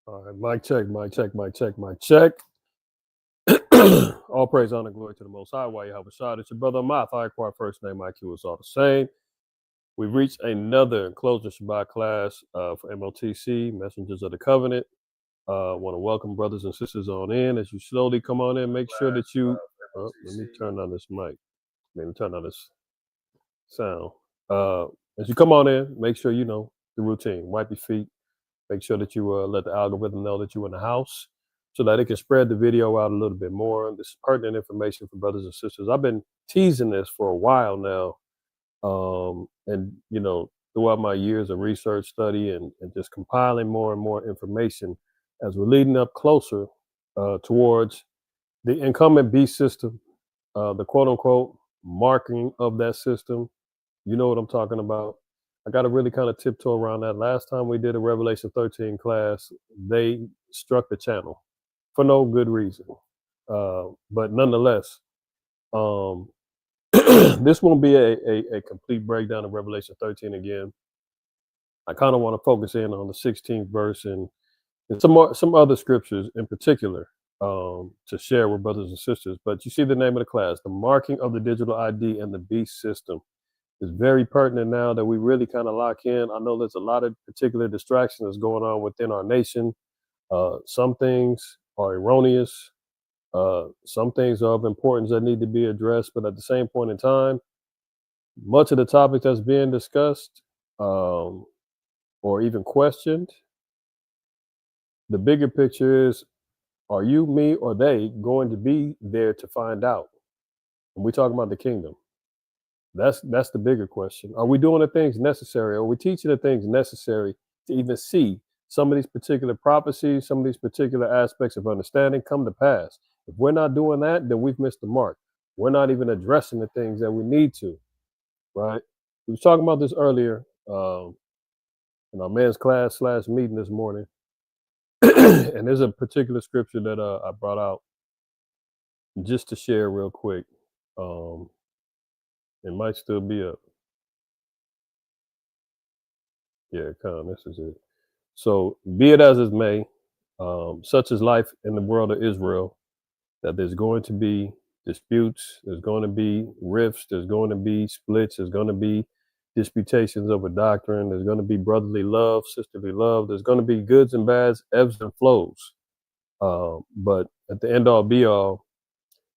All right, mic check, mic check, mic check, mic check. All praise, honor, glory to the Most High. Why you have a shot? It's your brother Math. I acquire first name. IQ is all the same. We've reached another closing Shabbat class for MOTC, Messengers of the Covenant. Want to welcome brothers and sisters on in. As you slowly come on in, make sure that you. Let me turn on this mic. Let me turn on this sound. Uh, as you come on in, make sure you know the routine. Wipe your feet. Make sure that you let the algorithm know that you're in the house so that it can spread the video out a little bit more. This is pertinent information for brothers and sisters. I've been teasing this for a while now. And, throughout my years of research study and just compiling more and more information as we're leading up closer towards the incumbent beast system, the quote unquote marking of that system. You know what I'm talking about. I got to really kind of tiptoe around that. Last time we did a Revelation 13 class, they struck the channel for no good reason. But nonetheless, um, this won't be a complete breakdown of Revelation 13 again. I kind of want to focus in on the 16th verse and some other scriptures in particular to share with brothers and sisters. But you see the name of the class, the marking of the digital ID and the beast system. Is very pertinent now that we really kind of lock in. I know there's a lot of particular distractions going on within our nation. Some things are erroneous. Some things are of importance that need to be addressed. But at the same point in time, much of the topic that's being discussed or even questioned, the bigger picture is, are you, me, or they going to be there to find out? When we talk about the kingdom. That's the bigger question. Are we doing the things necessary? Are we teaching the things necessary to even see some of these particular prophecies, some of these particular aspects of understanding come to pass? If we're not doing that, then we've missed the mark. We're not even addressing the things that we need to, right? We were talking about this earlier in our men's class / meeting this morning. And there's a particular scripture that I brought out just to share real quick. It might still be up. Yeah, this is it. So be it as it may, such is life in the world of Israel, that there's going to be disputes, there's going to be rifts, there's going to be splits, there's going to be disputations over doctrine, there's going to be brotherly love, sisterly love, there's going to be goods and bads, ebbs and flows. But at the end all be all,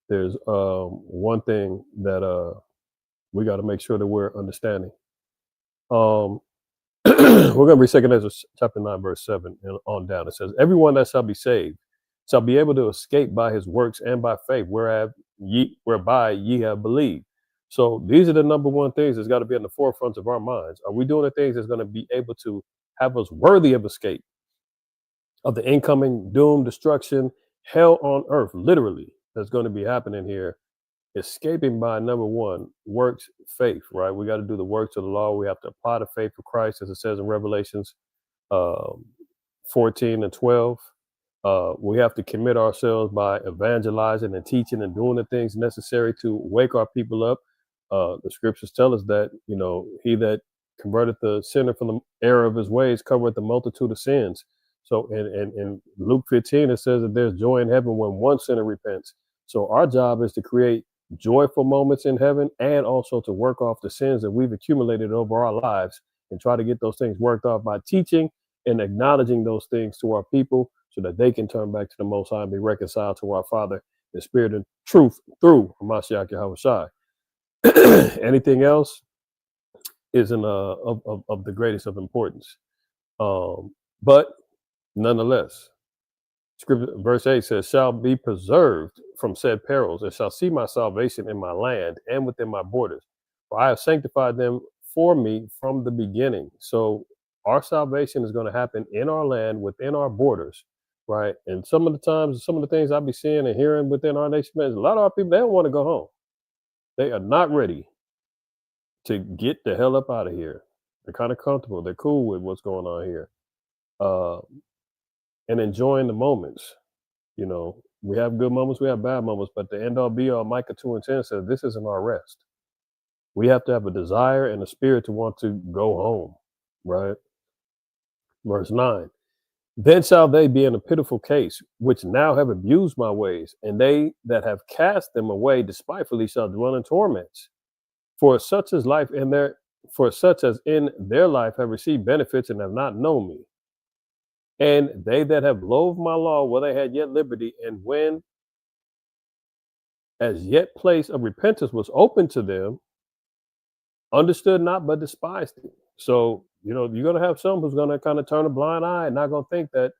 there's one thing that we got to make sure that we're understanding. We're going to read 2 Ezra chapter 9, verse 7 and on down. It says, everyone that shall be saved shall be able to escape by his works and by faith, whereby ye have believed. So these are the number one things that's got to be in the forefront of our minds. Are we doing the things that's going to be able to have us worthy of escape of the incoming doom, destruction, hell on earth, literally, that's going to be happening here? Escaping by number one, works, faith, right? We got to do the works of the law. We have to apply the faith of Christ, as it says in Revelations 14 and 12. We have to commit ourselves by evangelizing and teaching and doing the things necessary to wake our people up. The scriptures tell us that, he that converted the sinner from the error of his ways covered the multitude of sins. So in Luke 15, it says that there's joy in heaven when one sinner repents. So our job is to create joyful moments in heaven and also to work off the sins that we've accumulated over our lives and try to get those things worked off by teaching and acknowledging those things to our people so that they can turn back to the Most High and be reconciled to our Father in spirit and truth through Mashiach Yahushua. Anything else isn't of the greatest of importance. But nonetheless, Scripture, verse 8 says, shall be preserved from said perils, and shall see my salvation in my land and within my borders. For I have sanctified them for me from the beginning. So our salvation is going to happen in our land, within our borders, right? And some of the times, some of the things I be seeing and hearing within our nation, a lot of our people, they don't want to go home. They are not ready to get the hell up out of here. They're kind of comfortable. They're cool with what's going on here. And enjoying the moments. We have good moments, we have bad moments, but the end all be all, Micah 2 and 10 says this isn't our rest. We have to have a desire and a spirit to want to go home, right? Verse 9, Then shall they be in a pitiful case, which now have abused my ways, and they that have cast them away despitefully shall dwell in torments. For such as life in their for such as in their life have received benefits and have not known me. And they that have loathed my law, while they had yet liberty, and when as yet place of repentance was open to them, understood not but despised it. So, you're going to have some who's going to kind of turn a blind eye and not going to think that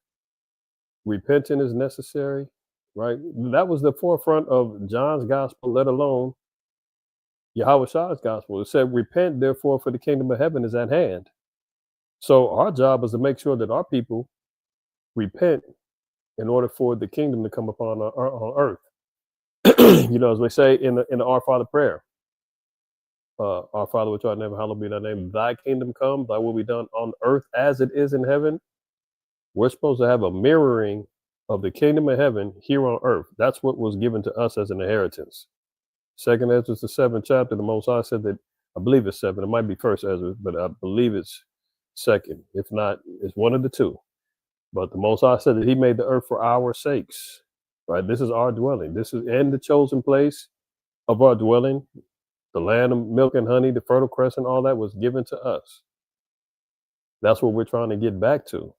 repenting is necessary, right? That was the forefront of John's gospel, let alone Yahweh Shah's gospel. It said, repent, therefore, for the kingdom of heaven is at hand. So our job is to make sure that our people repent in order for the kingdom to come upon on earth. As we say in the Our Father prayer, Our Father which art in heaven, hallowed be thy name. Thy kingdom come, thy will be done on earth as it is in heaven. We're supposed to have a mirroring of the kingdom of heaven here on earth. That's what was given to us as an inheritance. Second Ezra, the 7th chapter, the Most High said that, I believe it's 7, it might be First Ezra, but I believe it's second. If not, it's one of the two. But the Most High said that he made the earth for our sakes, right? This is our dwelling. This is in the chosen place of our dwelling. The land of milk and honey, the fertile crescent, all that was given to us. That's what we're trying to get back to.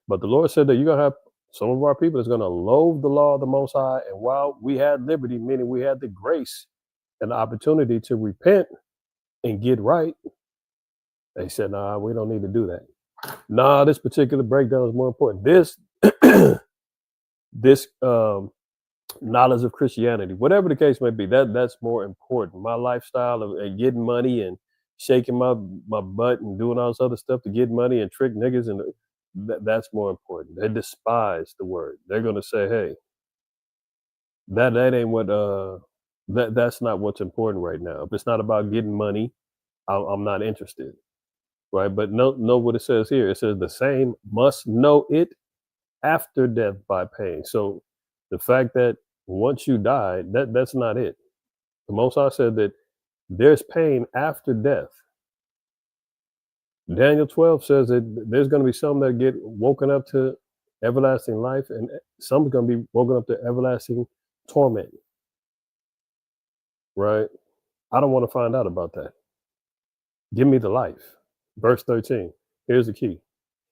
But the Lord said that you're going to have some of our people that's going to loathe the law of the Most High. And while we had liberty, meaning we had the grace and the opportunity to repent and get right, they said, nah, we don't need to do that. Nah, this particular breakdown is more important. This knowledge of Christianity, whatever the case may be, that's more important. My lifestyle of getting money and shaking my butt and doing all this other stuff to get money and trick niggas, and that's more important. They despise the word. They're going to say, hey, that ain't what that's not what's important right now. If it's not about getting money, I'm not interested, right? But know what it says here. It says the same must know it after death by pain. So the fact that once you die, that's not it. The Most High said that there's pain after death. Daniel 12 says that there's going to be some that get woken up to everlasting life, and some are going to be woken up to everlasting torment. Right? I don't want to find out about that. Give me the life. Verse 13. Here's the key.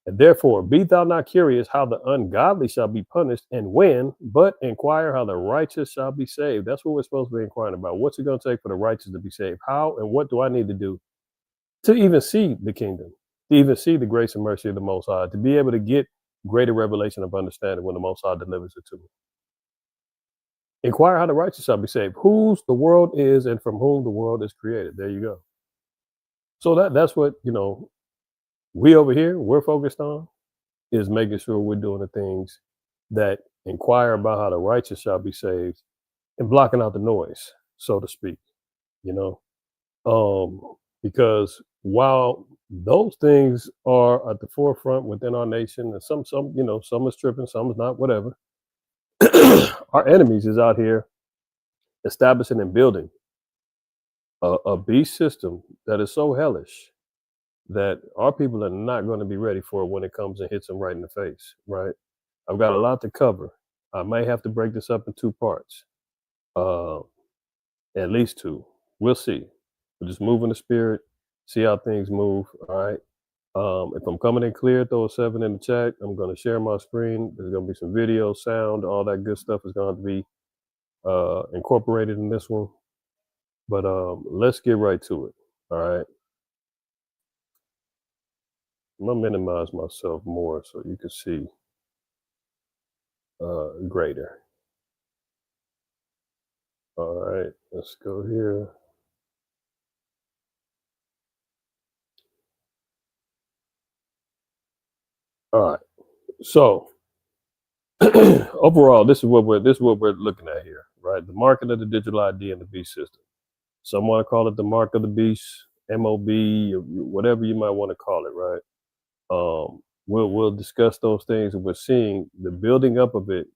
And therefore, be thou not curious how the ungodly shall be punished and when, but inquire how the righteous shall be saved. That's what we're supposed to be inquiring about. What's it going to take for the righteous to be saved? How and what do I need to do to even see the kingdom, to even see the grace and mercy of the Most High, to be able to get greater revelation of understanding when the Most High delivers it to me? Inquire how the righteous shall be saved, whose the world is and from whom the world is created. There you go. So that's what, we over here, we're focused on, is making sure we're doing the things that inquire about how the righteous shall be saved and blocking out the noise, so to speak, because while those things are at the forefront within our nation, and some is tripping, some is not, whatever. Our enemies is out here establishing and building a beast system that is so hellish that our people are not going to be ready for it when it comes and hits them right in the face, right? I've got a lot to cover. I may have to break this up in 2 parts, at least 2. We'll see. We'll just move in the spirit, see how things move, all right? If I'm coming in clear, throw a 7 in the chat. I'm going to share my screen. There's going to be some video, sound, all that good stuff is going to be incorporated in this one. But let's get right to it, all right? I'm going to minimize myself more so you can see greater. All right, let's go here. All right, so overall, this is what we're looking at here, right? The marking of the digital ID and the beast system. Some want to call it the mark of the beast, MOB, or whatever you might want to call it, right? We'll discuss those things, and we're seeing the building up of it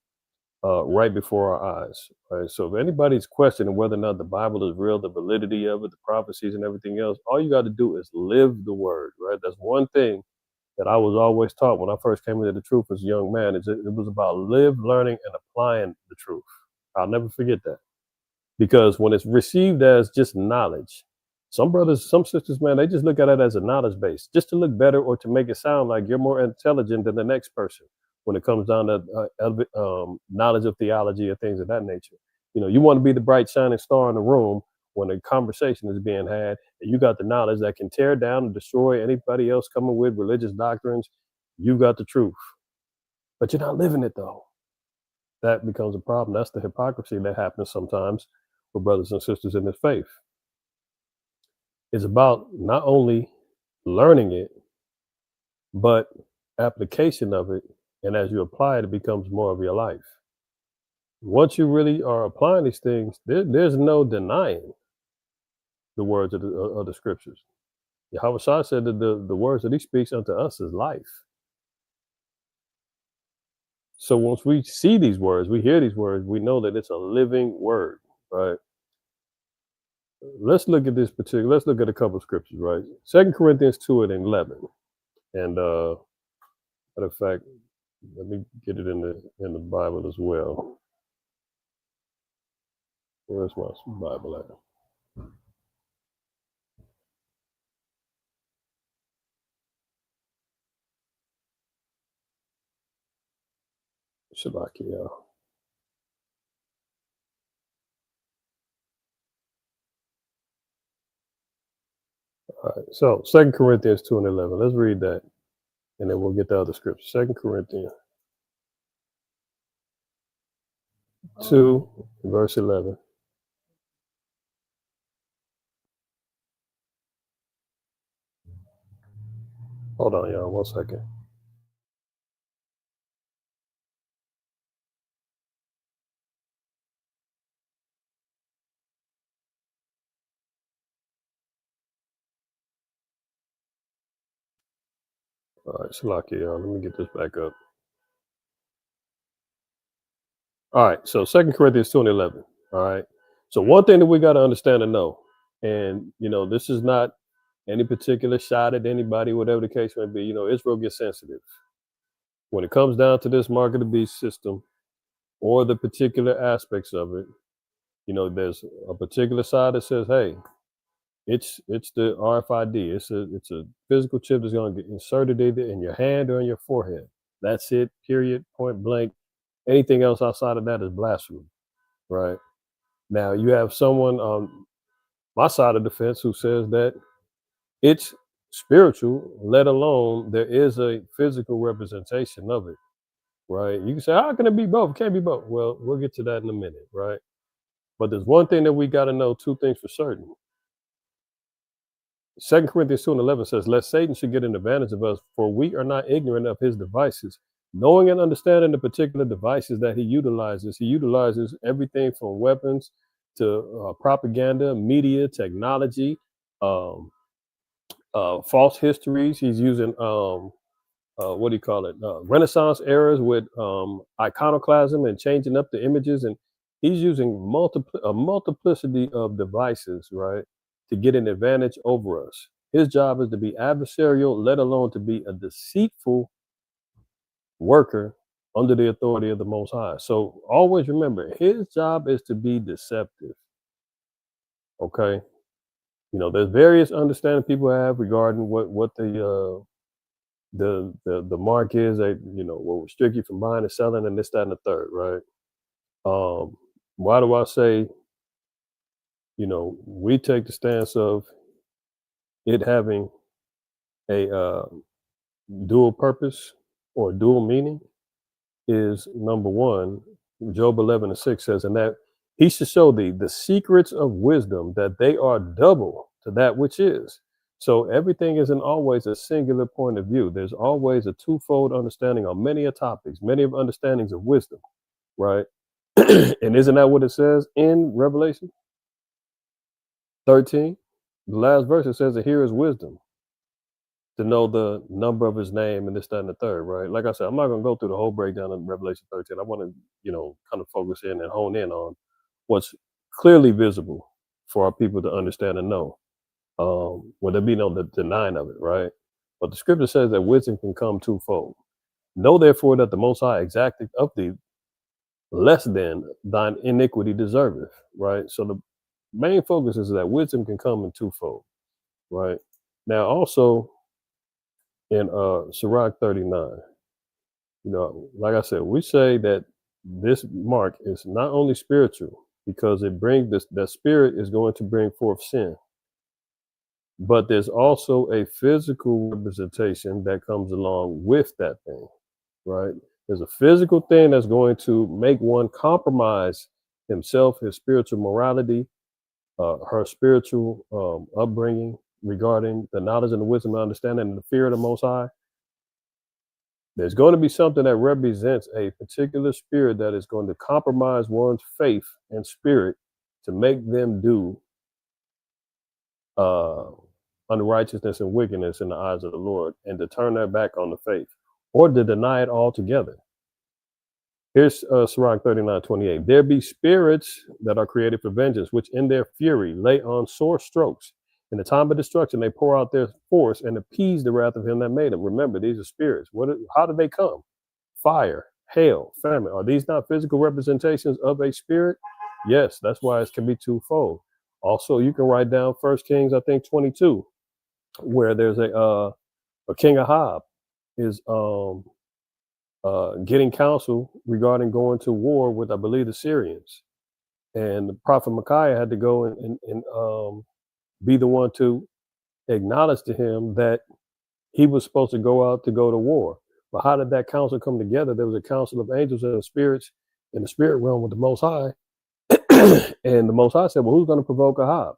right before our eyes, right? So if anybody's questioning whether or not the Bible is real, the validity of it, the prophecies and everything else, all you got to do is live the word, right? That's one thing that I was always taught when I first came into the truth as a young man is it was about live, learning, and applying the truth. I'll never forget that because when it's received as just knowledge, some brothers, some sisters, man, they just look at it as a knowledge base, just to look better or to make it sound like you're more intelligent than the next person when it comes down to knowledge of theology or things of that nature. You want to be the bright shining star in the room when a conversation is being had, and you got the knowledge that can tear down and destroy anybody else coming with religious doctrines. You got the truth, but you're not living it though. That becomes a problem. That's the hypocrisy that happens sometimes with brothers and sisters in this faith. It's about not only learning it, but application of it. And as you apply it, it becomes more of your life. Once you really are applying these things, there's no denying the words of the scriptures. Yahweh Shah said that the words that he speaks unto us is life. So once we see these words, we hear these words, we know that it's a living word, right? Let's look at a couple of scriptures, right? 2 Corinthians 2:11. And matter of fact, let me get it in the Bible as well. Where's my Bible at? Shalakia. All right, so 2 Corinthians 2:11. Let's read that, and then we'll get the other scripture. 2 Corinthians 2, verse 11. Hold on, y'all, 1 second. All right, Shalakia, y'all. Let me get this back up. All right, so 2 Corinthians 2:11. All right. So one thing that we got to understand and know, and this is not any particular shot at anybody, whatever the case may be. Israel gets sensitive when it comes down to this mark of the beast system or the particular aspects of it. There's a particular side that says, "Hey, it's the RFID. It's a physical chip that's going to get inserted either in your hand or in your forehead. That's it. Period. Point blank. Anything else outside of that is blasphemy." Right now, you have someone on my side of the fence who says that it's spiritual, let alone there is a physical representation of it. Right? You can say, "How can it be both? It can't be both." Well, we'll get to that in a minute. Right? But there's one thing that we got to know. Two things for certain. 2 Corinthians 2:11 says, "Lest Satan should get an advantage of us, for we are not ignorant of his devices." Knowing and understanding the particular devices that he utilizes everything from weapons to propaganda, media, technology, um, false histories. He's using what do you call it? Renaissance eras with iconoclasm and changing up the images, and he's using a multiplicity of devices, right, to get an advantage over us. His job is to be adversarial, let alone to be a deceitful worker under the authority of the Most High. So always remember, his job is to be deceptive. Okay, there's various understanding people have regarding what the mark is. That will restrict you from buying and selling and this, that, and the third, right? Why do I say we take the stance of it having a dual purpose or dual meaning? Is number one, Job 11:6 says, "And that he should show thee the secrets of wisdom, that they are double to that which is." So everything isn't always a singular point of view. There's always a twofold understanding on many of topics, many of understandings of wisdom, right? And isn't that what it says in Revelation 13? The last verse, it says that here is wisdom to know the number of his name and this, that, and the third, right? Like I said, I'm not going to go through the whole breakdown of Revelation 13. I want to, kind of focus in and hone in on what's clearly visible for our people to understand and know. There be no denying of it, right? But the scripture says that wisdom can come twofold. Know therefore that the Most High exacted of thee less than thine iniquity deserveth, right? So the main focus is that wisdom can come in twofold, right? Now also in Sirach 39, like I said, we say that this mark is not only spiritual because it brings this, that spirit is going to bring forth sin, but there's also a physical representation that comes along with that thing, right? There's a physical thing that's going to make one compromise himself, his spiritual morality, her spiritual upbringing regarding the knowledge and the wisdom and understanding and the fear of the Most High. There's going to be something that represents a particular spirit that is going to compromise one's faith and spirit to make them do uh, unrighteousness and wickedness in the eyes of the Lord and to turn their back on the faith or to deny it altogether. Here's Sirach 39:28. There be spirits that are created for vengeance, which in their fury lay on sore strokes. In the time of destruction, they pour out their force and appease the wrath of him that made them. Remember, these are spirits. How did they come? Fire, hail, famine. Are these not physical representations of a spirit? Yes, that's why it can be twofold. Also, you can write down 1 Kings, I think 22, where there's a King Ahab is getting counsel regarding going to war with, I believe, the Syrians. And the prophet Micaiah had to go and be the one to acknowledge to him that he was supposed to go out to go to war. But how did that council come together? There was a council of angels and spirits in the spirit realm with the Most High. And the Most High said, well, who's going to provoke Ahab?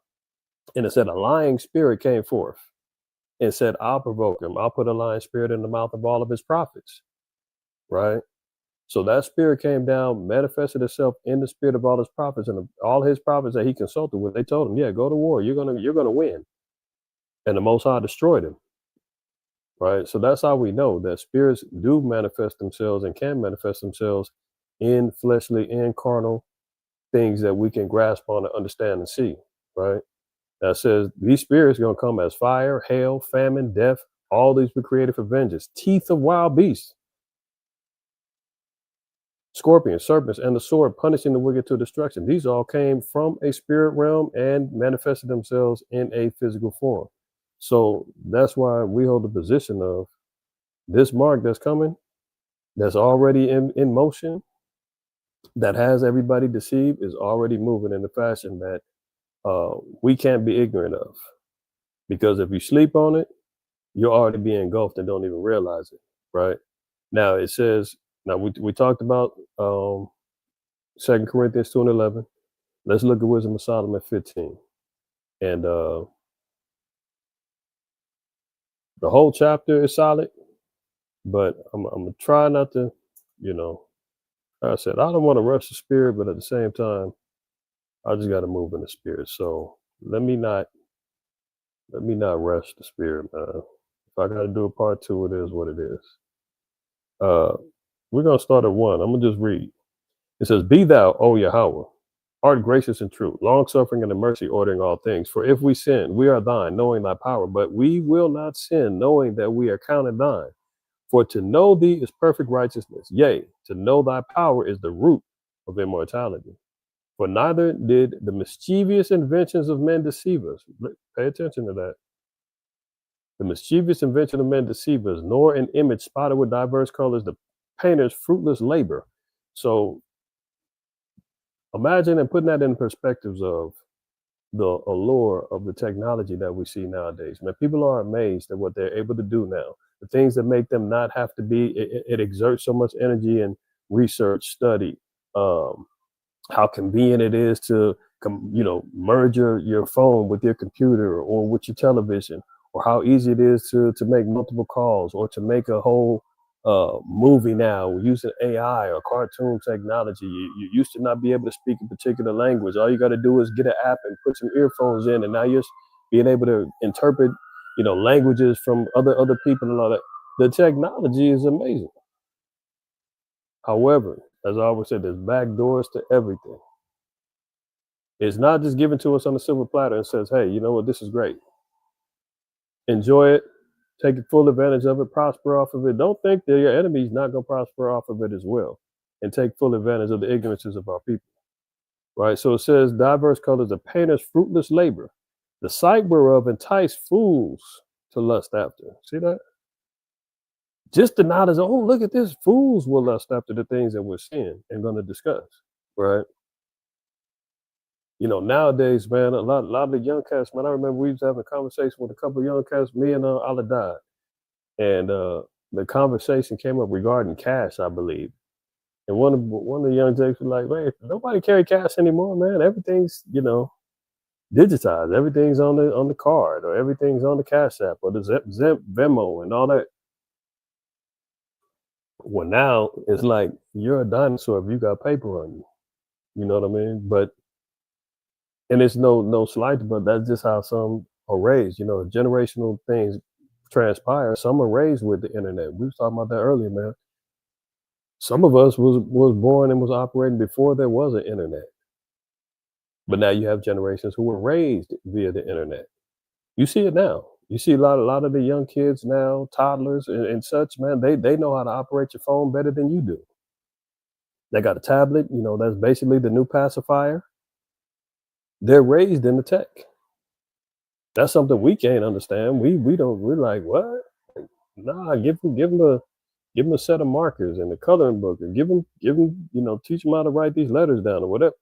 And it said a lying spirit came forth and said, I'll provoke him. I'll put a lying spirit in the mouth of all of his prophets. Right? So that spirit came down, manifested itself in the spirit of all his prophets, and all his prophets that he consulted with, they told him, yeah, go to war. You're gonna win. And the Most High destroyed him. Right. So that's how we know that spirits do manifest themselves and can manifest themselves in fleshly and carnal things that we can grasp on and understand and see. Right. That says these spirits are gonna come as fire, hail, famine, death. All these were created for vengeance. Teeth of wild beasts, scorpions, serpents, and the sword, punishing the wicked to destruction. These all came from a spirit realm and manifested themselves in a physical form. So that's why we hold the position of this mark that's coming, that's already in motion, that has everybody deceived, is already moving in a fashion that we can't be ignorant of. Because if you sleep on it, you'll already be engulfed and don't even realize it, right? Now it says, now we talked about 2 Corinthians 2:11. Let's look at Wisdom of Solomon 15. And the whole chapter is solid, but I'm gonna try not to, like I said, I don't want to rush the spirit, but at the same time, I just got to move in the spirit. So let me not rush the spirit, man. If I got to do a part two, it is what it is. We're gonna start at 1. I'm gonna just read. It says, "Be thou, O Yahweh, art gracious and true, long suffering and in mercy, ordering all things. For if we sin, we are thine, knowing thy power. But we will not sin, knowing that we are counted thine. For to know thee is perfect righteousness. Yea, to know thy power is the root of immortality. For neither did the mischievous inventions of men deceive us." Pay attention to that. "The mischievous invention of men deceive us, nor an image spotted with diverse colors, the painter's fruitless labor." So imagine and putting that in perspectives of the allure of the technology that we see nowadays. Man, people are amazed at what they're able to do now. The things that make them not have to be, it exerts so much energy and research, study. How convenient it is to merge your phone with your computer or with your television, or how easy it is to make multiple calls or to make a whole movie now using AI or cartoon technology. You used to not be able to speak a particular language. All you got to do is get an app and put some earphones in, and now you're being able to interpret languages from other people and all that. The technology is amazing. However, as I always said, there's back doors to everything. It's not just given to us on a silver platter and says, hey, you know what, this is great. Enjoy it. take full advantage of it, prosper off of it. Don't think that your enemy's not going to prosper off of it as well and take full advantage of the ignorances of our people. Right. So it says, diverse colors of painters, fruitless labor. The sight whereof entice fools to lust after. See that? Just the knowledge, oh, look at this. Fools will lust after the things that we're seeing and going to discuss. Right. Nowadays, man, a lot of the young cats, man, I remember we was having a conversation with a couple of young cats, me and Aladad, and the conversation came up regarding cash, I believe. And one of the young jakes was like, man, nobody carry cash anymore, man. Everything's, digitized. Everything's on the card, or everything's on the Cash App, or the Zip Venmo and all that. Well, now it's like you're a dinosaur if you got paper on you. You know what I mean? But and it's no slight, but that's just how some are raised. Generational things transpire. Some are raised with the internet. We was talking about that earlier, man. Some of us was born and was operating before there was an internet. But now you have generations who were raised via the internet. You see it now. You see a lot of the young kids now, toddlers and such, man, they know how to operate your phone better than you do. They got a tablet, that's basically the new pacifier. They're raised in the tech. That's something we can't understand. We're like, what? Nah, give them a set of markers and a coloring book, and give them, teach them how to write these letters down or whatever.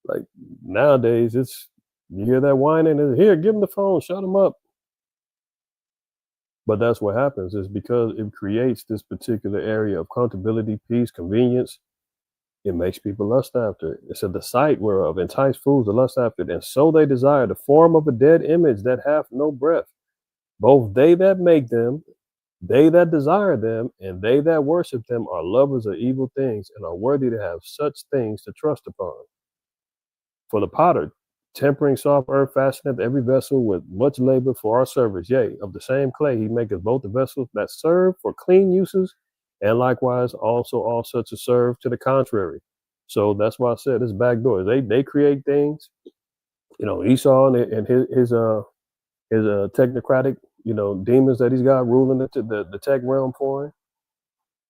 Like nowadays, you hear that whining and here, give them the phone, shut them up. But that's what happens is because it creates this particular area of comfortability, peace, convenience. It makes people lust after it. It said the sight whereof entice fools to lust after it, and so they desire the form of a dead image that hath no breath. Both they that make them, they that desire them, and they that worship them are lovers of evil things, and are worthy to have such things to trust upon. For the potter, tempering soft earth, fashioneth every vessel with much labor for our service. Yea, of the same clay he maketh both the vessels that serve for clean uses, and likewise also all such as serve to the contrary. So that's why I said it's backdoor. They create things. Esau and his technocratic demons that he's got ruling the tech realm for him.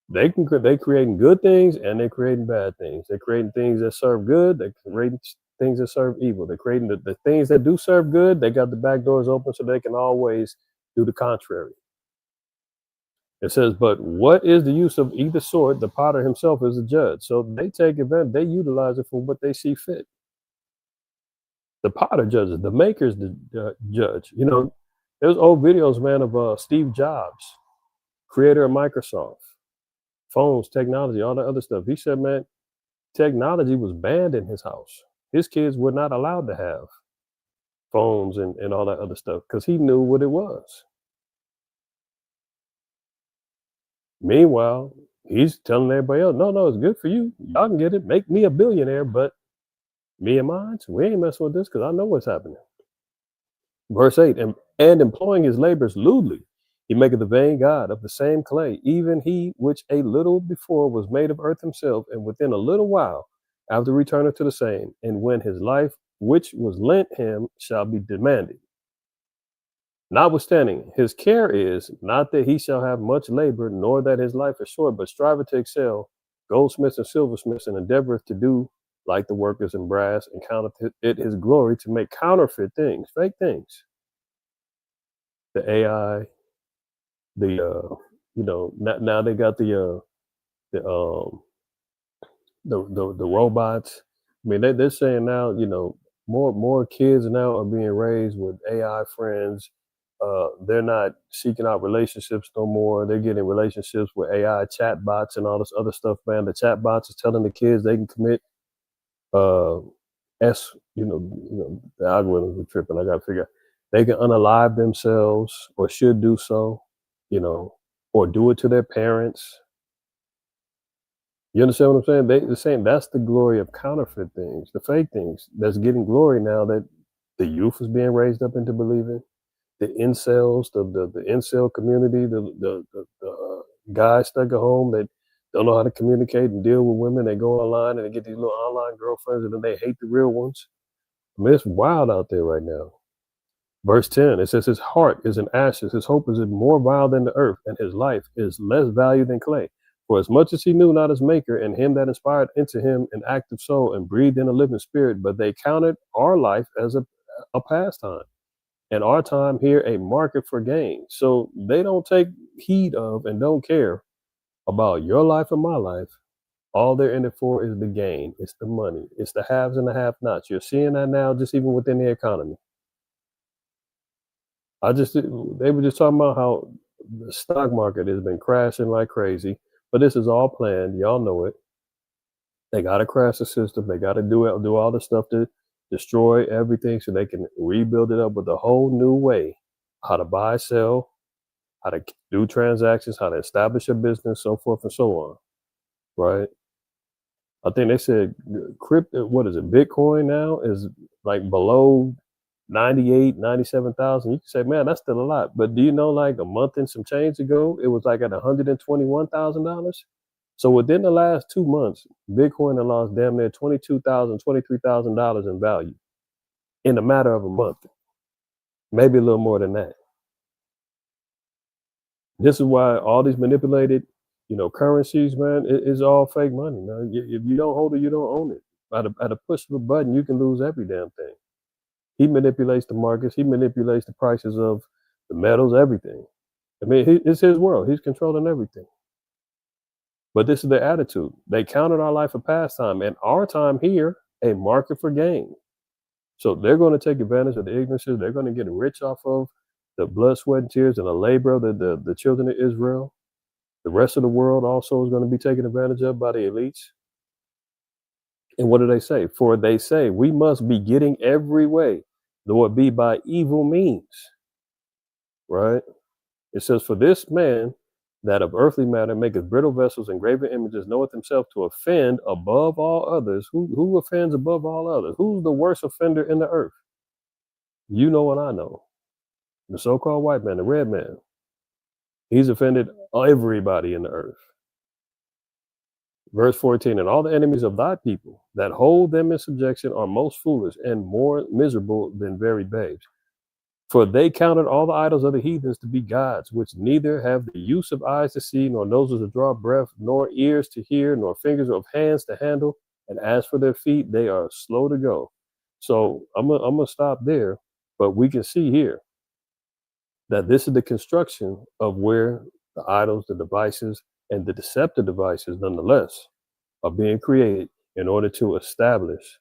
They creating good things and they're creating bad things. They're creating things that serve good. They're creating things that serve evil. They're creating the things that do serve good. They got the back doors open so they can always do the contrary. It says, but what is the use of either sort? The potter himself is a judge. So they take advantage, they utilize it for what they see fit. The potter judges, the makers judge. There's old videos, man, of Steve Jobs, creator of Microsoft, phones, technology, all that other stuff. He said, man, technology was banned in his house. His kids were not allowed to have phones and all that other stuff because he knew what it was. Meanwhile, he's telling everybody else, no, it's good for you. Y'all can get it, make me a billionaire, but me and mine, we ain't messing with this because I know what's happening. Verse 8, and employing his labors lewdly, he maketh the vain God of the same clay, even he which a little before was made of earth himself, and within a little while after returneth to the same, and when his life which was lent him shall be demanded. Notwithstanding, his care is not that he shall have much labor, nor that his life is short, but striveth to excel goldsmiths and silversmiths, and endeavoreth to do like the workers in brass, and counteth it his glory to make counterfeit things, fake things. The AI, now they got the robots. I mean, they're saying now, more kids now are being raised with AI friends. They're not seeking out relationships no more. They're getting relationships with AI chatbots and all this other stuff, man. The chatbots is telling the kids they can commit uh the algorithms are tripping. I gotta figure out they can unalive themselves or should do so, or do it to their parents. You understand what I'm saying? They're saying that's the glory of counterfeit things, the fake things that's getting glory now that the youth is being raised up into believing. The incels, the incel community, the guys stuck at home that don't know how to communicate and deal with women. They go online and they get these little online girlfriends and then they hate the real ones. I mean, it's wild out there right now. Verse 10, it says, his heart is in ashes, his hope is in more vile than the earth, and his life is less value than clay. For as much as he knew not his maker, and him that inspired into him an active soul and breathed in a living spirit, but they counted our life as a pastime, and our time here a market for gain. So they don't take heed of and don't care about your life and my life. All they're in it for is the gain. It's the money. It's the haves and the have-nots. You're seeing that now, just even within the economy. They were just talking about how the stock market has been crashing like crazy, but this is all planned. Y'all know it. They got to crash the system. They got to do all the stuff to destroy everything so they can rebuild it up with a whole new way, how to buy, sell, how to do transactions, how to establish a business, so forth and so on. Right? I think they said crypto. What is it? Bitcoin now is like below 98, 97,000. You can say, man, that's still a lot. But do you know, like a month and some change ago, it was like at $121,000. So within the last 2 months, Bitcoin had lost damn near $22,000, $23,000 in value in a matter of a month, maybe a little more than that. This is why all these manipulated, currencies, man, is all fake money. Man. If you don't hold it, you don't own it. At a push of a button, you can lose every damn thing. He manipulates the markets. He manipulates the prices of the metals, everything. I mean, it's his world. He's controlling everything. But this is their attitude. They counted our life a pastime and our time here a market for gain. So they're going to take advantage of the ignorances. They're going to get rich off of the blood, sweat, and tears and the labor of the children of Israel. The rest of the world also is going to be taken advantage of by the elites. And what do they say? For they say, we must be getting every way, though it be by evil means. Right? It says, for this man that of earthly matter maketh brittle vessels and graven images, knoweth himself to offend above all others. Who offends above all others? Who's the worst offender in the earth? You know and I know. The so-called white man, the red man. He's offended everybody in the earth. Verse 14, and all the enemies of thy people that hold them in subjection are most foolish and more miserable than very babes. For they counted all the idols of the heathens to be gods, which neither have the use of eyes to see, nor noses to draw breath, nor ears to hear, nor fingers of hands to handle. And as for their feet, they are slow to go. So I'm gonna stop there, but we can see here that this is the construction of where the idols, the devices, and the deceptive devices, nonetheless, are being created in order to establish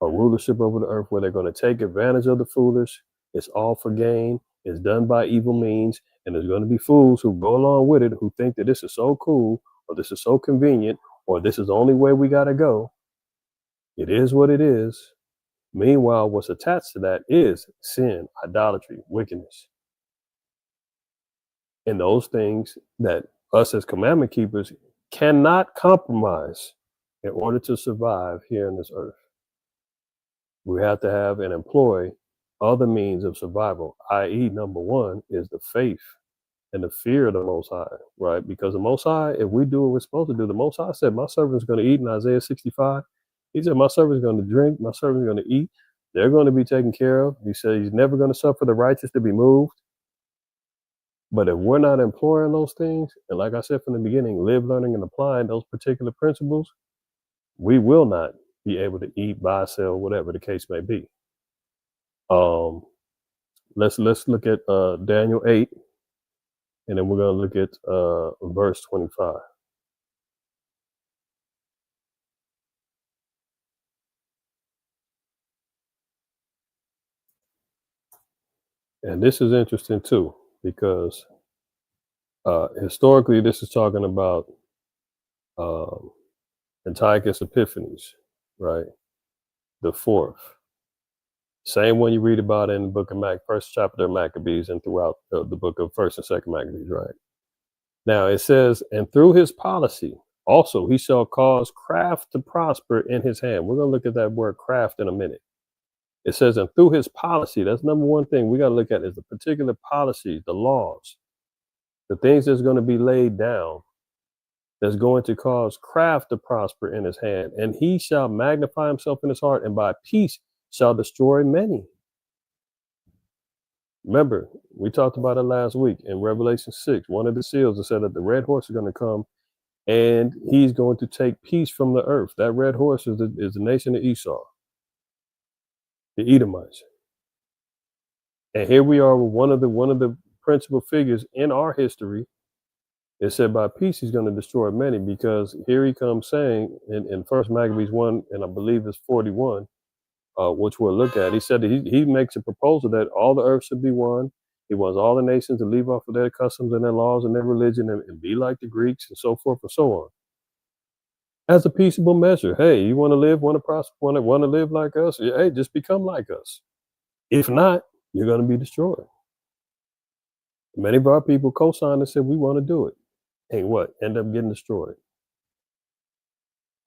a rulership over the earth where they're going to take advantage of the foolish. It's all for gain. It's done by evil means. And there's going to be fools who go along with it who think that this is so cool or this is so convenient or this is the only way we got to go. It is what it is. Meanwhile, what's attached to that is sin, idolatry, wickedness. And those things that us as commandment keepers cannot compromise in order to survive here on this earth. We have to have and employ other means of survival, i.e., number one is the faith and the fear of the Most High, right? Because the Most High, if we do what we're supposed to do, the Most High said, my servant is going to eat in Isaiah 65. He said, my servant is going to drink, my servant is going to eat. They're going to be taken care of. He said he's never going to suffer the righteous to be moved. But if we're not employing those things, and like I said from the beginning, live, learning, and applying those particular principles, we will not be able to eat, buy, sell, whatever the case may be. Let's look at Daniel 8, and then we're going to look at verse 25. And this is interesting too, because historically, this is talking about Antiochus Epiphanes, right? The fourth. Same one you read about in the book of first chapter of Maccabees and throughout the book of first and second Maccabees, right? Now it says, and through his policy, also he shall cause craft to prosper in his hand. We're going to look at that word craft in a minute. It says, and through his policy, that's number one thing we got to look at is the particular policies, the laws, the things that's going to be laid down that's going to cause craft to prosper in his hand. And he shall magnify himself in his heart, and by peace shall destroy many. Remember, we talked about it last week in Revelation 6. One of the seals, it said that the red horse is going to come and he's going to take peace from the earth. That red horse is the nation of Esau, the Edomites. And here we are with one of the principal figures in our history. It said by peace he's going to destroy many, because here he comes saying in First Maccabees 1, and I believe it's 41, which we'll look at. He said that he makes a proposal that all the earth should be one. He wants all the nations to leave off of their customs and their laws and their religion, and be like the Greeks and so forth and so on. As a peaceable measure. Hey, you want to live, want to prosper, want to live like us? Yeah, hey, just become like us. If not, you're going to be destroyed. Many of our people co-signed and said we want to do it. And what? End up getting destroyed.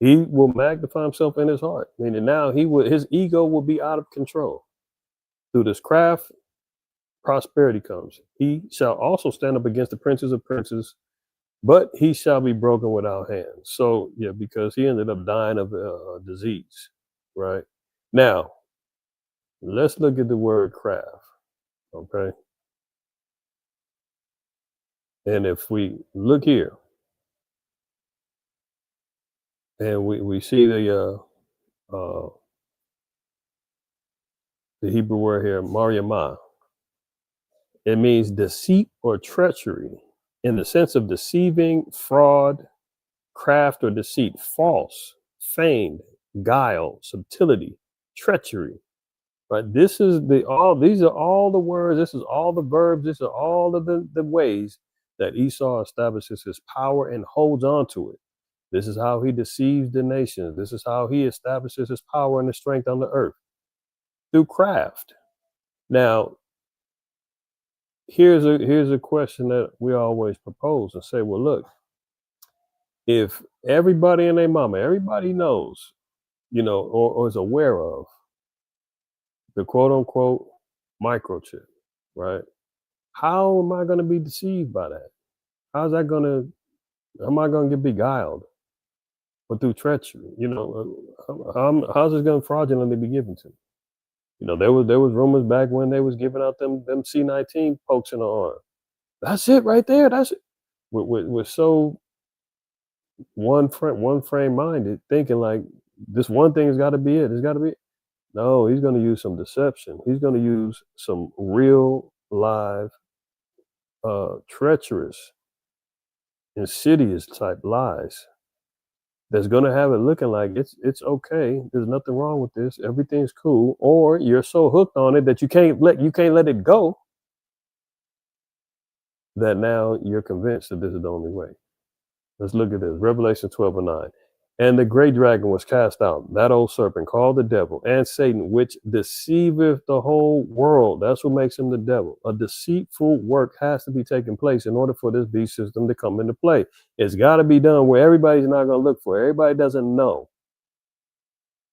He will magnify himself in his heart, meaning now his ego will be out of control. Through this craft, prosperity comes. He shall also stand up against the princes of princes, but he shall be broken without hands. So yeah, because he ended up dying of a disease, right? Now, let's look at the word craft, okay? And if we look here, and we see the Hebrew word here, Mariamah, it means deceit or treachery, in the sense of deceiving, fraud, craft, or deceit, false, feigned, guile, subtlety, treachery. Right? This is these are all the words, this is all the verbs, this are all of the ways that Esau establishes his power and holds on to it. This is how he deceives the nations. This is how he establishes his power and his strength on the earth, through craft. Now, here's a question that we always propose and say, well, look, if everybody and their mama, everybody knows, or is aware of the quote unquote microchip, right? How am I going to be deceived by that? Am I going to get beguiled or through treachery? How's this going to fraudulently be given to me? There was rumors back when they was giving out them C-19 pokes in the arm. That's it right there. That's it. We're so one frame minded, thinking like this one thing has got to be it. It's got to be it. No, he's going to use some deception. He's going to use some real live, treacherous, insidious type lies. That's going to have it looking like it's okay. There's nothing wrong with this. Everything's cool. Or you're so hooked on it that you can't let it go. That now you're convinced that this is the only way. Let's look at this. Revelation 12:9. And the great dragon was cast out, that old serpent called the devil and Satan, which deceiveth the whole world. That's what makes him the devil. A deceitful work has to be taking place in order for this beast system to come into play. It's got to be done where everybody's not going to look for it. Everybody doesn't know.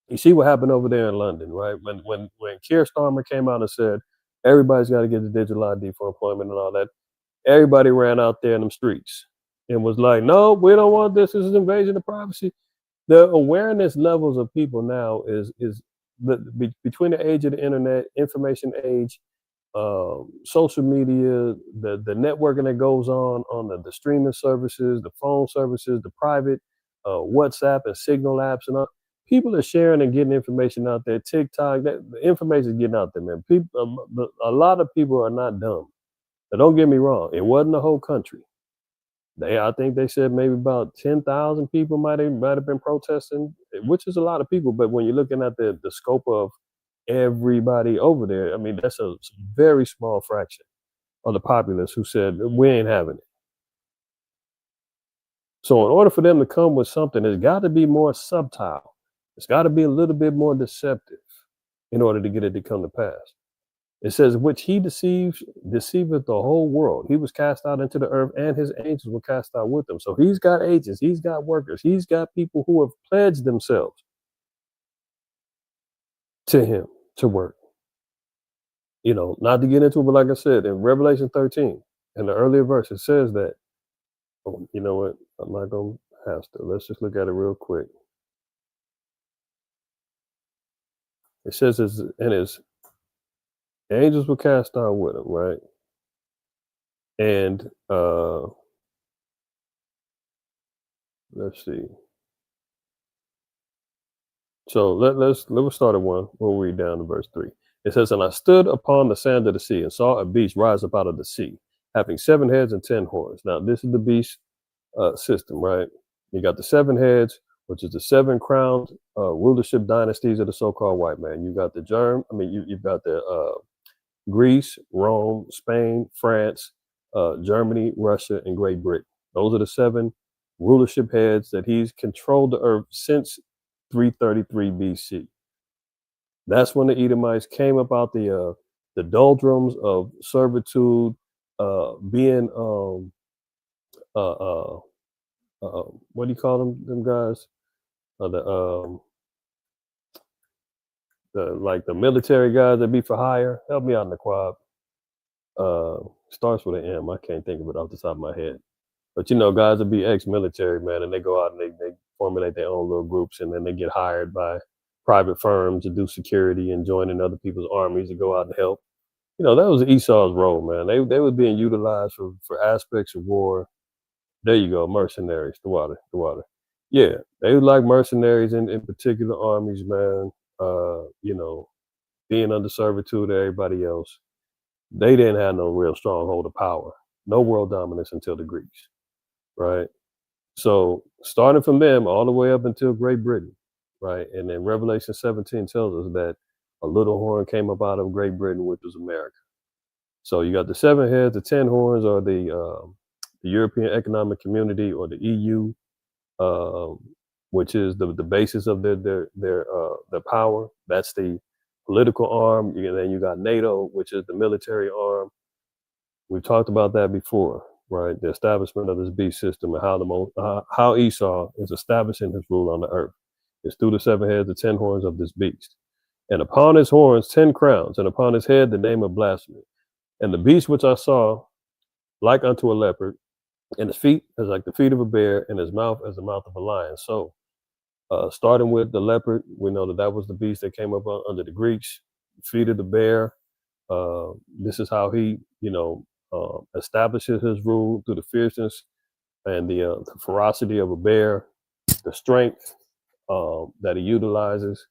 You see what happened over there in London, right? When Keir Starmer came out and said everybody's got to get the digital ID for employment and all that, everybody ran out there in them streets and was like, no, we don't want this. This is invasion of privacy. The awareness levels of people now is between the age of the internet, information age, social media, the networking that goes on the streaming services, the phone services, the private WhatsApp and Signal apps, and all. People are sharing and getting information out there. TikTok, the information is getting out there, man. A lot of people are not dumb. Now, don't get me wrong; it wasn't the whole country. I think they said maybe about 10,000 people might have been protesting, which is a lot of people. But when you're looking at the scope of everybody over there, I mean, that's a very small fraction of the populace who said we ain't having it. So in order for them to come with something, it's got to be more subtle. It's got to be a little bit more deceptive in order to get it to come to pass. It says, which he deceiveth the whole world. He was cast out into the earth, and his angels were cast out with him. So he's got agents, he's got workers, he's got people who have pledged themselves to him to work. Not to get into it, but like I said, in Revelation 13, in the earlier verse, it says that, you know what, I'm not going to have to. Let's just look at it real quick. It says, Angels were cast down with him, right? And let's see. So let's start at one. We'll read down to verse 3. It says, "And I stood upon the sand of the sea and saw a beast rise up out of the sea, having 7 heads and 10 horns." Now this is the beast system, right? You got the 7 heads, which is the 7 crowned rulership dynasties of the so-called white man. You got the germ. I mean, you've got the Greece, Rome, Spain, France, Germany, Russia, and Great Britain. Those are the 7 rulership heads that he's controlled the earth since 333 BC. That's when the Edomites came about the doldrums of servitude, being uh, uh, what do you call them guys? Uh, the um, the like the military guys that be for hire. Help me out in the quad. Uh, Starts with an M. I can't think of it off the top of my head. But guys will be ex-military, man, and they go out and they formulate their own little groups, and then they get hired by private firms to do security and joining other people's armies to go out and help. That was Esau's role, man. They was being utilized for aspects of war. There you go, mercenaries. The water. Yeah, they was like mercenaries in particular armies, man. Being under servitude to everybody else. They didn't have no real stronghold of power, no world dominance until the Greeks, right? So starting from them all the way up until Great Britain, right? And then Revelation 17 tells us that a little horn came up out of Great Britain, which was America. So you got the 7 heads, the 10 horns, or the European Economic Community, or the EU, um, which is the basis of their power. That's the political arm. Then you got NATO, which is the military arm. We've talked about that before, right? The establishment of this beast system and how Esau is establishing his rule on the earth. It's through the 7 heads, the 10 horns of this beast. And upon his horns, 10 crowns, and upon his head, the name of blasphemy. And the beast which I saw, like unto a leopard, and his feet as like the feet of a bear, and his mouth as the mouth of a lion. So, starting with the leopard, we know that was the beast that came up under the Greeks. Feet of the bear. This is how he, establishes his rule through the fierceness and the ferocity of a bear, the strength that he utilizes.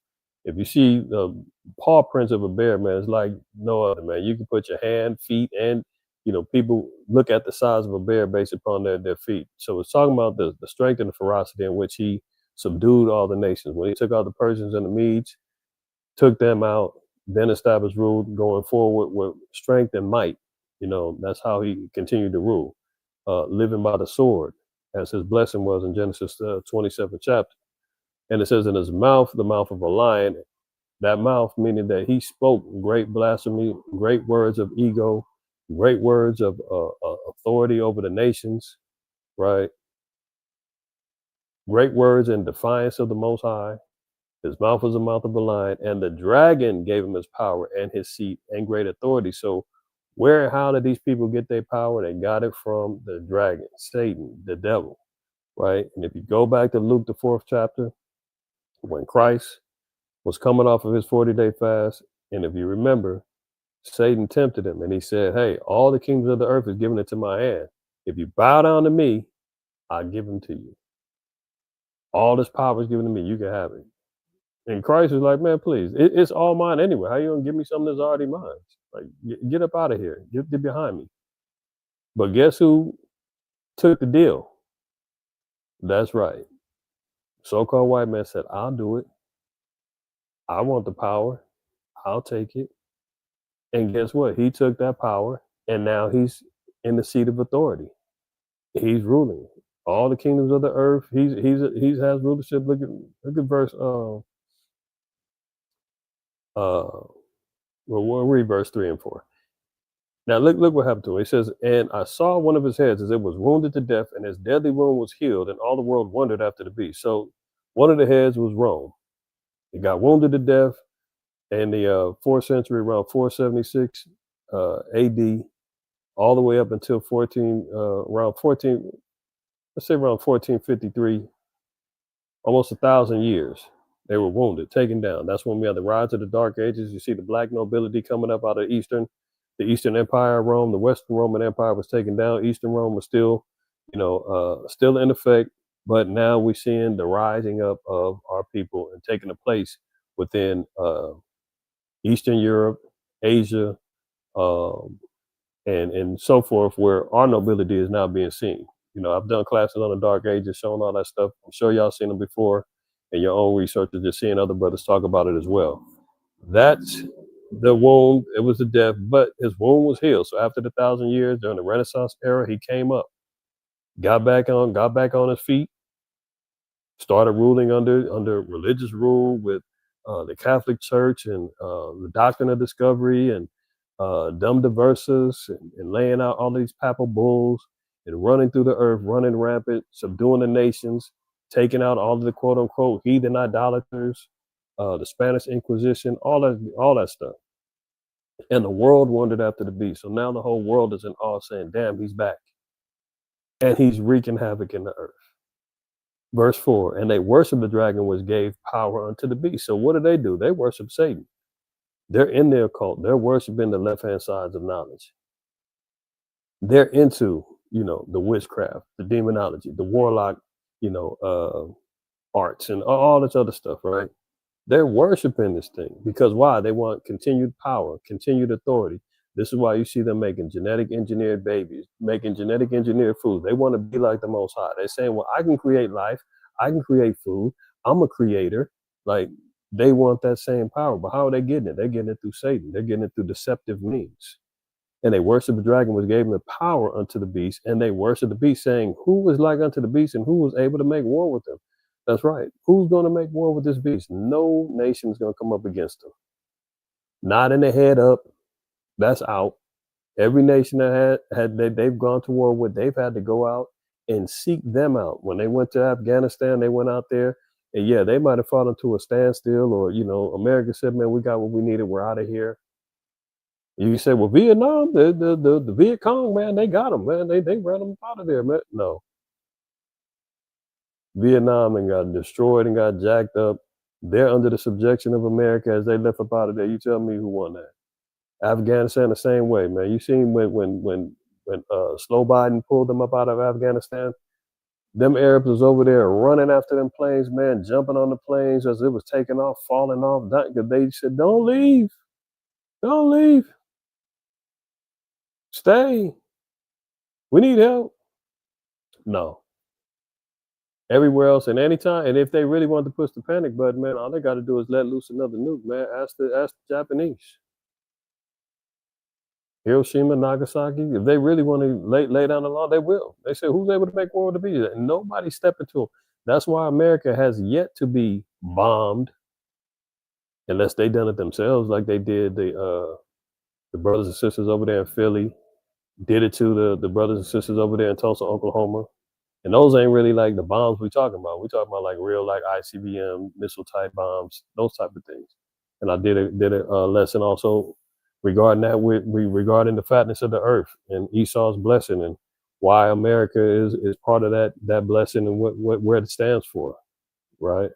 If you see the paw prints of a bear, man, it's like no other, man. You can put your hand, feet, and people look at the size of a bear based upon their feet. So it's talking about the strength and the ferocity in which he subdued all the nations. When he took out the Persians and the Medes, took them out, then established rule going forward with strength and might. That's how he continued to rule, living by the sword, as his blessing was in Genesis 27th chapter. And it says in his mouth, the mouth of a lion, that mouth meaning that he spoke great blasphemy, great words of ego, great words of authority over the nations, right? Great words in defiance of the Most High. His mouth was the mouth of a lion, and the dragon gave him his power and his seat and great authority. So, where and how did these people get their power? They got it from the dragon, Satan, the devil, right? And if you go back to Luke, the 4th chapter, when Christ was coming off of his 40-day fast, and if you remember, Satan tempted him and he said, "Hey, all the kingdoms of the earth is given into my hand. If you bow down to me, I give them to you. All this power is given to me. You can have it." And Christ is like, "Man, please, it's all mine anyway. How you gonna give me something that's already mine? Like, get up out of here. Get behind me." But guess who took the deal? That's right. So-called white man said, "I'll do it. I want the power. I'll take it." And guess what? He took that power, and now he's in the seat of authority. He's ruling all the kingdoms of the earth. He's has rulership. Look at verse well, we'll read verse 3 and 4. Now look what happened to him. It says, "And I saw one of his heads as it was wounded to death, and his deadly wound was healed, and all the world wondered after the beast." So one of the heads was Rome. It got wounded to death in the 4th century, around 476 AD, all the way up until around 14, let's say around 1453, almost 1,000 years. They were wounded, taken down. That's when we had the rise of the Dark Ages. You see the black nobility coming up out of the Eastern Empire of Rome. The Western Roman Empire was taken down. Eastern Rome was still, still in effect. But now we're seeing the rising up of our people and taking a place within Eastern Europe, Asia, um, and so forth, where our nobility is now being seen. I've done classes on the Dark Ages, showing all that stuff. I'm sure y'all seen them before, and your own research is just seeing other brothers talk about it as well. That's the wound. It was a death, but his wound was healed. So after the 1,000 years during the Renaissance era, he came up, got back on his feet, started ruling under religious rule with the Catholic Church and the doctrine of discovery and Dum Diversas and laying out all these papal bulls and running through the earth, running rampant, subduing the nations, taking out all of the quote unquote heathen idolaters, the Spanish Inquisition, all that stuff. And the world wondered after the beast. So now the whole world is in awe, saying, "Damn, he's back, and he's wreaking havoc in the earth." Verse 4, and they worship the dragon which gave power unto the beast. So what do? They worship Satan. They're in their cult. They're worshiping the left-hand sides of knowledge. They're into, the witchcraft, the demonology, the warlock, arts and all this other stuff, right? They're worshiping this thing because why? They want continued power, continued authority. This is why you see them making genetic engineered babies, making genetic engineered food. They want to be like the Most High. They're saying, well, I can create life. I can create food. I'm a creator. Like, they want that same power. But how are they getting it? They're getting it through Satan. They're getting it through deceptive means. And they worship the dragon, which gave them the power unto the beast. And they worship the beast, saying, who was like unto the beast and who was able to make war with them? That's right. Who's going to make war with this beast? No nation is going to come up against them. Not in the head up. That's out. Every nation that they've gone to war with, they've had to go out and seek them out. When they went to Afghanistan, they went out there, and yeah, they might have fought into a standstill, or America said, "Man, we got what we needed. We're out of here." You say, "Well, Vietnam, the Viet Cong, man, they got them, man. They ran them out of there, man." No, Vietnam and got destroyed and got jacked up. They're under the subjection of America as they left up out of there. You tell me who won that? Afghanistan the same way, man. You seen when Slow Biden pulled them up out of Afghanistan, them Arabs was over there running after them planes, man, jumping on the planes as it was taking off, falling off. They said, "Don't leave, don't leave, stay. We need help." No, everywhere else and anytime. And if they really want to push the panic button, man, all they got to do is let loose another nuke, man. Ask the Japanese. Hiroshima, Nagasaki, if they really want to lay down the law, they will. They say, who's able to make war with the beast? And nobody's stepping to them. That's why America has yet to be bombed, unless they done it themselves, like they did the brothers and sisters over there in Philly, did it to the brothers and sisters over there in Tulsa, Oklahoma. And those ain't really like the bombs we talking about. We talking about like real like ICBM missile type bombs, those type of things. And I did a lesson also regarding that regarding the fatness of the earth and Esau's blessing and why America is part of that blessing and what where it stands for, right?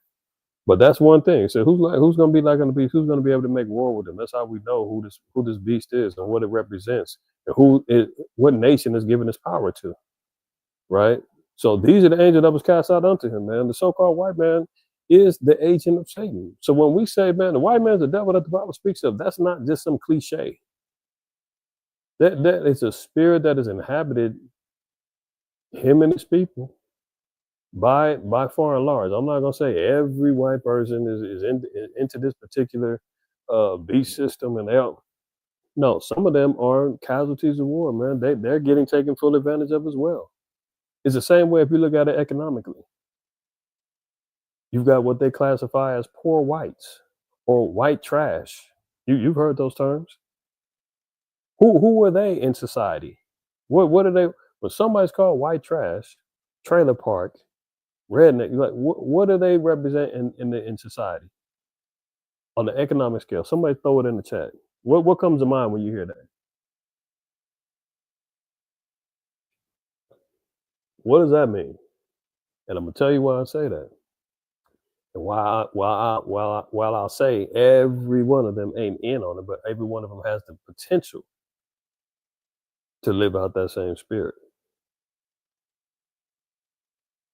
But that's one thing. So who's gonna be like on the beast? Who's gonna be able to make war with them? That's how we know who this beast is and what it represents and what nation is giving this power to, right? So these are the angels that was cast out unto him, man. The so-called white man is the agent of Satan. So when we say, man, the white man is the devil that the Bible speaks of, that's not just some cliche. That is a spirit that has inhabited him and his people by far and large. I'm not gonna say every white person is into this particular beast system, and no, some of them are casualties of war, man. They're getting taken full advantage of as well. It's the same way if you look at it economically. You've got what they classify as poor whites or white trash. You've heard those terms. Who are they in society? What are they? When somebody's called white trash, trailer park, redneck, like what do they represent in society on the economic scale? Somebody throw it in the chat. What comes to mind when you hear that? What does that mean? And I'm gonna tell you why I say that. And while I'll say every one of them ain't in on it, but every one of them has the potential to live out that same spirit.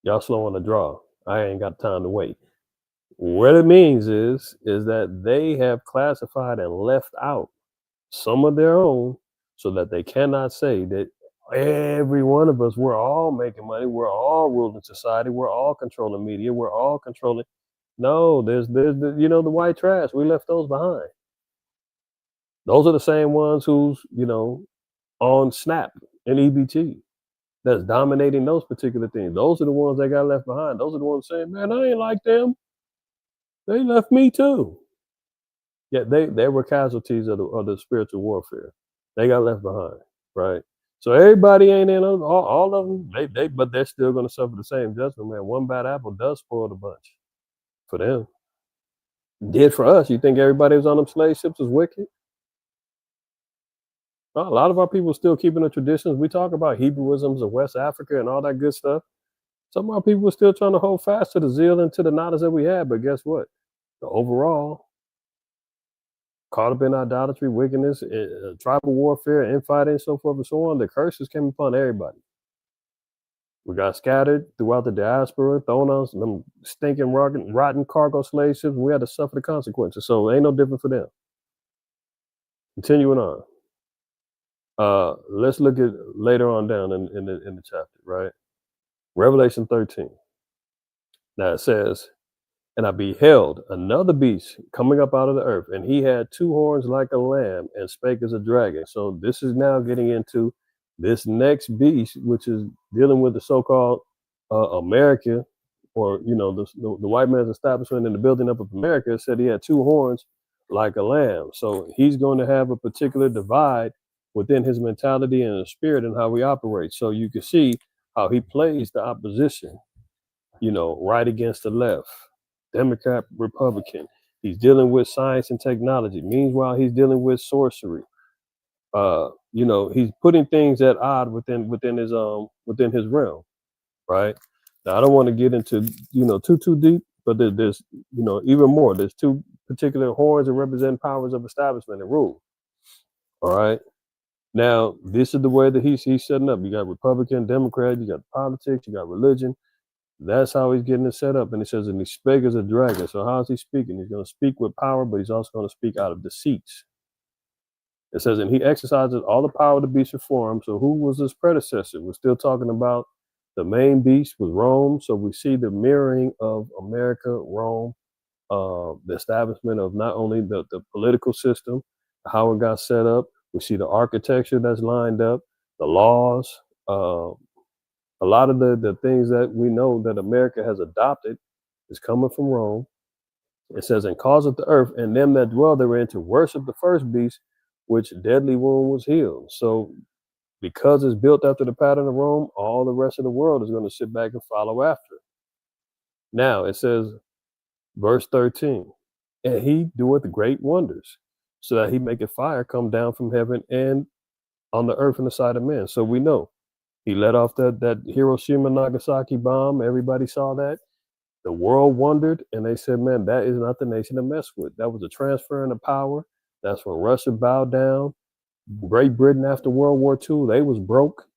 Y'all slow on the draw. I ain't got time to wait. What it means is that they have classified and left out some of their own so that they cannot say that every one of us, we're all making money, we're all ruling society, we're all controlling media, we're all controlling. No, there's the, the white trash. We left those behind. Those are the same ones who's, on Snap and EBT that's dominating those particular things. Those are the ones that got left behind. Those are the ones saying, man, I ain't like them. They left me too. Yeah, they were casualties of the spiritual warfare. They got left behind, right? So everybody ain't in on all of them. But they're still going to suffer the same judgment, man. One bad apple does spoil the bunch for them. Did for us. You think everybody who's on them slave ships was wicked? A lot of our people still keeping the traditions. We talk about Hebrewisms of West Africa and all that good stuff. Some of our people were still trying to hold fast to the zeal and to the knowledge that we had. But guess what? Overall, caught up in idolatry, wickedness, tribal warfare, infighting, so forth and so on. The curses came upon everybody. We got scattered throughout the diaspora, thrown on them stinking, rotten cargo slave ships. We had to suffer the consequences. So it ain't no different for them. Continuing on. Let's look at later on down in the chapter, right? Revelation 13. Now it says, and I beheld another beast coming up out of the earth, and he had two horns like a lamb and spake as a dragon. So this is now getting into this next beast, which is dealing with the so-called America, or the white man's establishment and the building up of America. It said he had two horns like a lamb. So he's going to have a particular divide within his mentality and his spirit and how he operates. So you can see how he plays the opposition, right against the left. Democrat, Republican. He's dealing with science and technology. Meanwhile, he's dealing with sorcery. He's putting things at odd within his realm, right? Now, I don't want to get into too deep, but there's even more. There's two particular horns that represent powers of establishment and rule. All right. Now, this is the way that he's setting up. You got Republican, Democrat, you got politics, you got religion. That's how he's getting it set up. And it says, and he spake as a dragon. So how is he speaking? He's going to speak with power, but he's also going to speak out of deceits. It says, and he exercises all the power of the beast before him. So who was his predecessor? We're still talking about the main beast was Rome. So we see the mirroring of America, Rome, the establishment of not only the political system, how it got set up. We see the architecture that's lined up, the laws, a lot of the things that we know that America has adopted is coming from Rome. It says, and causeth the earth and them that dwell therein to worship the first beast, which deadly wound was healed. So because it's built after the pattern of Rome, all the rest of the world is going to sit back and follow after. Now it says, verse 13, and he doeth great wonders, so that he maketh fire come down from heaven and on the earth in the sight of men. So we know he let off that Hiroshima Nagasaki bomb. Everybody saw that. The world wondered, and they said, man, that is not the nation to mess with. That was a transferring of power. That's when Russia bowed down. Great Britain after World War II, they was broke.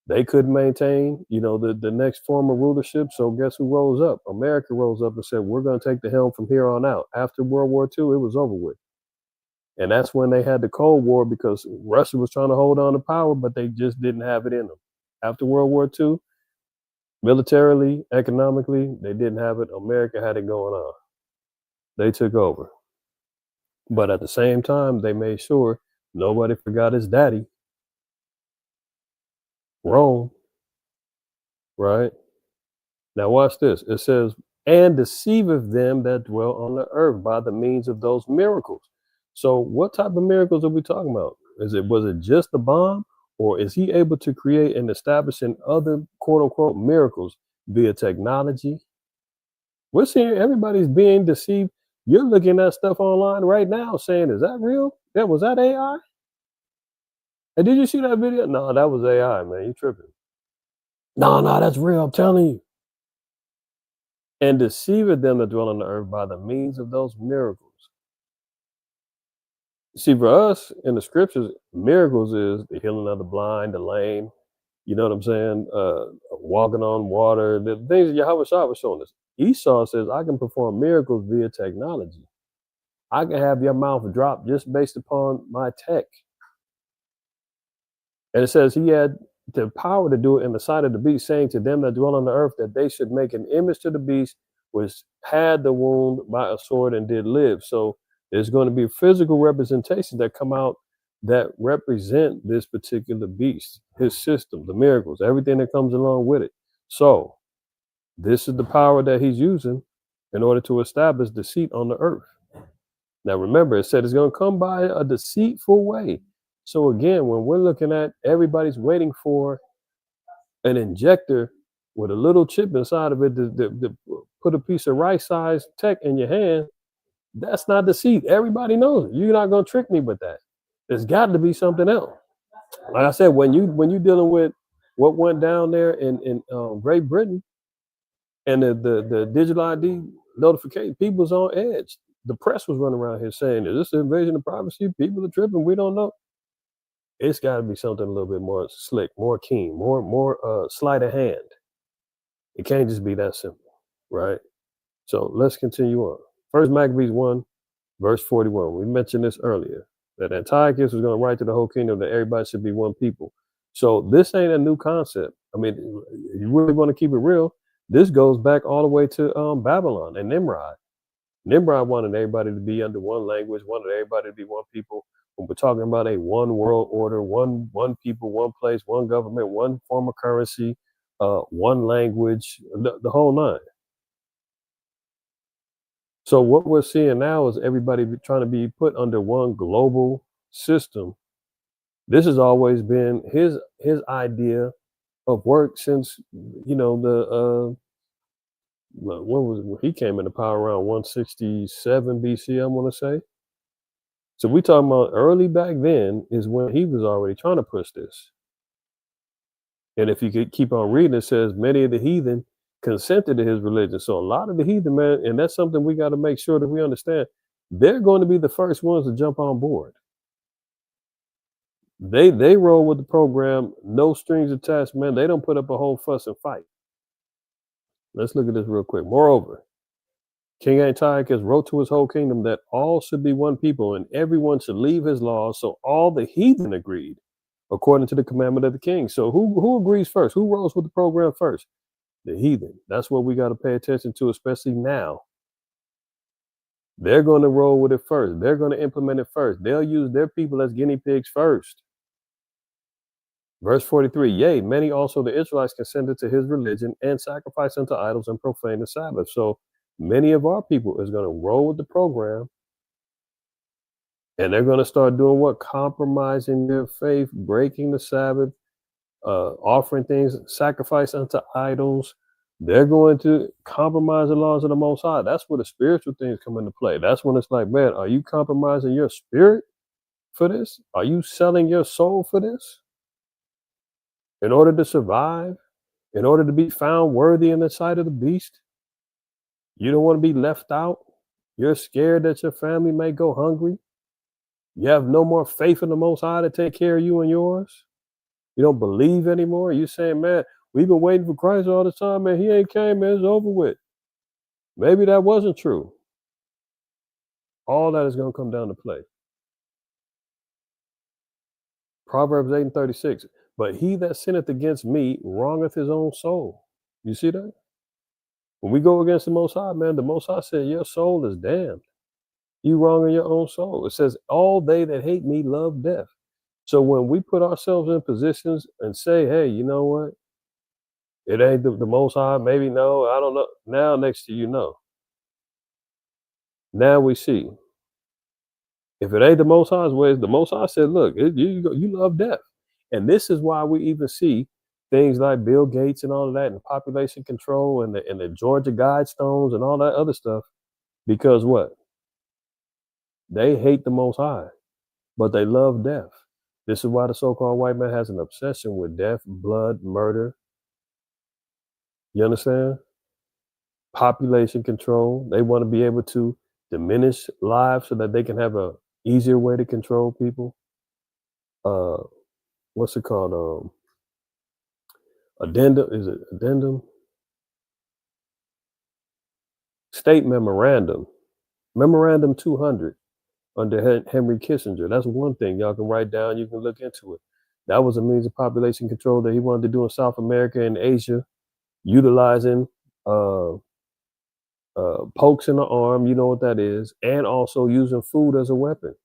They couldn't maintain, the next form of rulership. So guess who rose up? America rose up and said, we're going to take the helm from here on out. After World War II, it was over with. And that's when they had the Cold War, because Russia was trying to hold on to power, but they just didn't have it in them. After World War II, militarily, economically, they didn't have it. America had it going on. They took over. But at the same time, they made sure nobody forgot his daddy, Rome, right? Now watch this. It says, and deceiveth them that dwell on the earth by the means of those miracles. So what type of miracles are we talking about? Was it just the bomb, or is he able to create and establish in other quote unquote miracles via technology? We're seeing everybody's being deceived. You're looking at stuff online right now saying, is that real? Was that AI? And did you see that video? No, that was AI, man. You tripping. No, that's real. I'm telling you. and deceiveth them that dwell on the earth by the means of those miracles. See, for us in the scriptures, miracles is the healing of the blind, the lame, you know what I'm saying? Walking on water, the things that Yahweh Shah was showing us. Esau says, I can perform miracles via technology. I can have your mouth drop just based upon my tech. And it says he had the power to do it in the sight of the beast, saying to them that dwell on the earth that they should make an image to the beast, which had the wound by a sword and did live. So there's going to be physical representations that come out that represent this particular beast, his system, the miracles, everything that comes along with it. So this is the power that he's using in order to establish deceit on the earth. Now remember, it said it's going to come by a deceitful way. So again, when we're looking at everybody's waiting for an injector with a little chip inside of it to put a piece of rice-sized tech in your hand, that's not deceit. Everybody knows it. You're not going to trick me with that. There's got to be something else. Like I said, when you're dealing with what went down there in Great Britain and the digital ID notification, people's on edge. The press was running around here saying, is this an invasion of privacy? People are tripping. We don't know. It's got to be something a little bit more slick, more keen, more sleight of hand. It can't just be that simple, right? So let's continue on. First Maccabees 1, verse 41. We mentioned this earlier, that Antiochus was going to write to the whole kingdom that everybody should be one people. So this ain't a new concept. I mean, you really want to keep it real, this goes back all the way to Babylon and Nimrod. Nimrod wanted everybody to be under one language, wanted everybody to be one people. When we're talking about a one world order, one people, one place, one government, one form of currency, one language, the whole nine. So what we're seeing now is everybody trying to be put under one global system. This has always been his idea of work since, you know, the when he came into power around 167 BC, I want to say. So we talking about early back then is when he was already trying to push this. And if you could keep on reading, it says many of the heathen consented to his religion. So a lot of the heathen, man, and that's something we got to make sure that we understand. They're going to be the first ones to jump on board. They roll with the program, no strings attached, man. They don't put up a whole fuss and fight. Let's look at this real quick. Moreover, King Antiochus wrote to his whole kingdom that all should be one people and everyone should leave his laws. So all the heathen agreed according to the commandment of the king. So who agrees first? Who rolls with the program first? The heathen. That's what we got to pay attention to, especially now. They're going to roll with it first. They're going to implement it first. They'll use their people as guinea pigs first. Verse 43, yea, many also the Israelites consented to his religion and sacrificed unto idols and profaned the Sabbath. So many of our people is going to roll with the program, and they're going to start doing what? Compromising their faith, breaking the Sabbath, offering things, sacrifice unto idols. They're going to compromise the laws of the Most High. That's where the spiritual things come into play. That's when it's like, man, are you compromising your spirit for this? Are you selling your soul for this? In order to survive, in order to be found worthy in the sight of the beast? You don't want to be left out. You're scared that your family may go hungry. You have no more faith in the Most High to take care of you and yours. You don't believe anymore. You're saying, man, we've been waiting for Christ all the time, man. He ain't came, man. It's over with. Maybe that wasn't true. All that is going to come down to play. Proverbs 8:36. But he that sinneth against me wrongeth his own soul. You see that? When we go against the Most High, man, the Most High said, your soul is damned. You wronging your own soul. It says, all they that hate me love death. So when we put ourselves in positions and say, hey, you know what? It ain't the Most High. Maybe no, I don't know. Now next to you know. Now we see. If it ain't the Most High's ways, the Most High said, look, you love death. And this is why we even see things like Bill Gates and all of that and population control and the Georgia Guidestones and all that other stuff. Because what? They hate the Most High, but they love death. This is why the so-called white man has an obsession with death, blood, murder. You understand? population control. They want to be able to diminish lives so that they can have a easier way to control people. Uh, what's it called? Addendum? Is it addendum? State memorandum. Memorandum 200 under Henry Kissinger. That's one thing y'all can write down. You can look into it. That was a means of population control that he wanted to do in South America and Asia, utilizing uh, pokes in the arm. You know what that is, and also using food as a weapon.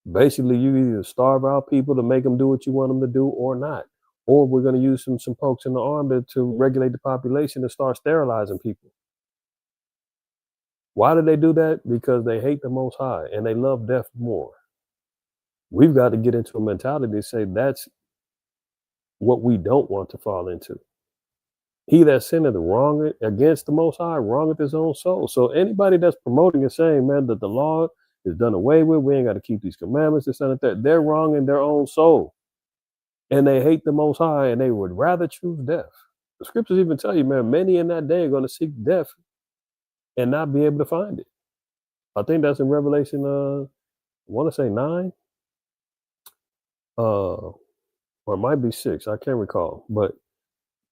Basically, you either starve out people to make them do what you want them to do, or not. Or we're going to use some pokes in the arm to regulate the population and start sterilizing people. Why do they do that? Because they hate the Most High and they love death more. We've got to get into a mentality to say that's what we don't want to fall into. He that sinneth wrong against the Most High wrongeth his own soul. So anybody that's promoting and saying, man, that the law is done away with, we ain't got to keep these commandments, this and that, they're wrong in their own soul. And they hate the Most High and they would rather choose death. The scriptures even tell you, man, many in that day are going to seek death and not be able to find it. I think that's in Revelation, I want to say 9, or it might be 6. I can't recall. But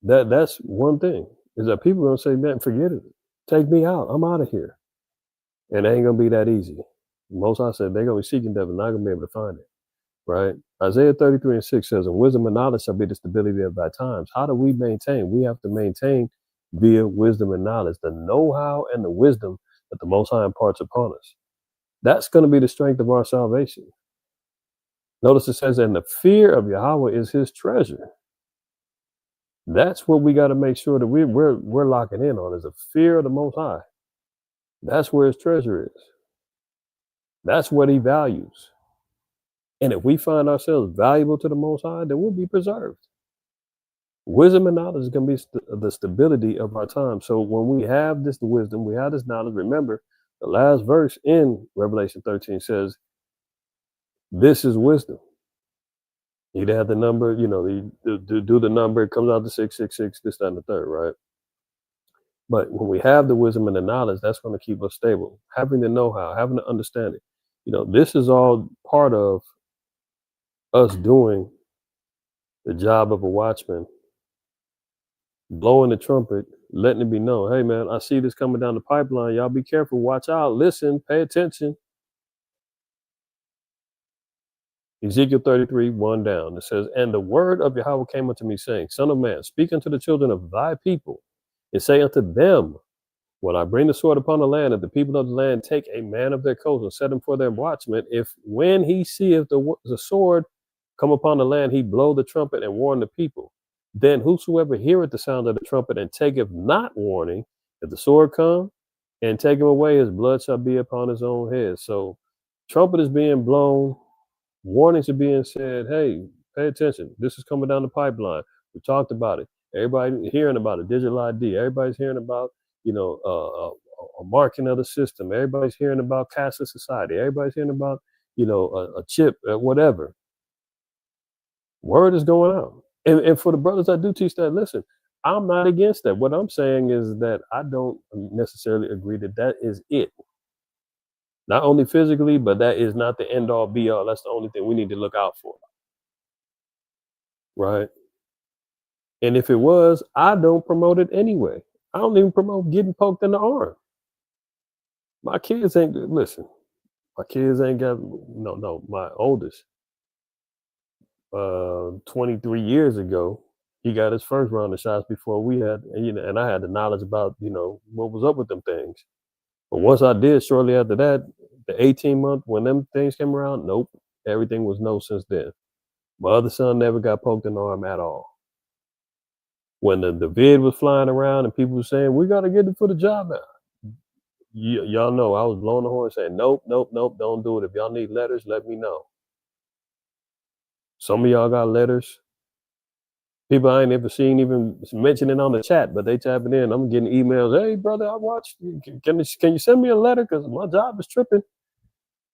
that's one thing, is that people are going to say, man, forget it. Take me out. I'm out of here. And it ain't going to be that easy. Most High said they're going to be seeking death and not going to be able to find it. Right? Isaiah 33:6 says, and wisdom and knowledge shall be the stability of thy times. How do we maintain? We have to maintain via wisdom and knowledge, the know-how and the wisdom that the Most High imparts upon us. That's going to be the strength of our salvation. Notice it says, and the fear of Yahweh is his treasure. That's what we got to make sure that we're locking in on, is the fear of the Most High. That's where his treasure is. That's what he values. And if we find ourselves valuable to the Most High, then we'll be preserved. Wisdom and knowledge is going to be the stability of our time. So when we have this wisdom, we have this knowledge, remember, the last verse in Revelation 13 says, this is wisdom. You'd have the number, you do the number, it comes out to 666, this, that, and the third, right? But when we have the wisdom and the knowledge, that's going to keep us stable. Having the know-how, having the understanding. This is all part of us doing the job of a watchman, blowing the trumpet, letting it be known, hey man, I see this coming down the pipeline. Y'all be careful, watch out, listen, pay attention. Ezekiel 33, 1 down. It says, and the word of Yahweh came unto me, saying, son of man, speak unto the children of thy people, and say unto them, when I bring the sword upon the land, if the people of the land take a man of their coast and set him for their watchman, if when he seeth the sword come upon the land, he blow the trumpet and warn the people, then whosoever heareth the sound of the trumpet and taketh not warning, if the sword come and take him away, his blood shall be upon his own head. So trumpet is being blown, warnings are being said, hey, pay attention, this is coming down the pipeline. We talked about it. Everybody hearing about it, digital ID. Everybody's hearing about, a marking of the system. Everybody's hearing about cashless society. Everybody's hearing about, a chip, whatever. Word is going out. And for the brothers that do teach that, listen, I'm not against that. What I'm saying is that I don't necessarily agree that is it. Not only physically, but that is not the end all be all. That's the only thing we need to look out for. Right? And if it was, I don't promote it anyway. I don't even promote getting poked in the arm. My kids ain't, listen, my kids ain't got, no, my oldest, 23 years ago, he got his first round of shots before we had, and I had the knowledge about, what was up with them things. But once I did, shortly after that, the 18-month, when them things came around, nope, everything was no since then. My other son never got poked in the arm at all. When the vid was flying around and people were saying, we got to get it for the job now. Y'all know I was blowing the horn saying, nope, don't do it. If y'all need letters, let me know. Some of y'all got letters. People I ain't ever seen even mentioning on the chat, but they tapping in. I'm getting emails. Hey, brother, I watched. Can you send me a letter? Because my job is tripping.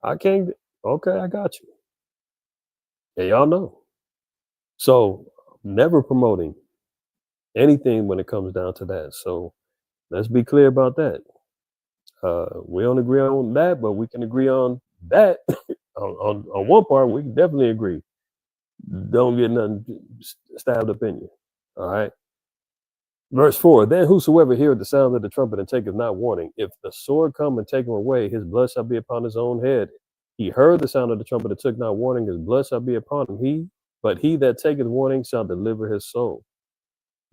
I can't. Okay, I got you. And y'all know. So never promoting anything when it comes down to that. So Let's be clear about that. We don't agree on that, but we can agree on that. on one part, we can definitely agree. Don't get nothing stabbed up in you. All right. Verse 4, then whosoever heareth the sound of the trumpet and taketh not warning, if the sword come and take him away, his blood shall be upon his own head. He heard the sound of the trumpet and took not warning, his blood shall be upon him. But he that taketh warning shall deliver his soul.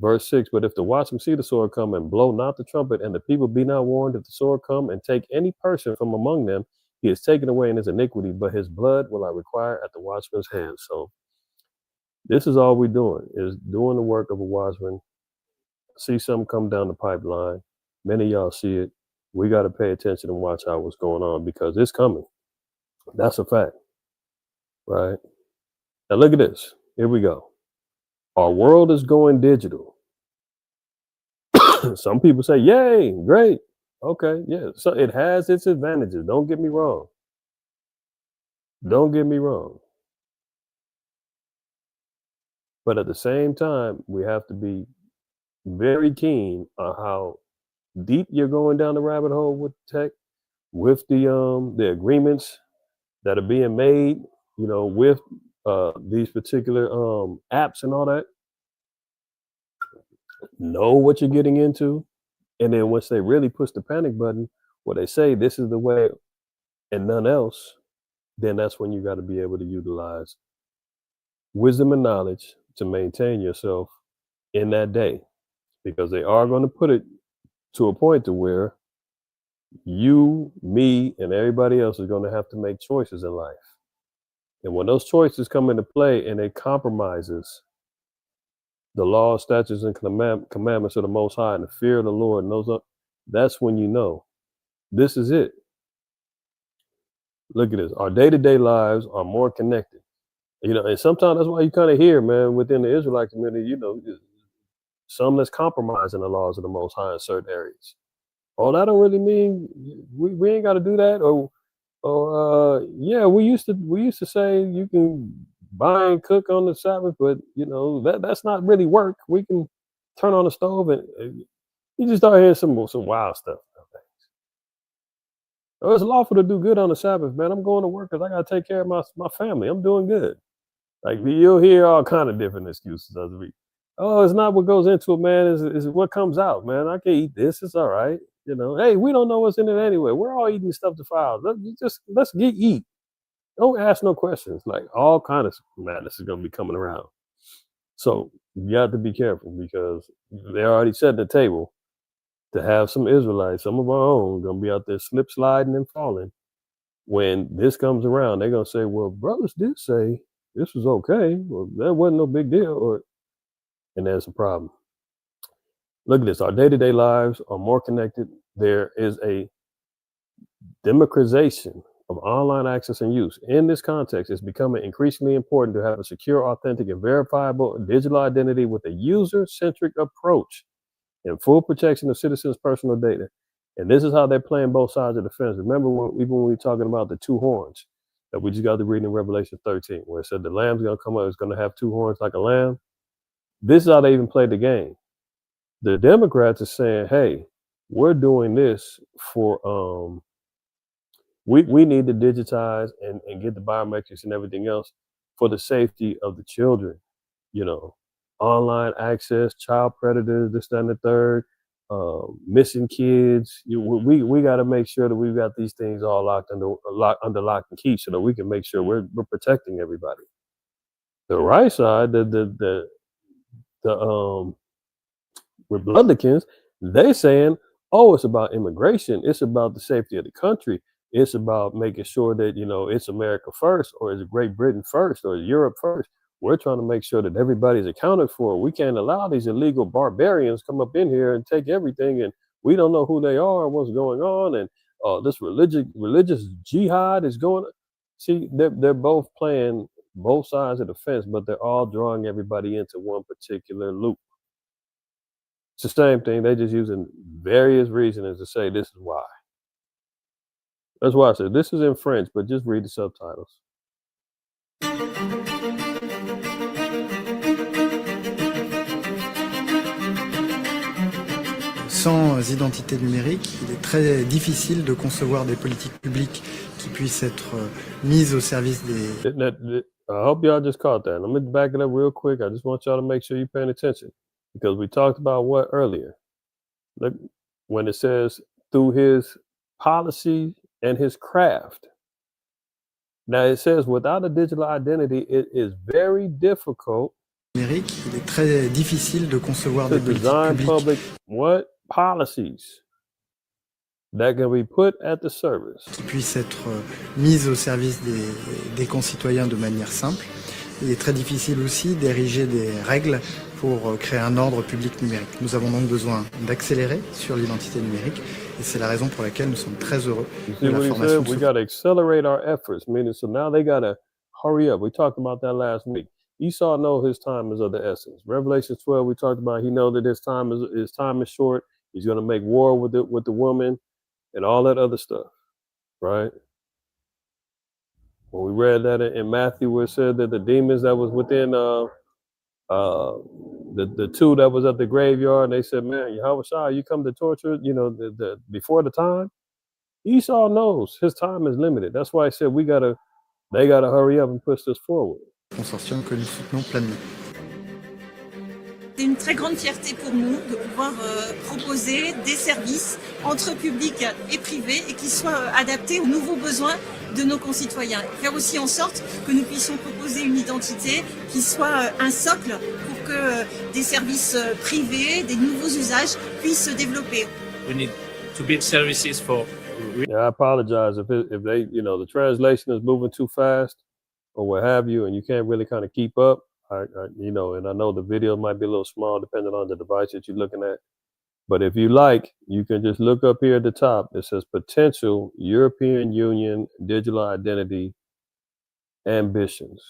Verse 6, but if the watchman see the sword come and blow not the trumpet, and the people be not warned, if the sword come and take any person from among them, he is taken away in his iniquity, but his blood will I require at the watchman's hand. So this is all we're doing, is doing the work of a watchman. See something come down the pipeline. Many of y'all see it. We got to pay attention and watch out what's going on, because it's coming. That's a fact, right? Now look at this. Here we go. Our world is going digital. Some people say, yay, great. Okay, yeah. So it has its advantages. Don't get me wrong. Don't get me wrong. But at the same time, we have to be very keen on how deep you're going down the rabbit hole with tech, with the agreements that are being made, with these particular apps and all that. Know what you're getting into, and then once they really push the panic button, where they say this is the way and none else, then that's when you got to be able to utilize wisdom and knowledge to maintain yourself in that day, because they are going to put it to a point to where you, me, and everybody else is going to have to make choices in life. And when those choices come into play and it compromises the law, statutes, and commandments of the Most High and the fear of the Lord, and that's when you know this is it. Look at this. Our day-to-day lives are more connected. And sometimes that's why you kind of hear, man, within the Israelite community, some that's compromising the laws of the Most High in certain areas. Oh, that don't really mean we ain't got to do that. Yeah, we used to say you can buy and cook on the Sabbath, but that's not really work. We can turn on the stove and you just start hearing some wild stuff. Oh, it's lawful to do good on the Sabbath, man. I'm going to work because I got to take care of my family. I'm doing good. Like, you'll hear all kind of different excuses of the week. Oh, it's not what goes into it, man. Is what comes out, man. I can eat this. It's all right. Hey, we don't know what's in it anyway. We're all eating stuff to file. Let's eat. Don't ask no questions. Like, all kind of madness is going to be coming around. So you got to be careful, because they already set the table to have some Israelites, some of our own, going to be out there slip sliding and falling. When this comes around, they're going to say, well, brothers did say this was okay. Well, that wasn't no big deal. And there's a problem. Look at this. Our day-to-day lives are more connected. There is a democratization of online access and use. In this context, it's becoming increasingly important to have a secure, authentic, and verifiable digital identity with a user-centric approach and full protection of citizens' personal data. And this is how they're playing both sides of the fence. Remember, even when we were talking about the two horns that we just got to read in Revelation 13, where it said the lamb's going to come up, it's going to have two horns like a lamb. This is how they even played the game. The Democrats are saying, hey, we're doing this for, we need to digitize and get the biometrics and everything else for the safety of the children, online access, child predators, this, that, and the third, missing kids. We got to make sure that we've got these things all locked under lock and key, so that we can make sure we're protecting everybody. The right side, the Republicans, they saying, oh, it's about immigration. It's about the safety of the country. It's about making sure that, it's America first, or is it Great Britain first, or Europe first. We're trying to make sure that everybody's accounted for. We can't allow these illegal barbarians come up in here and take everything, and we don't know who they are and what's going on. And this religious jihad is going on. See, they're both playing both sides of the fence, but they're all drawing everybody into one particular loop. It's the same thing. They're just using various reasons to say this is why. That's why I said this is in French, but just read the subtitles. Sans identité numérique, il est très difficile de concevoir des politiques publiques qui puissent être mises au service des... I hope y'all just caught that. Let me back it up real quick. I just want y'all to make sure you're paying attention because we talked about what earlier. Look, when it says through his policy and his craft. Now it says without a digital identity, it is very difficult numérique, il est très difficile de concevoir to des politiques design publiques public what policies that can be put at the service. qui puissent être mises au service des concitoyens de manière simple. Il est très difficile aussi d'ériger des règles pour créer un ordre public numérique. Nous avons donc besoin d'accélérer sur l'identité numérique et c'est la raison pour laquelle nous sommes très heureux de la formation. We got to accelerate our efforts, meaning so now they got to hurry up. We talked about that last week. Esau knows his time is of the essence. Revelation 12, we talked about he knows that his time is short. He's going to make war with the woman and all that other stuff, right? When we read that in Matthew, where it said that the demons that was within the two that was at the graveyard, and they said, "Man, Yahweh, you come to torture, the before the time." Esau knows his time is limited. That's why I said they gotta hurry up and push this forward. Consortium que nous soutenons pleinement. C'est une très grande fierté pour nous de pouvoir proposer des services entre public et privé et qui soient adaptés aux nouveaux besoins de nos concitoyens. Faire aussi en sorte que nous puissions proposer une identité qui soit un socle pour que des services privés, des nouveaux usages puissent se développer. We need to build services for... Yeah, I apologize if they, the translation is moving too fast or what have you, and you can't really kind of keep up. And I know the video might be a little small depending on the device that you're looking at. But if you like, you can just look up here at the top. It says potential European Union digital identity ambitions.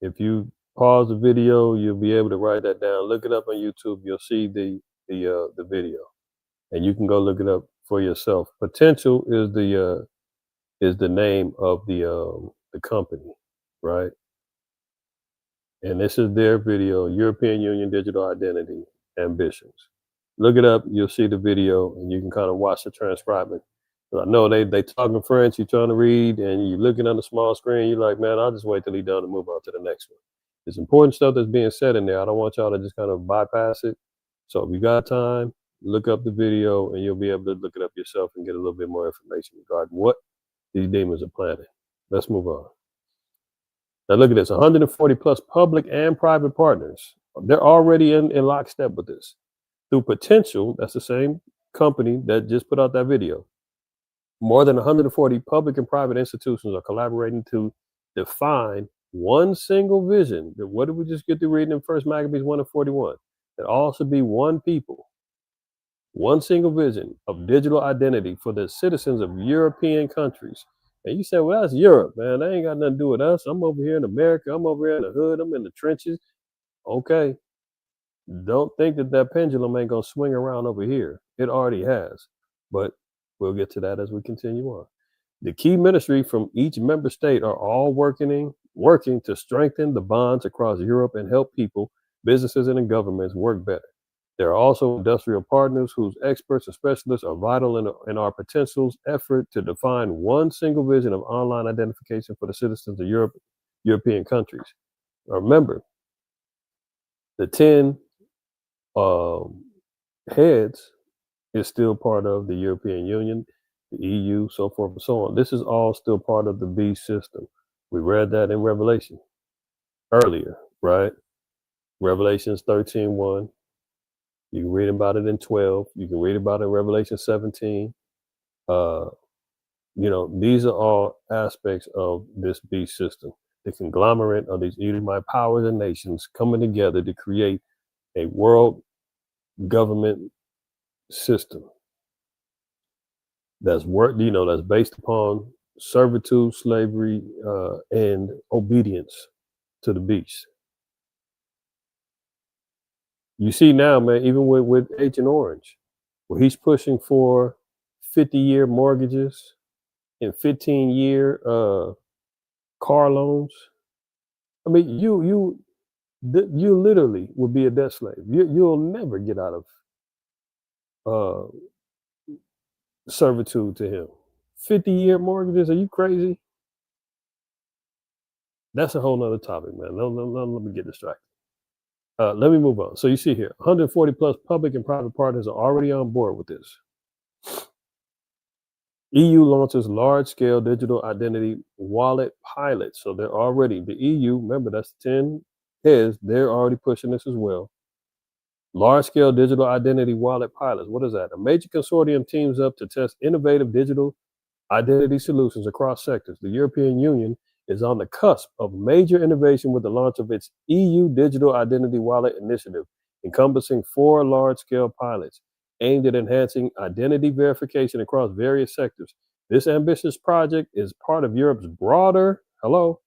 If you pause the video, you'll be able to write that down. Look it up on YouTube. You'll see the video, and you can go look it up for yourself. Potential is the name of the company, right? And this is their video, European Union Digital Identity Ambitions. Look it up, you'll see the video, and you can kind of watch the transcribing. I know they talking French, you're trying to read, and you're looking on the small screen, you're like, man, I'll just wait till he's done and move on to the next one. There's important stuff that's being said in there. I don't want y'all to just kind of bypass it. So if you got time, look up the video, and you'll be able to look it up yourself and get a little bit more information regarding what these demons are planning. Let's move on. Now look at this, 140 plus public and private partners. They're already in lockstep with this. Through Potential, that's the same company that just put out that video. More than 140 public and private institutions are collaborating to define one single vision. What did we just get through reading in 1 Maccabees 1:41? That all should be one people, one single vision of digital identity for the citizens of European countries. And you say, well, that's Europe, man. That ain't got nothing to do with us. I'm over here in America. I'm over here in the hood. I'm in the trenches. Okay. Don't think that pendulum ain't going to swing around over here. It already has. But we'll get to that as we continue on. The key ministry from each member state are all working to strengthen the bonds across Europe and help people, businesses, and governments work better. There are also industrial partners whose experts and specialists are vital in our Potential's effort to define one single vision of online identification for the citizens of European countries. Now remember, the 10 heads is still part of the European Union, the EU, so forth and so on. This is all still part of the beast system. We read that in Revelation earlier, right? Revelations 13:1. You can read about it in 12. You can read about it in Revelation 17. These are all aspects of this beast system. The conglomerate of these Edomite powers and nations coming together to create a world government system that's that's based upon servitude, slavery, and obedience to the beast. You see now, man, even with Agent Orange, where he's pushing for 50-year mortgages and 15-year car loans. I mean, you literally will be a debt slave. You'll never get out of uh, servitude to him. 50-year mortgages? Are you crazy? That's a whole nother topic, man. Let me get distracted. Let me move on. So you see here, 140 plus public and private partners are already on board with this. EU launches large-scale digital identity wallet pilot. So they're already, the EU, remember that's 10 heads, they're already pushing this as well. Large-scale digital identity wallet pilots. What is that? A major consortium teams up to test innovative digital identity solutions across sectors. The European Union is on the cusp of major innovation with the launch of its EU Digital Identity Wallet initiative, encompassing 4 large-scale pilots aimed at enhancing identity verification across various sectors. This ambitious project is part of Europe's broader, hello,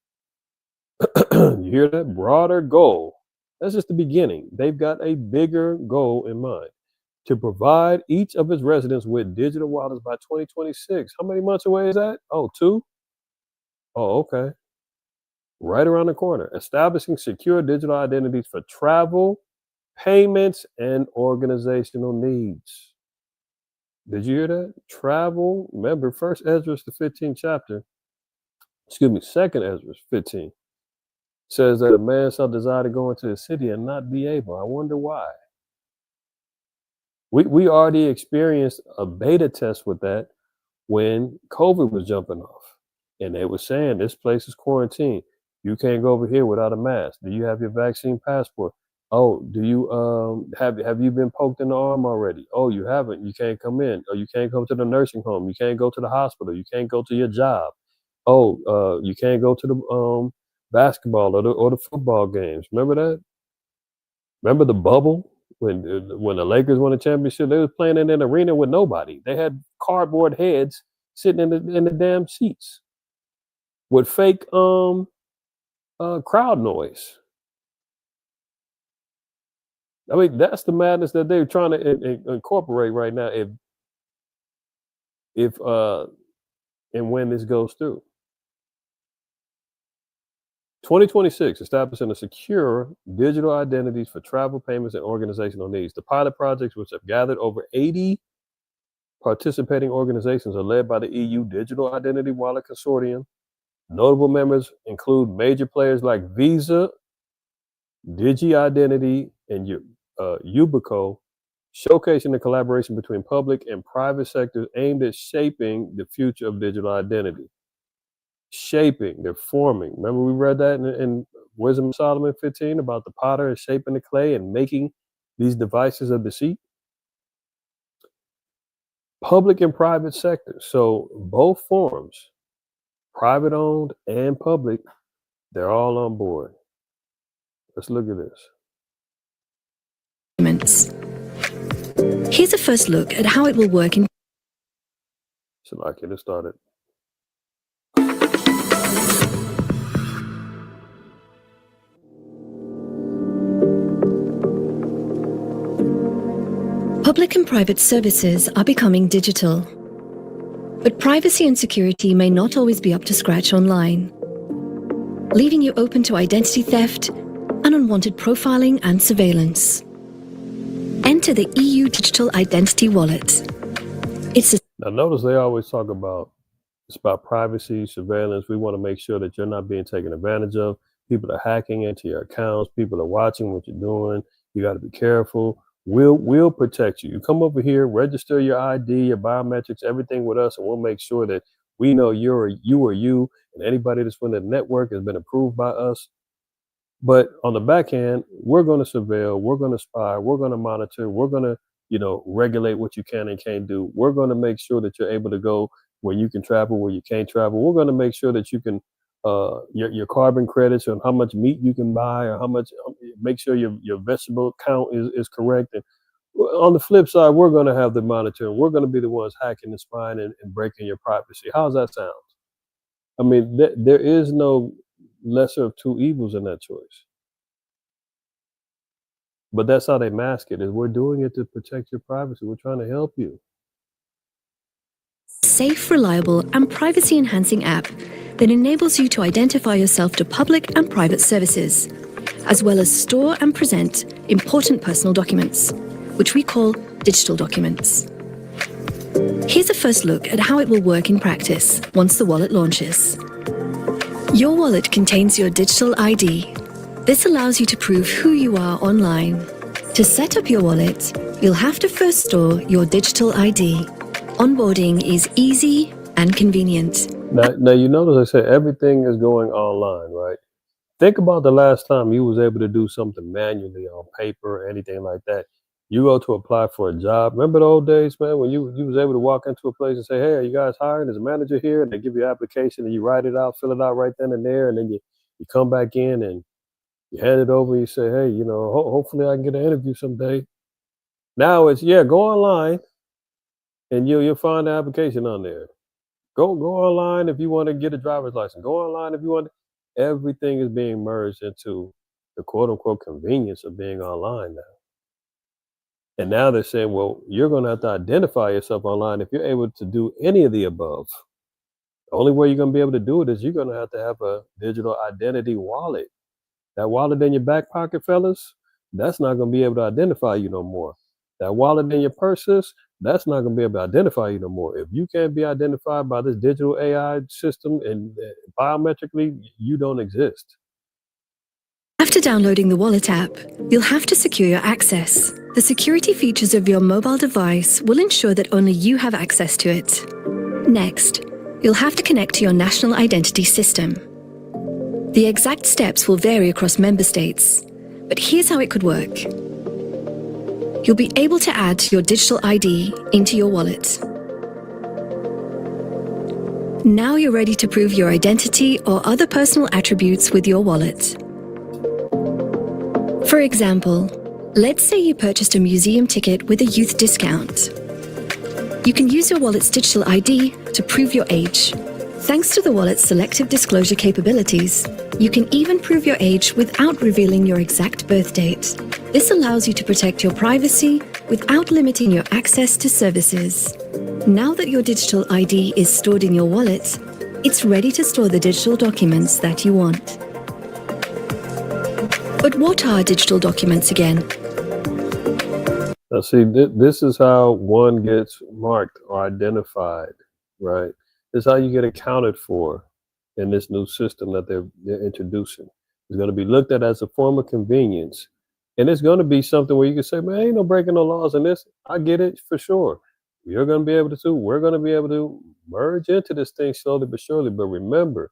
you hear that? Broader goal. That's just the beginning. They've got a bigger goal in mind to provide each of its residents with digital wallets by 2026. How many months away is that? Oh, 2? Oh, okay. Right around the corner. Establishing secure digital identities for travel, payments, and organizational needs. Did you hear that? Travel. Remember, first Ezra, the 15th chapter, second Ezra 15, says that a man shall desire to go into a city and not be able. I wonder why. We already experienced a beta test with that when COVID was jumping off. And they were saying this place is quarantined. You can't go over here without a mask. Do you have your vaccine passport? Oh, do you have you been poked in the arm already? Oh, you haven't. You can't come in. Oh, you can't go to the nursing home. You can't go to the hospital. You can't go to your job. Oh, you can't go to the basketball or the football games. Remember that? Remember the bubble when the Lakers won the championship? They was playing in an arena with nobody. They had cardboard heads sitting in the damn seats with fake crowd noise. I mean, that's the madness that they're trying to incorporate right now. If and when this goes through. 2026, establishing a secure digital identities for travel, payments, and organizational needs. The pilot projects, which have gathered over 80 participating organizations, are led by the EU Digital Identity Wallet Consortium. Notable members include major players like Visa, DigiIdentity, and Ubico, showcasing the collaboration between public and private sectors aimed at shaping the future of digital identity. Shaping, they're forming. Remember we read that in Wisdom of Solomon 15 about the potter is shaping the clay and making these devices of deceit. Public and private sectors. So both forms, private owned and public, they're all on board. Let's look at this. Here's a first look at how it will work in. So like it started. Public and private services are becoming digital, but privacy and security may not always be up to scratch online, leaving you open to identity theft and unwanted profiling and surveillance. Enter the EU Digital Identity Wallet. Now notice they always talk about it's about privacy, surveillance. We want to make sure that you're not being taken advantage of. People are hacking into your accounts. People are watching what you're doing. You got to be careful. We'll protect you. You come over here, register your ID, your biometrics, everything with us, and we'll make sure that we know you are you, and anybody that's in the network has been approved by us. But on the back end, we're going to surveil, we're going to spy, we're going to monitor, we're going to, regulate what you can and can't do. We're going to make sure that you're able to go where you can travel, where you can't travel. We're going to make sure that you can your carbon credits and how much meat you can buy, or how much, make sure your vegetable count is correct. And on the flip side, we're going to have the monitoring. We're going to be the ones hacking and spying and breaking your privacy. How's that sound? I mean, there is no lesser of two evils in that choice. But that's how they mask it, is we're doing it to protect your privacy. We're trying to help you. Safe, reliable, and privacy-enhancing app that enables you to identify yourself to public and private services, as well as store and present important personal documents, which we call digital documents. Here's a first look at how it will work in practice once the wallet launches. Your wallet contains your digital ID. This allows you to prove who you are online. To set up your wallet, you'll have to first store your digital ID. Onboarding is easy and convenient. Now you notice I said everything is going online, right? Think about the last time you was able to do something manually on paper or anything like that. You go to apply for a job. Remember the old days, man, when you was able to walk into a place and say, "Hey, are you guys hiring? There's a manager here," and they give you an application and you write it out, fill it out right then and there, and then you come back in and you hand it over. And you say, "Hey, hopefully I can get an interview someday." Now it's go online and you'll find the application on there. Go online if you want to get a driver's license. Go online if you want. Everything is being merged into the quote unquote convenience of being online now. And now they're saying, well, you're going to have to identify yourself online if you're able to do any of the above. The only way you're going to be able to do it is you're going to have a digital identity wallet. That wallet in your back pocket, fellas, that's not going to be able to identify you no more. That wallet in your purses, that's not going to be able to identify you no more. If you can't be identified by this digital AI system and biometrically, you don't exist. After downloading the wallet app, you'll have to secure your access. The security features of your mobile device will ensure that only you have access to it. Next, you'll have to connect to your national identity system. The exact steps will vary across member states, but here's how it could work. You'll be able to add your digital ID into your wallet. Now you're ready to prove your identity or other personal attributes with your wallet. For example, let's say you purchased a museum ticket with a youth discount. You can use your wallet's digital ID to prove your age. Thanks to the wallet's selective disclosure capabilities, you can even prove your age without revealing your exact birth date. This allows you to protect your privacy without limiting your access to services. Now that your digital ID is stored in your wallet, it's ready to store the digital documents that you want. But what are digital documents again? Now, see, this is how one gets marked or identified, right? This is how you get accounted for in this new system that they're introducing. It's going to be looked at as a form of convenience. And it's going to be something where you can say, man, ain't no breaking no laws in this. I get it for sure. You're going to be able to, we're going to be able to merge into this thing slowly but surely. But remember,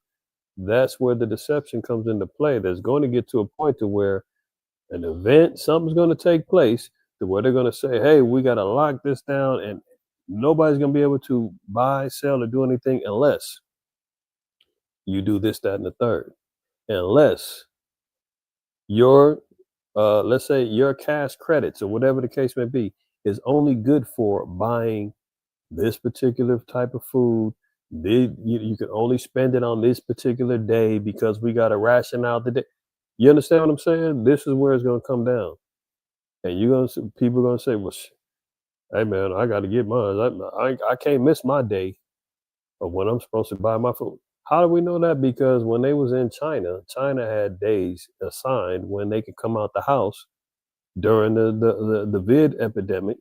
that's where the deception comes into play. There's going to get to a point to where an event, something's going to take place to where they're going to say, hey, we got to lock this down and nobody's going to be able to buy, sell, or do anything unless you do this, that, and the third. Unless your, let's say your cash credits or whatever the case may be is only good for buying this particular type of food. You can only spend it on this particular day because we got to ration out the day. You understand what I'm saying? This is where it's going to come down. And people are going to say, well, hey, man, I got to get mine. I can't miss my day of when I'm supposed to buy my food. How do we know that? Because when they was in China, China had days assigned when they could come out the house during the vid epidemic.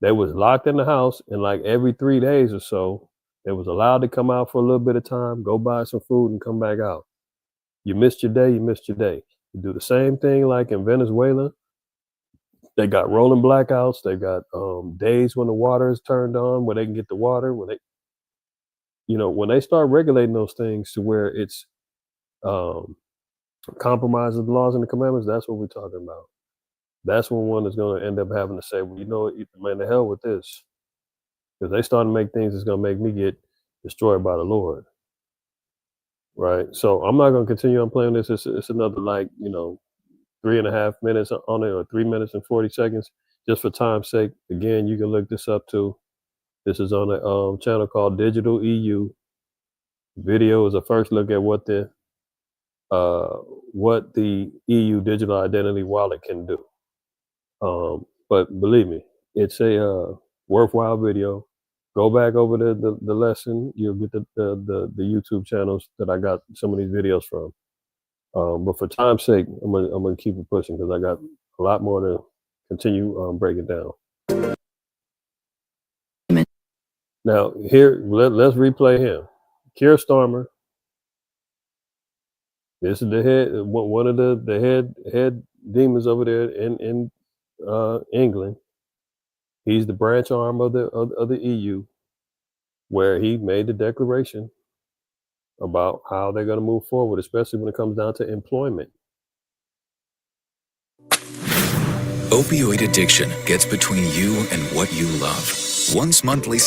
They was locked in the house, and like every 3 days or so, they was allowed to come out for a little bit of time, go buy some food, and come back out. You missed your day, you missed your day. You do the same thing like in Venezuela. They got rolling blackouts. They got days when the water is turned on, where they can get the water. When they start regulating those things to where it's compromises the laws and the commandments, that's what we're talking about. That's when one is going to end up having to say, well, you know what, man, the hell with this. Because they start to make things that's going to make me get destroyed by the Lord. Right? So I'm not going to continue on playing this. It's another 3.5 minutes on it, or 3 minutes and 40 seconds, just for time's sake. Again, you can look this up too. This is on a channel called Digital EU. Video is a first look at what the EU digital identity wallet can do. But believe me, it's a worthwhile video. Go back over the lesson. You'll get the YouTube channels that I got some of these videos from. But for time's sake, I'm gonna keep it pushing because I got a lot more to continue breaking down. Now here, let's replay him. Keir Starmer. This is the head, one of the head demons over there in England. He's the branch arm of the EU, where he made the declaration about how they're going to move forward, especially when it comes down to employment. Opioid addiction gets between you and what you love. Once monthly.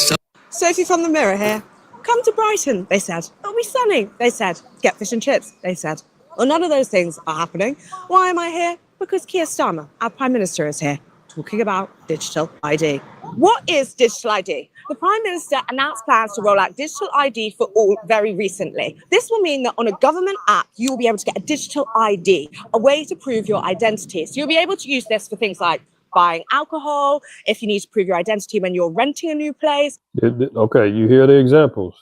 Sophie from the Mirror here. Come to Brighton, they said. It'll be sunny, they said. Get fish and chips, they said. Well, none of those things are happening. Why am I here? Because Keir Starmer, our Prime Minister, is here, talking about digital ID. What is digital ID? The Prime Minister announced plans to roll out digital ID for all very recently. This will mean that on a government app, you'll be able to get a digital ID, a way to prove your identity. So you'll be able to use this for things like buying alcohol, if you need to prove your identity when you're renting a new place. Okay, you hear the examples.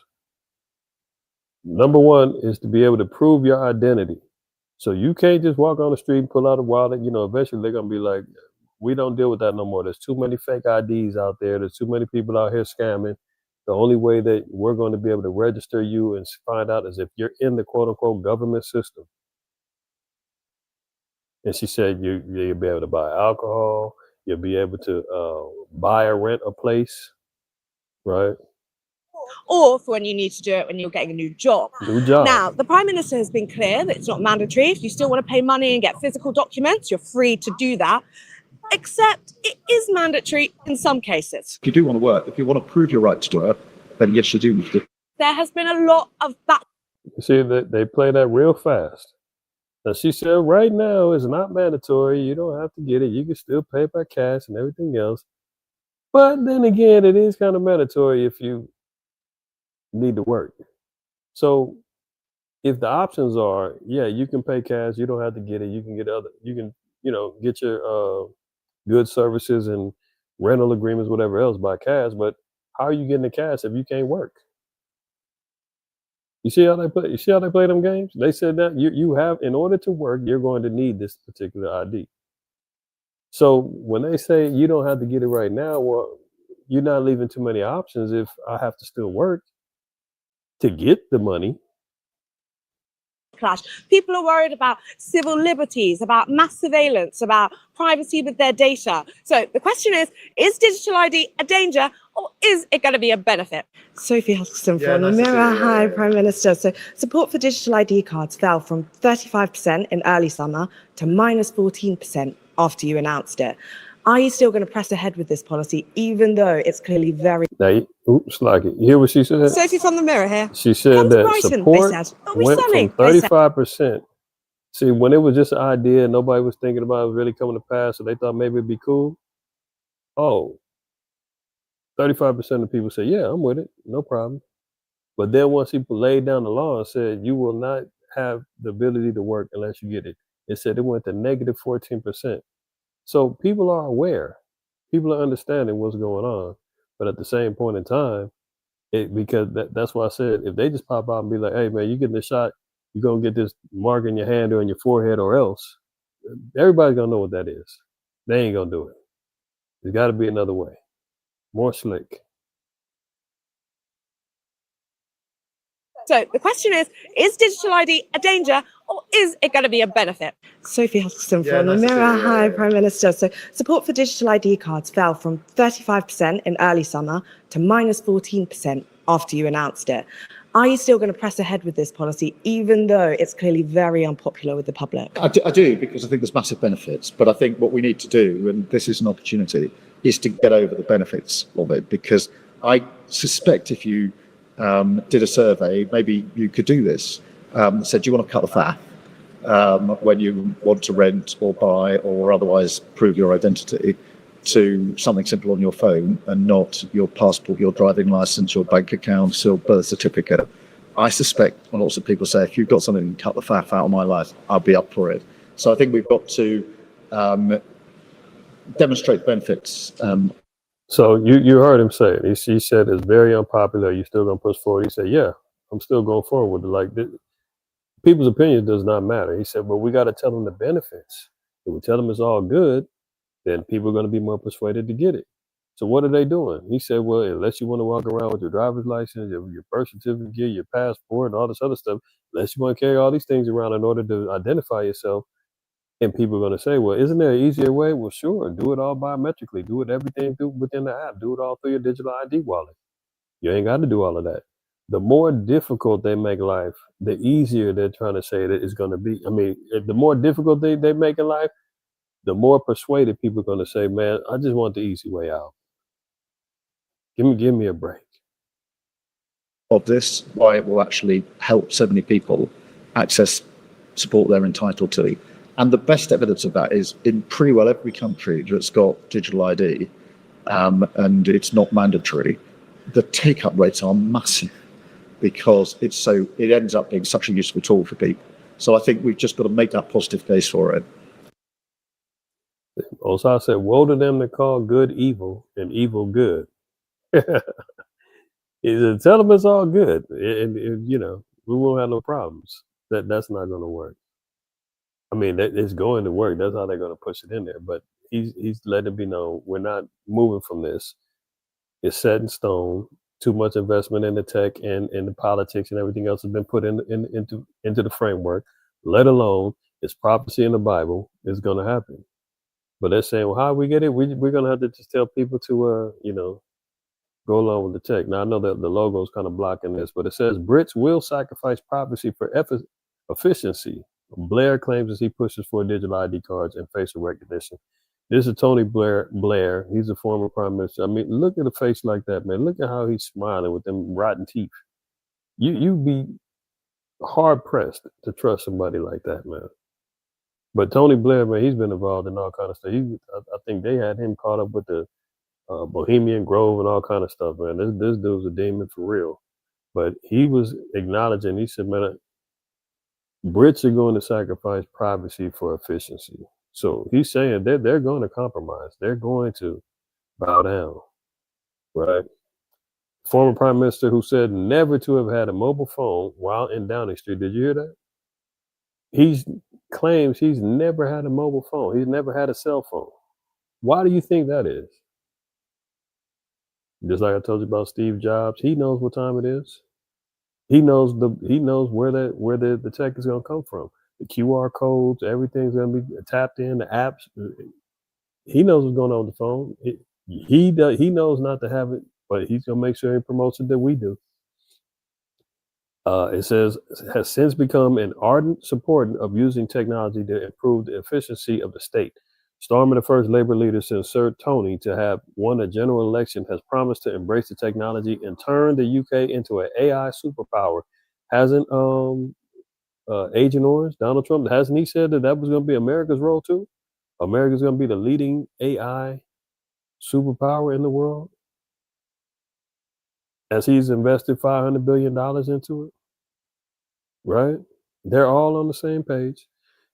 Number one is to be able to prove your identity. So you can't just walk on the street and pull out a wallet. You know, eventually they're going to be like, we don't deal with that no more. There's too many fake IDs out there. There's too many people out here scamming. The only way that we're going to be able to register you and find out is if you're in the quote unquote government system. And she said you'll be able to buy alcohol. You'll be able to buy or rent a place, right? Or for when you need to do it when you're getting a new job. New job. Now, the Prime Minister has been clear that it's not mandatory. If you still want to pay money and get physical documents, you're free to do that. Except it is mandatory in some cases. If you do want to work, if you want to prove your right to work, then yes, you do need to. There has been a lot of back. You see, they play that real fast. Now, she said right now it's not mandatory. You don't have to get it. You can still pay by cash and everything else. But then again, it is kind of mandatory if you need to work. So if the options are, yeah, you can pay cash. You don't have to get it. You can get get your goods, services, and rental agreements, whatever else by cash. But how are you getting the cash if you can't work? You see how they play? You see how they play them games? They said that you have, in order to work, you're going to need this particular ID. So when they say you don't have to get it right now, well, you're not leaving too many options if I have to still work to get the money. Clash. People are worried about civil liberties, about mass surveillance, about privacy with their data. So the question is digital ID a danger or is it going to be a benefit? Sophie Hutchinson from the Mirror. Hi, Prime Minister. So support for digital ID cards fell from 35% in early summer to minus 14% after you announced it. Are you still going to press ahead with this policy, even though it's clearly very... Now, oops, like it. You hear what she said? Sophie from the Mirror here. She said Come to that Brighton, support they said. went from 35%. See, when it was just an idea, nobody was thinking about it really coming to pass, so they thought maybe it'd be cool. Oh, 35% of people say, yeah, I'm with it, no problem. But then once people laid down the law and said, you will not have the ability to work unless you get it, it said it went to negative 14%. So people are aware, people are understanding what's going on, but at the same point in time, because that's why I said if they just pop out and be like, hey man, you getting this shot, you're gonna get this mark in your hand or in your forehead or else, everybody's gonna know what that is. They ain't gonna do it. There's got to be another way, more slick. So the question is digital ID a danger or is it going to be a benefit? Sophie Hutchinson from the Mirror. Hi, Prime Minister. So support for digital ID cards fell from 35% in early summer to minus 14% after you announced it. Are you still going to press ahead with this policy, even though it's clearly very unpopular with the public? I do, because I think there's massive benefits. But I think what we need to do, and this is an opportunity, is to get over the benefits of it. Because I suspect if you did a survey, maybe you could do this, said, do you want to cut the faff when you want to rent or buy or otherwise prove your identity, to something simple on your phone and not your passport, your driving license, your bank account, your birth certificate. I suspect lots of people say, if you've got something that can cut the faff out of my life, I'll be up for it. So I think we've got to demonstrate benefits. So you heard him say it. He said it's very unpopular. You're still going to push forward. He said, yeah, I'm still going forward with it. Like, people's opinion does not matter. He said, but we got to tell them the benefits. If we tell them it's all good, then people are going to be more persuaded to get it. So what are they doing? He said, well, unless you want to walk around with your driver's license, your birth certificate, your passport, and all this other stuff, unless you want to carry all these things around in order to identify yourself, and people are going to say, well, isn't there an easier way? Well, sure, do it all biometrically. Do it everything through within the app. Do it all through your digital ID wallet. You ain't got to do all of that. The more difficult they make life, the easier they're trying to say that it's going to be. I mean, the more difficult they make in life, the more persuaded people are going to say, man, I just want the easy way out. Give me a break. Of this, why it will actually help so many people access support they're entitled to. And the best evidence of that is in pretty well every country that's got digital ID, and it's not mandatory, the take-up rates are massive because it ends up being such a useful tool for people. So I think we've just got to make that positive case for it. Osai said, woe to them that call good evil and evil good. He said, tell them it's all good, and you know, we won't have no problems. That's not going to work. I mean, it's going to work. That's how they're going to push it in there. But he's letting it be known we're not moving from this. It's set in stone. Too much investment in the tech and in the politics and everything else has been put into the framework. Let alone it's prophecy in the Bible. It's going to happen. But they're saying, well, how we get it? We're going to have to just tell people to, you know, go along with the tech. Now, I know that the logo is kind of blocking this, but it says Brits will sacrifice privacy for efficiency. Blair claims as he pushes for digital ID cards and facial recognition. This is Tony Blair. He's a former prime minister. I mean, look at a face like that, man. Look at how he's smiling with them rotten teeth. You'd be hard pressed to trust somebody like that, man. But Tony Blair, man, he's been involved in all kind of stuff. I think they had him caught up with the Bohemian Grove and all kind of stuff, man. This dude's a demon for real. But he was acknowledging, he said, man, Brits are going to sacrifice privacy for efficiency. So he's saying they're going to compromise. They're going to bow down, right? Former prime minister who said never to have had a mobile phone while in Downing Street. Did you hear that? He claims he's never had a mobile phone. He's never had a cell phone. Why do you think that is? Just like I told you about Steve Jobs, he knows what time it is. He knows where the tech is going to come from. The QR codes, everything's going to be tapped in. The apps. He knows what's going on with the phone. He knows not to have it, but he's going to make sure he promotes it that we do. It says has since become an ardent supporter of using technology to improve the efficiency of the state. Starmer, the first Labour leader since Sir Tony to have won a general election, has promised to embrace the technology and turn the UK into an AI superpower. Hasn't Agent Orange, Donald Trump, hasn't he said that was going to be America's role too? America's going to be the leading AI superpower in the world, as he's invested $500 billion into it, right? They're all on the same page.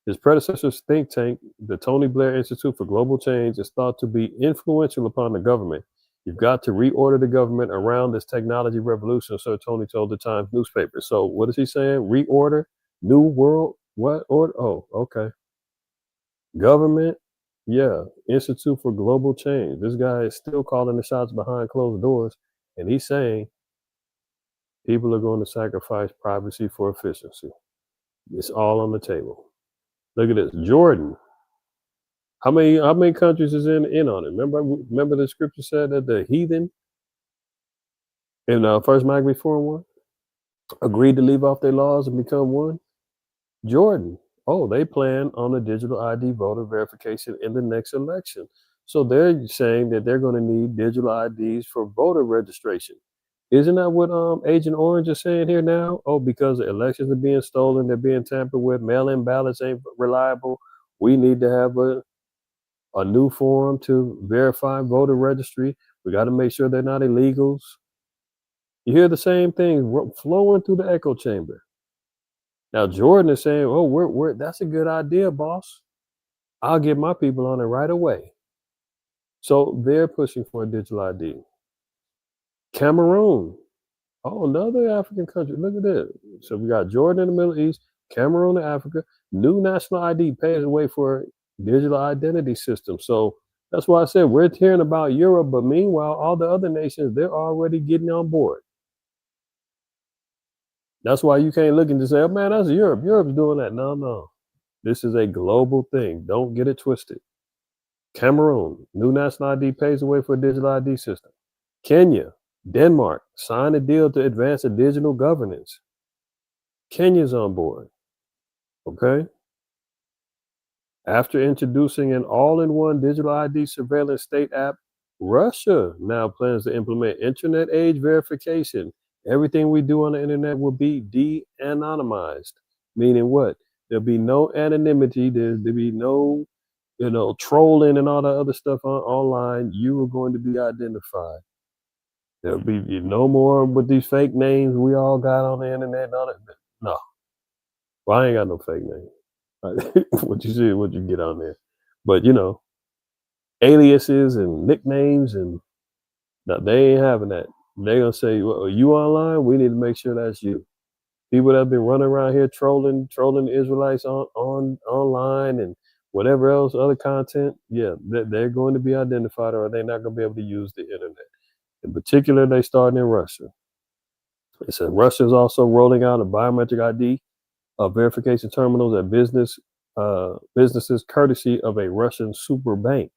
His predecessor's think tank, the Tony Blair Institute for Global Change, is thought to be influential upon the government. You've got to reorder the government around this technology revolution, Sir Tony told the Times newspaper. So what is he saying? Reorder? New world? What order? Oh, okay. Government? Yeah. Institute for Global Change. This guy is still calling the shots behind closed doors, and he's saying people are going to sacrifice privacy for efficiency. It's all on the table. Look at this, Jordan. How many countries is in on it? Remember the scripture said that the heathen in First Migratory Forum 1 agreed to leave off their laws and become one. Jordan, they plan on a digital ID voter verification in the next election. So they're saying that they're going to need digital IDs for voter registration. Isn't that what Agent Orange is saying here now? Oh, because the elections are being stolen, they're being tampered with, mail-in ballots ain't reliable. We need to have a new form to verify voter registry. We got to make sure they're not illegals. You hear the same thing flowing through the echo chamber. Now Jordan is saying, "Oh, that's a good idea, boss. I'll get my people on it right away." So they're pushing for a digital ID. Cameroon. Another African country. Look at this. So we got Jordan in the Middle East, Cameroon in Africa. New national ID paves the way for digital identity system. So That's why I said we're hearing about Europe, but meanwhile, all the other nations, they're already getting on board. That's why you can't look and just say, oh man, that's Europe. Europe's doing that. No, no. This is a global thing. Don't get it twisted. Cameroon, new national ID paves the way for a digital ID system. Kenya, Denmark, signed a deal to advance a digital governance. Kenya's on board. Okay. After introducing an all-in-one digital ID surveillance state app, Russia now plans to implement internet age verification. Everything we do on the internet will be de-anonymized, meaning what? There'll be no anonymity. There'll be no, trolling and all that other stuff online. You are going to be identified. There'll be no more with these fake names we all got on the internet. And all that. No, well, I ain't got no fake name. What you see, what you get on there, but aliases and nicknames, and no, they ain't having that. They gonna say, well, are you online? We need to make sure that's you. People that have been running around here trolling the Israelites on online and whatever else other content, yeah, they're going to be identified, or they're not going to be able to use the internet. In particular, they starting in Russia. It said Russia is also rolling out a biometric ID verification terminals at businesses courtesy of a Russian super bank.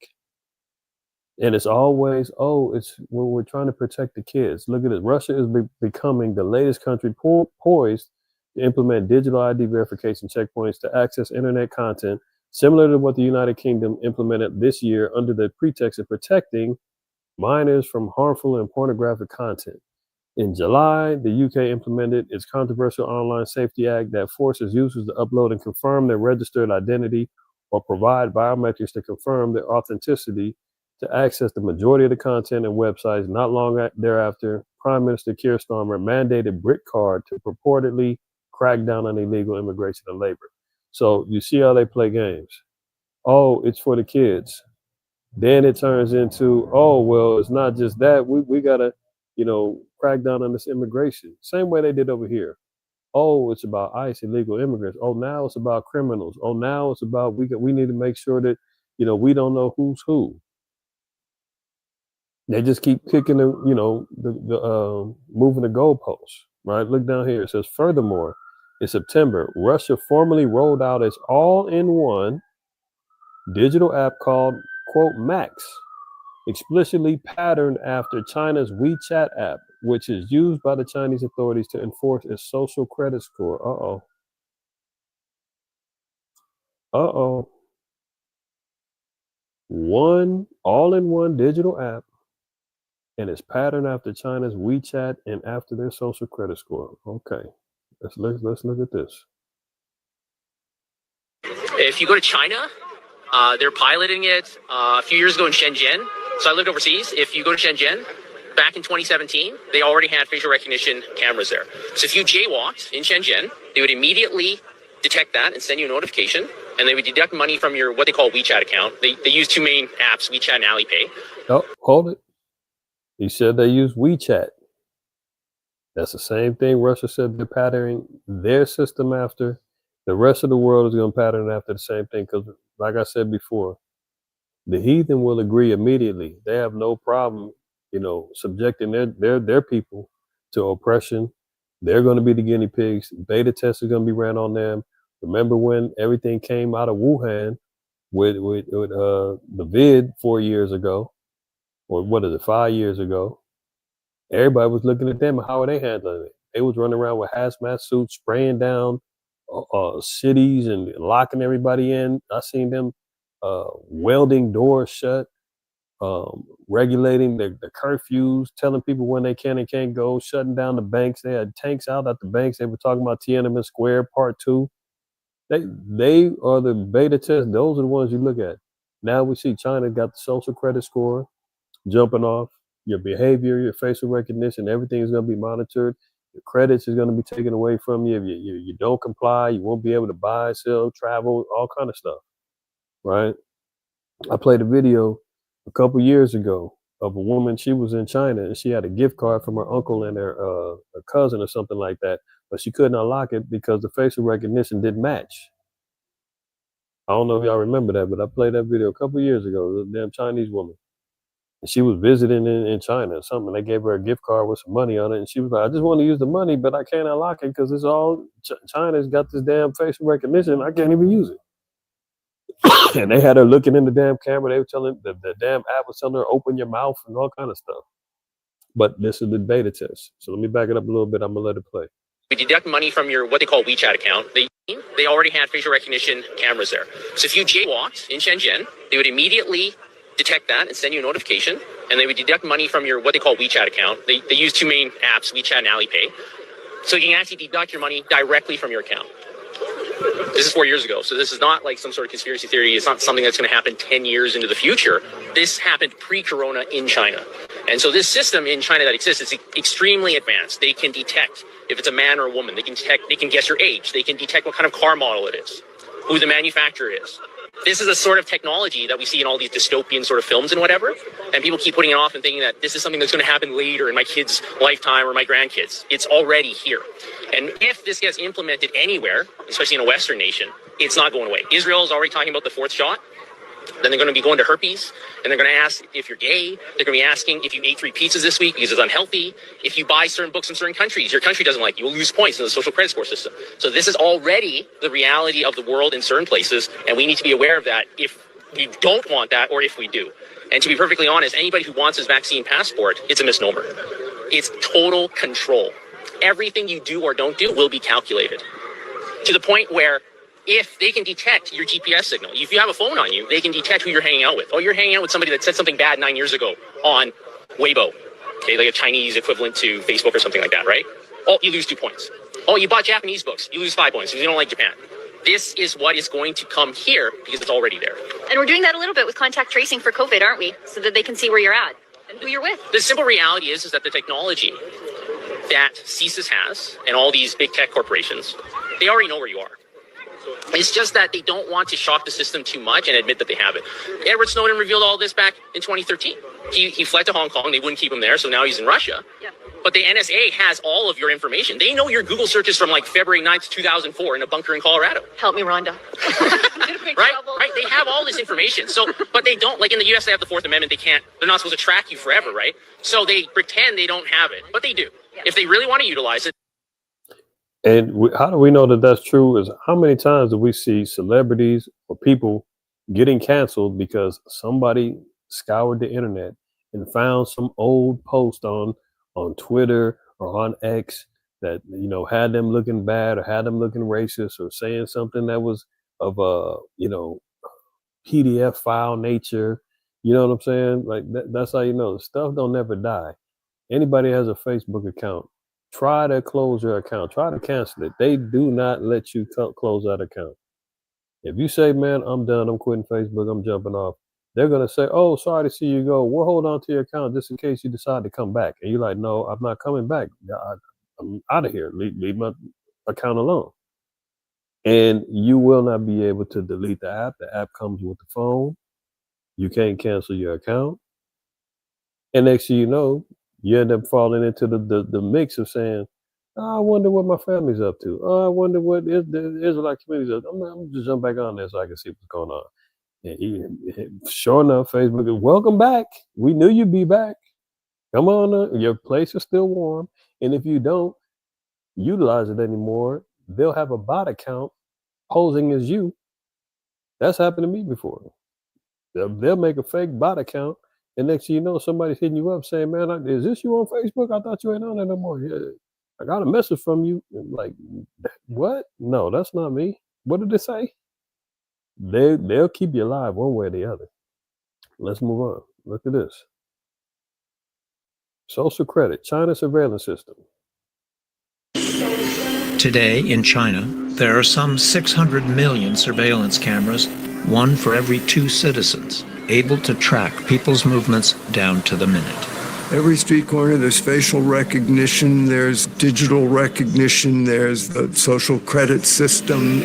And it's always, it's when we're trying to protect the kids. Look at this. Russia is becoming the latest country poised to implement digital ID verification checkpoints to access internet content, similar to what the United Kingdom implemented this year under the pretext of protecting minors from harmful and pornographic content. In July, the UK implemented its controversial Online Safety Act that forces users to upload and confirm their registered identity or provide biometrics to confirm their authenticity to access the majority of the content and websites. Not long thereafter, Prime Minister Keir Starmer mandated BritCard to purportedly crack down on illegal immigration and labor. So you see how they play games. Oh, it's for the kids. Then it turns into, oh, well, it's not just that. We got to, crack down on this immigration. Same way they did over here. Oh, it's about ICE, illegal immigrants. Oh, now it's about criminals. Oh, now it's about we need to make sure that, we don't know who's who. They just keep kicking the moving the goalposts, right? Look down here. It says, furthermore, in September, Russia formally rolled out its all-in-one digital app called, quote, Max, explicitly patterned after China's WeChat app, which is used by the Chinese authorities to enforce its social credit score. One all-in-one digital app, and it's patterned after China's WeChat and after their social credit score. Okay, let's look at this. If you go to China, they're piloting it a few years ago in Shenzhen. So I lived overseas. If you go to Shenzhen, back in 2017, they already had facial recognition cameras there. So if you jaywalked in Shenzhen, they would immediately detect that and send you a notification, and they would deduct money from your what they call WeChat account. They use two main apps, WeChat and Alipay. Oh, hold it. He said they use WeChat. That's the same thing Russia said they're patterning their system after. The rest of the world is going to pattern after the same thing because, like I said before, the heathen will agree immediately. They have no problem, subjecting their people to oppression. They're going to be the guinea pigs. Beta tests are going to be ran on them. Remember when everything came out of Wuhan with the vid 4 years ago, or what is it, 5 years ago? Everybody was looking at them. How are they handling it? They was running around with hazmat suits, spraying down cities and locking everybody in. I seen them welding doors shut, regulating the curfews, telling people when they can and can't go, shutting down the banks. They had tanks out at the banks. They were talking about Tiananmen Square Part 2. They are the beta tests. Those are the ones you look at. Now we see China got the social credit score jumping off. Your behavior, your facial recognition, everything is going to be monitored. Your credits is going to be taken away from you. If you don't comply, you won't be able to buy, sell, travel, all kind of stuff, right? I played a video a couple years ago of a woman. She was in China and she had a gift card from her uncle and her cousin or something like that, but she couldn't unlock it because the facial recognition didn't match. I don't know if y'all remember that, but I played that video a couple of years ago. It was a damn Chinese woman. And she was visiting in China or something. They gave her a gift card with some money on it. And she was like, I just want to use the money, but I can't unlock it because it's all China's got this damn facial recognition. I can't even use it. And they had her looking in the damn camera. They were telling the damn app was telling her open your mouth and all kind of stuff. But this is the beta test. So let me back it up a little bit. I'm gonna let it play. We deduct money from your what they call WeChat account. They already had facial recognition cameras there. So if you jaywalked in Shenzhen, they would immediately detect that and send you a notification, and they would deduct money from your what they call WeChat account. They use two main apps, WeChat and Alipay. So you can actually deduct your money directly from your account. This is 4 years ago, so this is not like some sort of conspiracy theory. It's not something that's going to happen 10 years into the future. This happened pre-corona in China. And so this system in China that exists is extremely advanced. They can detect if it's a man or a woman. They can guess your age. They can detect what kind of car model it is, who the manufacturer is. This is a sort of technology that we see in all these dystopian sort of films and whatever. And people keep putting it off and thinking that this is something that's going to happen later in my kids' lifetime or my grandkids. It's already here. And if this gets implemented anywhere, especially in a Western nation, it's not going away. Israel is already talking about the fourth shot. Then they're going to be going to herpes, and they're going to ask if you're gay. They're going to be asking if you ate 3 pizzas this week because it's unhealthy. If you buy certain books in certain countries, your country doesn't like you. You'll lose points in the social credit score system. So this is already the reality of the world in certain places, and we need to be aware of that if we don't want that or if we do. And to be perfectly honest, anybody who wants this vaccine passport, it's a misnomer. It's total control. Everything you do or don't do will be calculated to the point where if they can detect your GPS signal, if you have a phone on you, they can detect who you're hanging out with. Oh, you're hanging out with somebody that said something bad 9 years ago on Weibo, okay, like a Chinese equivalent to Facebook or something like that, right? Oh, you lose 2 points. Oh, you bought Japanese books, you lose 5 points because you don't like Japan. This is what is going to come here because it's already there. And we're doing that a little bit with contact tracing for COVID, aren't we? So that they can see where you're at and who you're with. The simple reality is that the technology that CSIS has and all these big tech corporations, they already know where you are. It's just that they don't want to shock the system too much and admit that they have it. Edward Snowden revealed all this back in 2013. He fled to Hong Kong. They wouldn't keep him there, so now he's in Russia. Yep. But the NSA has all of your information. They know your Google searches from like February 9th, 2004 in a bunker in Colorado. Help me, Rhonda. Right? They have all this information. So, but they don't, like in the US, they have the Fourth Amendment. They're not supposed to track you forever, right? So they pretend they don't have it, but they do. Yep. If they really want to utilize it. And how do we know that that's true? Is how many times do we see celebrities or people getting canceled because somebody scoured the internet and found some old post on Twitter or on X that, you know, had them looking bad or had them looking racist or saying something that was of a, you know, PDF file nature. You know what I'm saying? Like that's how you know the stuff don't never die. Anybody has a Facebook account, try to close your account. Try to cancel it. They do not let you close that account. If you say, man, I'm done, I'm quitting Facebook, I'm jumping off, they're going to say, oh, sorry to see you go. We'll hold on to your account just in case you decide to come back. And you're like, no, I'm not coming back. I'm out of here. Leave my account alone. And you will not be able to delete the app. The app comes with the phone. You can't cancel your account. And next thing you know, you end up falling into the mix of saying, oh, I wonder what my family's up to. Oh, I wonder what the Israelite community's up to. I'm just jump back on there so I can see what's going on. And sure enough, Facebook is, welcome back. We knew you'd be back. Come on, your place is still warm. And if you don't utilize it anymore, they'll have a bot account posing as you. That's happened to me before. They'll make a fake bot account. And next thing you know, somebody's hitting you up saying, man, is this you on Facebook? I thought you ain't on there no more. Yeah, I got a message from you. I'm like, what? No, that's not me. What did it say? They'll keep you alive one way or the other. Let's move on. Look at this. Social credit, China surveillance system. Today in China, there are some 600 million surveillance cameras, one for every 2 citizens, able to track people's movements down to the minute. Every street corner, there's facial recognition, there's digital recognition, there's the social credit system.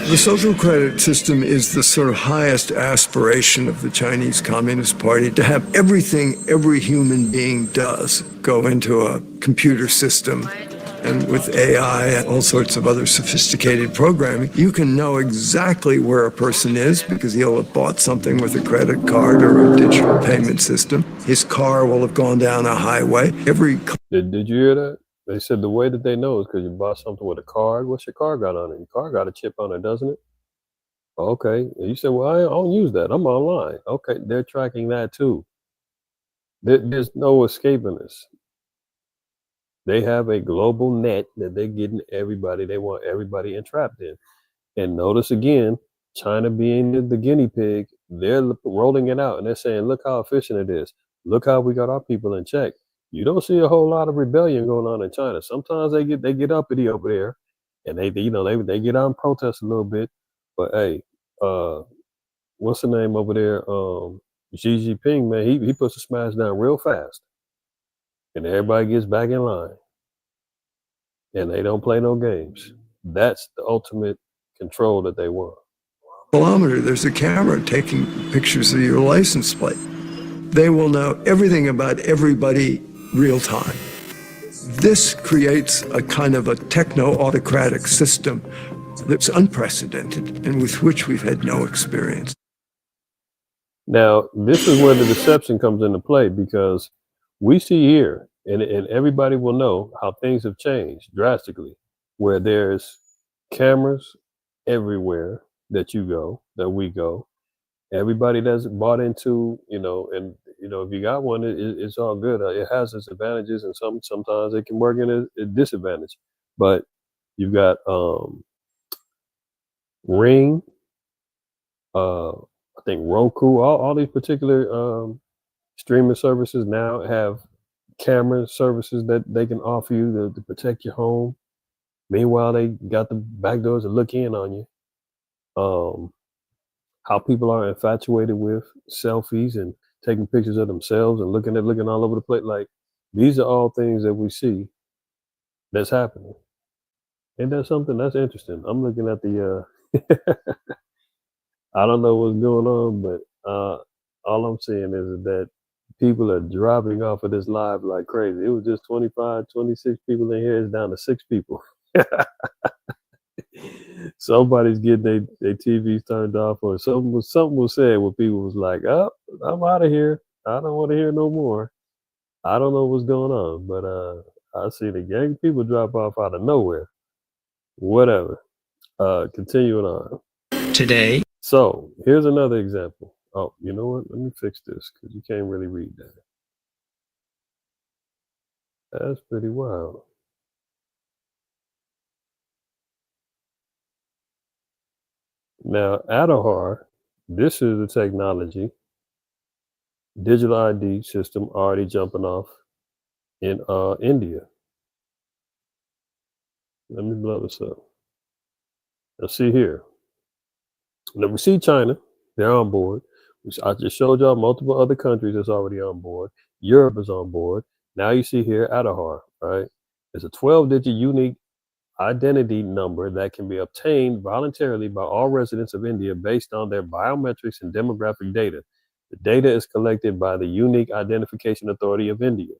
The social credit system is the sort of highest aspiration of the Chinese Communist Party, to have everything every human being does go into a computer system And with AI and all sorts of other sophisticated programming, you can know exactly where a person is because he'll have bought something with a credit card or a digital payment system. His car will have gone down a highway. Did you hear that? They said the way that they know is because you bought something with a card. What's your car got on it? Your car got a chip on it, doesn't it? Okay. And you said, well, I don't use that. I'm online. Okay. They're tracking that too. There's no escaping this. They have a global net that they're getting everybody. They want everybody entrapped in. And notice again, China being the guinea pig, they're rolling it out and they're saying, look how efficient it is. Look how we got our people in check. You don't see a whole lot of rebellion going on in China. Sometimes they get uppity over there and they get out and protest a little bit. But hey, what's the name over there? Xi Jinping, man, he puts a smash down real fast. And everybody gets back in line. And they don't play no games. That's the ultimate control that they want. Kilometer, there's a camera taking pictures of your license plate. They will know everything about everybody real time. This creates a kind of a techno-autocratic system that's unprecedented and with which we've had no experience. Now, this is where the deception comes into play because we see here, and everybody will know how things have changed drastically, where there's cameras everywhere that we go. Everybody that's bought into, and if you got one, it's all good. It has its advantages, and sometimes it can work in a disadvantage. But you've got Ring, I think Roku, all these particular streaming services now have camera services that they can offer you to protect your home. Meanwhile, they got the back doors to look in on you. How people are infatuated with selfies and taking pictures of themselves and looking all over the place. Like, these are all things that we see that's happening. Ain't that something that's interesting? I'm looking at the I don't know what's going on, but all I'm saying is that people are dropping off of this live like crazy. It was just 25, 26 people in here. It's down to 6 people. Somebody's getting their TVs turned off, or something was said where people was like, "Oh, I'm out of here. I don't want to hear no more." I don't know what's going on, but I see the gang of people drop off out of nowhere. Whatever. Continuing on. Today. So here's another example. Oh, you know what? Let me fix this because you can't really read that. That's pretty wild. Now, Adahar, this is the technology, digital ID system already jumping off in India. Let me blow this up. Let's see here. Now we see China, they're on board. I just showed y'all multiple other countries that's already on board. Europe is on board. Now you see here Adahar, right? It's a 12-digit unique identity number that can be obtained voluntarily by all residents of India based on their biometrics and demographic data. The data is collected by the Unique Identification Authority of India,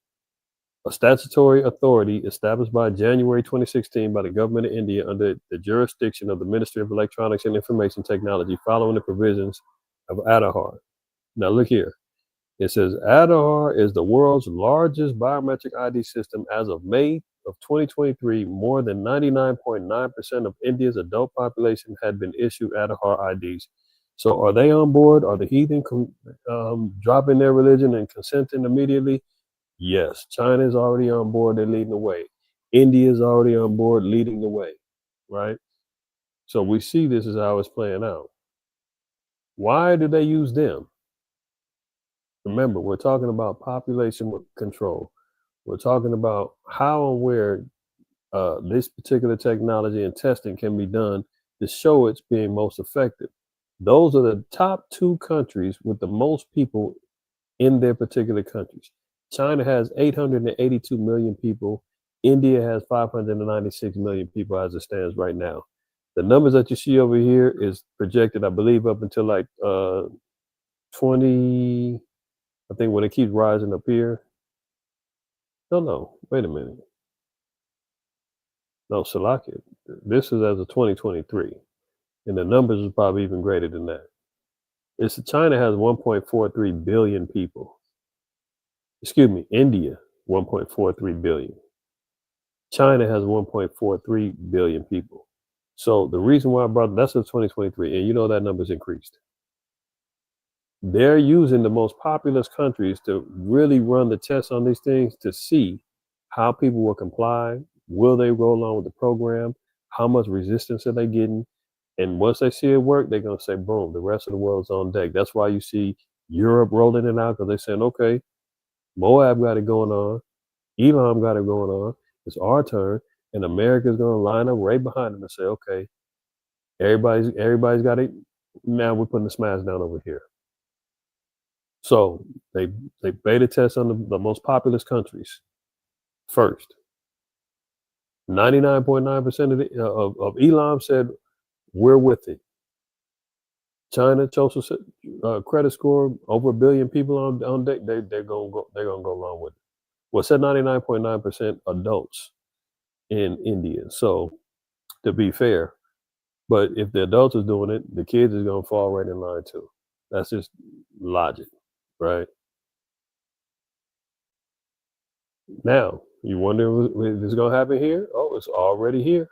a statutory authority established by January 2016 by the government of India under the jurisdiction of the Ministry of Electronics and Information Technology following the provisions of Adahar. Now look here. It says Adahar is the world's largest biometric ID system as of May of 2023. More than 99.9% of India's adult population had been issued Adahar IDs. So are they on board? Are the heathen dropping their religion and consenting immediately? Yes. China is already on board. They're leading the way. India is already on board, leading the way, right? So we see this is how it's playing out. Why do they use them? Remember, we're talking about population control. We're talking about how and where this particular technology and testing can be done to show it's being most effective. Those are the top 2 countries with the most people in their particular countries. China has 882 million people. India has 596 million people as it stands right now. The numbers that you see over here is projected, I believe, up until like 20. I think when it keeps rising up here. No, wait a minute. No, Salakia. This is as of 2023, and the numbers is probably even greater than that. China has 1.43 billion people. Excuse me, India 1.43 billion. China has 1.43 billion people. So the reason why I brought that's in 2023, and you know that number's increased. They're using the most populous countries to really run the tests on these things to see how people will comply. Will they go along with the program? How much resistance are they getting? And once they see it work, they're going to say, boom, the rest of the world's on deck. That's why you see Europe rolling it out because they're saying, okay, Moab got it going on. Elam got it going on. It's our turn. And America's going to line up right behind them and say, okay, everybody's got it. Now we're putting the smash down over here. So they beta test on the most populous countries first. 99.9% of Elam said we're with it. China social credit score over 1 billion people on deck. They're gonna go along with it. Well, it said 99.9% adults in India. So to be fair, but if the adults is doing it, the kids is gonna fall right in line too. That's just logic, right? Now, you wonder if it's going to happen here? Oh, it's already here.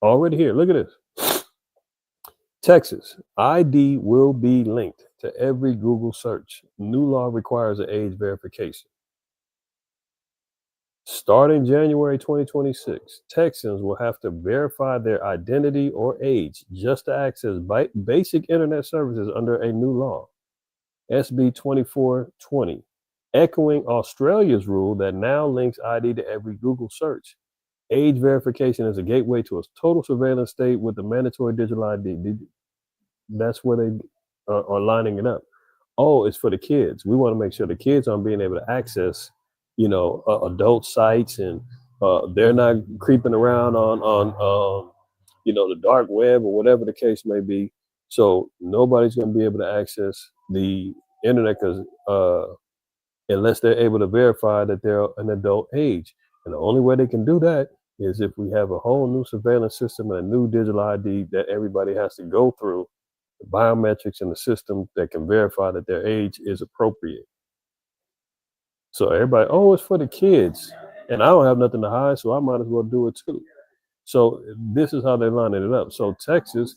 Already here. Look at this. Texas, ID will be linked to every Google search. New law requires an age verification. Starting January 2026, Texans will have to verify their identity or age just to access basic internet services under a new law, SB 2420. Echoing Australia's rule that now links ID to every Google search. Age verification is a gateway to a total surveillance state with the mandatory digital ID. That's where they are lining it up. Oh, it's for the kids. We want to make sure the kids aren't being able to access, adult sites, and they're not creeping around on the dark web or whatever the case may be. So nobody's going to be able to access the internet because unless they're able to verify that they're an adult age. And the only way they can do that is if we have a whole new surveillance system and a new digital ID that everybody has to go through, the biometrics in the system that can verify that their age is appropriate. So everybody, oh, it's for the kids. And I don't have nothing to hide, so I might as well do it too. So this is how they're lining it up. So Texas,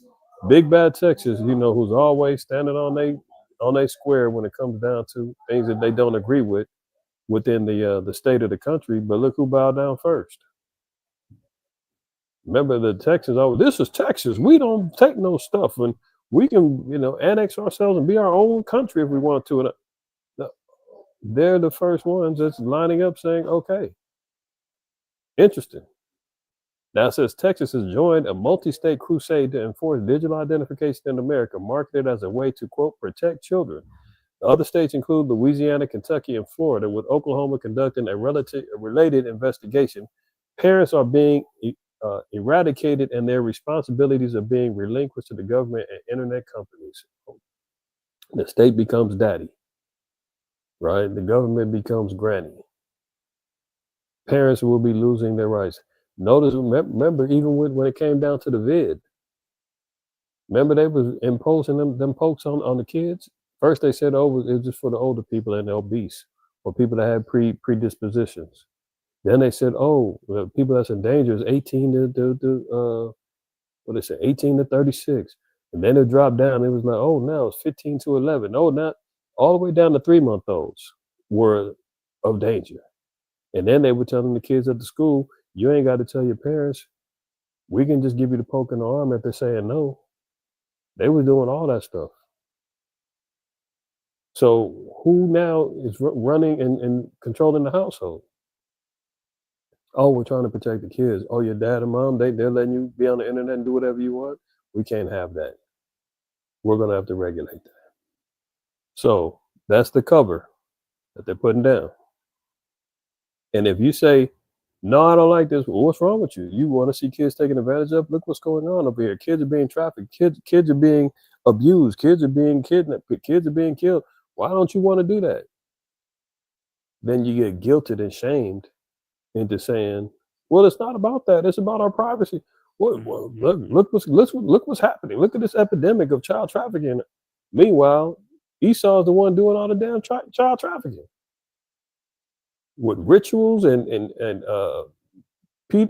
big bad Texas, who's always standing on their square when it comes down to things that they don't agree with within the state of the country. But look who bowed down first. Remember the Texans, this is Texas. We don't take no stuff, and we can, annex ourselves and be our own country if we want to. And they're the first ones that's lining up saying, okay, interesting. Now it says Texas has joined a multi-state crusade to enforce digital identification in America, marketed as a way to, quote, protect children. The other states include Louisiana, Kentucky, and Florida, with Oklahoma conducting a related investigation. Parents are being eradicated and their responsibilities are being relinquished to the government and internet companies. The state becomes daddy, right? The government becomes granny. Parents will be losing their rights. Remember, even when it came down to the vid, remember they was imposing them pokes on the kids? First they said, it was just for the older people and the obese or people that had predispositions. Then they said, people that's in danger is 18 to 18 to 36. And then it dropped down. It was like, now it's 15 to 11. Not all the way down to 3-month-olds were of danger. And then they were telling the kids at the school, you ain't got to tell your parents. We can just give you the poke in the arm if they're saying no. They were doing all that stuff. So who now is running and controlling the household? Oh, we're trying to protect the kids. Oh, your dad and mom, they're letting you be on the internet and do whatever you want. We can't have that. We're going to have to regulate that. So that's the cover that they're putting down. And if you say, no, I don't like this, well, what's wrong with you? You want to see kids taken advantage of? Look what's going on over here. Kids are being trafficked. Kids are being abused. Kids are being kidnapped. Kids are being killed. Why don't you want to do that? Then you get guilted and shamed into saying, Well, it's not about that. It's about our privacy. Look what's happening. Look at this epidemic of child trafficking. Meanwhile, Esau is the one doing all the damn child trafficking with rituals and P,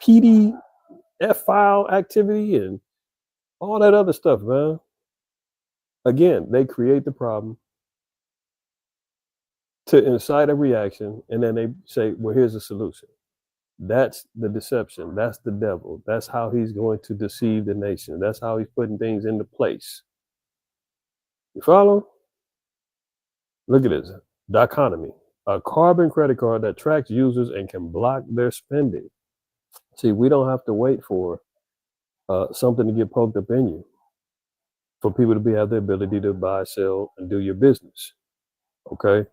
PDF file activity and all that other stuff, man. Again, they create the problem to incite a reaction, and then they say, well, here's the solution. That's the deception. That's the devil. That's how he's going to deceive the nation. That's how he's putting things into place. You follow? Look at this. Dichotomy. A carbon credit card that tracks users and can block their spending. See, we don't have to wait for something to get poked up in you for people to have the ability to buy, sell, and do your business. Okay?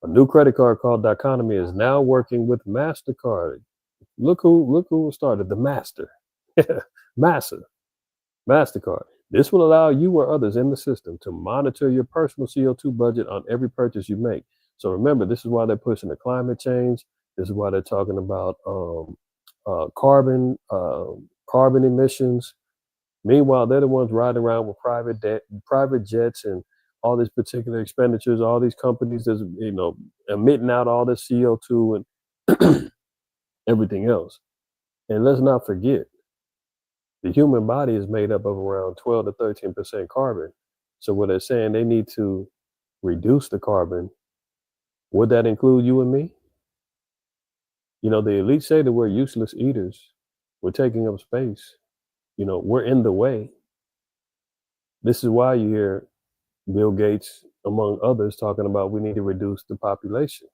A new credit card called Dichotomy is now working with MasterCard. Look who started, the master. MasterCard. This will allow you or others in the system to monitor your personal CO2 budget on every purchase you make. So remember, this is why they're pushing the climate change. This is why they're talking about carbon emissions. Meanwhile, they're the ones riding around with private jets and all these particular expenditures, all these companies that's emitting out all this CO2 and everything else. And let's not forget, the human body is made up of around 12 to 13% carbon. So when they're saying they need to reduce the carbon, would that include you and me? The elite say that we're useless eaters. We're taking up space. We're in the way. This is why you hear Bill Gates, among others, talking about we need to reduce the population.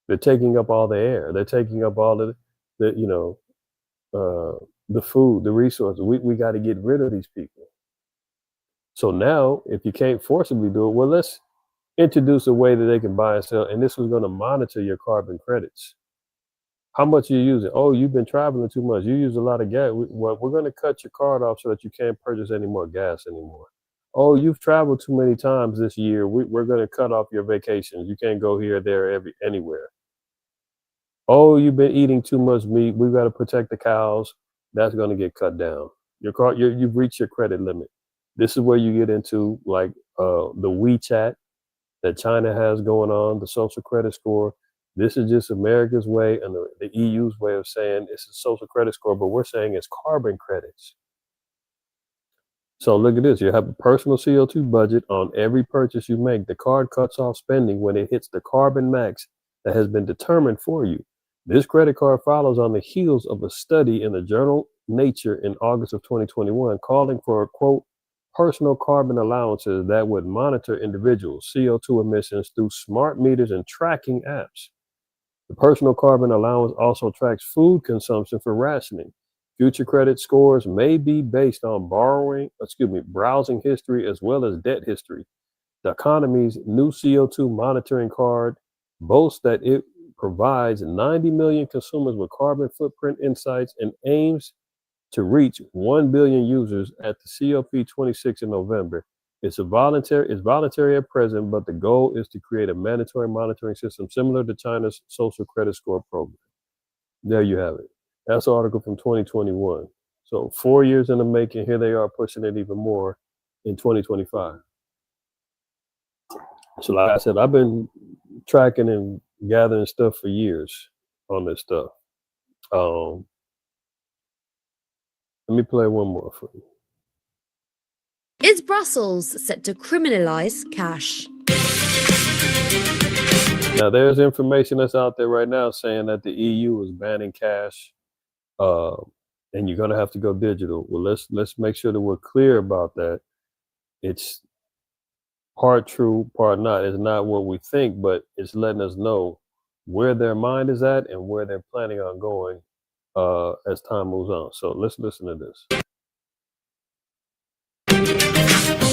They're taking up all the air. They're taking up all of the food, the resources. We got to get rid of these people. So now, if you can't forcibly do it, well, let's introduce a way that they can buy and sell. And this was going to monitor your carbon credits. How much you're using? Oh, you've been traveling too much. You use a lot of gas. We're going to cut your card off so that you can't purchase any more gas anymore. Oh, you've traveled too many times this year. We're going to cut off your vacations. You can't go here, there, anywhere. Oh, you've been eating too much meat. We've got to protect the cows. That's going to get cut down. You've reached your credit limit. This is where you get into like the WeChat that China has going on, the social credit score. This is just America's way and the EU's way of saying it's a social credit score, but we're saying it's carbon credits. So look at this. You have a personal CO2 budget on every purchase you make. The card cuts off spending when it hits the carbon max that has been determined for you. This credit card follows on the heels of a study in the journal Nature in August of 2021 calling for, quote, personal carbon allowances that would monitor individuals' CO2 emissions through smart meters and tracking apps. The personal carbon allowance also tracks food consumption for rationing. Future credit scores may be based on browsing history as well as debt history. The economy's new CO2 monitoring card boasts that it provides 90 million consumers with carbon footprint insights and aims to reach 1 billion users at the COP26 in November. It's voluntary at present, but the goal is to create a mandatory monitoring system similar to China's social credit score program. There you have it. That's an article from 2021. So 4 years in the making, here they are pushing it even more in 2025. So like I said, I've been tracking and gathering stuff for years on this stuff. Let me play one more for you. Is Brussels set to criminalize cash? Now, there's information that's out there right now saying that the EU is banning cash, and you're going to have to go digital. Well, let's make sure that we're clear about that. It's part true, part not. It's not what we think, but it's letting us know where their mind is at and where they're planning on going as time moves on. So let's listen to this.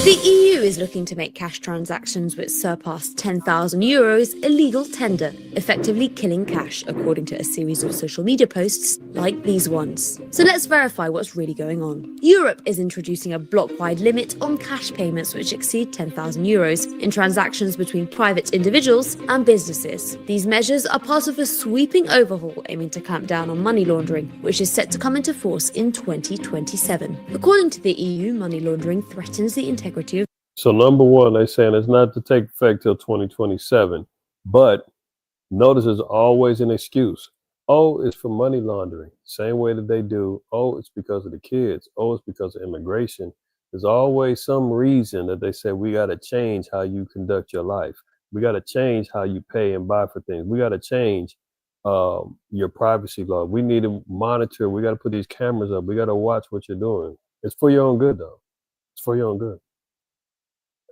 The EU is looking to make cash transactions which surpass €10,000 illegal tender, effectively killing cash, according to a series of social media posts like these ones. So let's verify what's really going on. Europe is introducing a block-wide limit on cash payments which exceed €10,000 in transactions between private individuals and businesses. These measures are part of a sweeping overhaul aiming to clamp down on money laundering, which is set to come into force in 2027. According to the EU, money laundering threatens the integrity of. So number one, they're saying it's not to take effect till 2027, but notice there's always an excuse. Oh, it's for money laundering. Same way that they do. Oh, it's because of the kids. Oh, it's because of immigration. There's always some reason that they say we got to change how you conduct your life. We got to change how you pay and buy for things. We got to change your privacy law. We need to monitor. We got to put these cameras up. We got to watch what you're doing. It's for your own good, though. It's for your own good.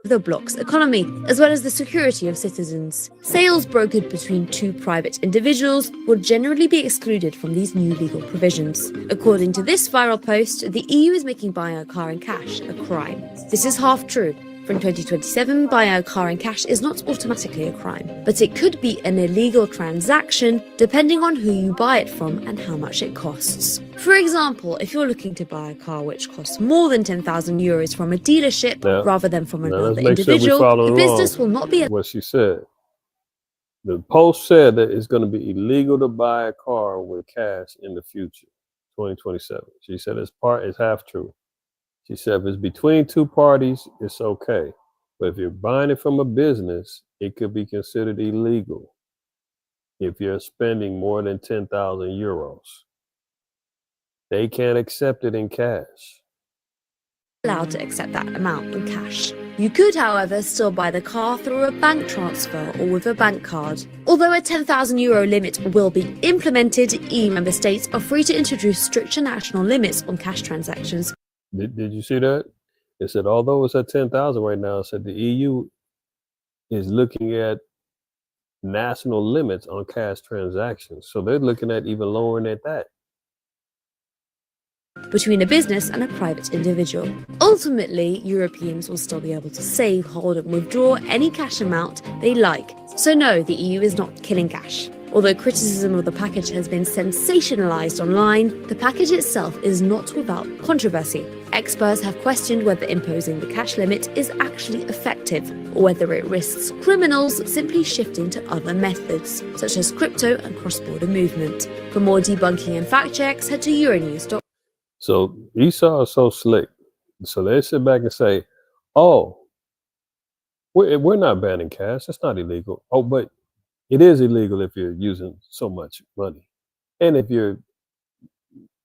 The bloc's economy, as well as the security of citizens. Sales brokered between two private individuals will generally be excluded from these new legal provisions. According to this viral post, the EU is making buying a car in cash a crime. This is half true. From 2027, buying a car in cash is not automatically a crime, but it could be an illegal transaction depending on who you buy it from and how much it costs. For example, if you're looking to buy a car which costs more than €10,000 from a dealership rather than from another individual, the business will not be. What she said. The post said that it's going to be illegal to buy a car with cash in the future, 2027. She said it's half true. She said if it's between two parties, it's okay. But if you're buying it from a business, it could be considered illegal if you're spending more than €10,000. They can't accept it in cash. Allowed to accept that amount in cash. You could, however, still buy the car through a bank transfer or with a bank card. Although a €10,000 limit will be implemented, EU member states are free to introduce stricter national limits on cash transactions. Did you see that? It said, although it's at 10,000 right now, it said the EU is looking at national limits on cash transactions. So they're looking at even lowering at that. Between a business and a private individual. Ultimately, Europeans will still be able to save, hold and withdraw any cash amount they like. So no, the EU is not killing cash. Although criticism of the package has been sensationalized online, the package itself is not without controversy. Experts have questioned whether imposing the cash limit is actually effective, or whether it risks criminals simply shifting to other methods, such as crypto and cross-border movement. For more debunking and fact checks, head to Euronews.com. So Esau is so slick. So they sit back and say, oh, we're not banning cash. It's not illegal. Oh, but it is illegal if you're using so much money. And if you're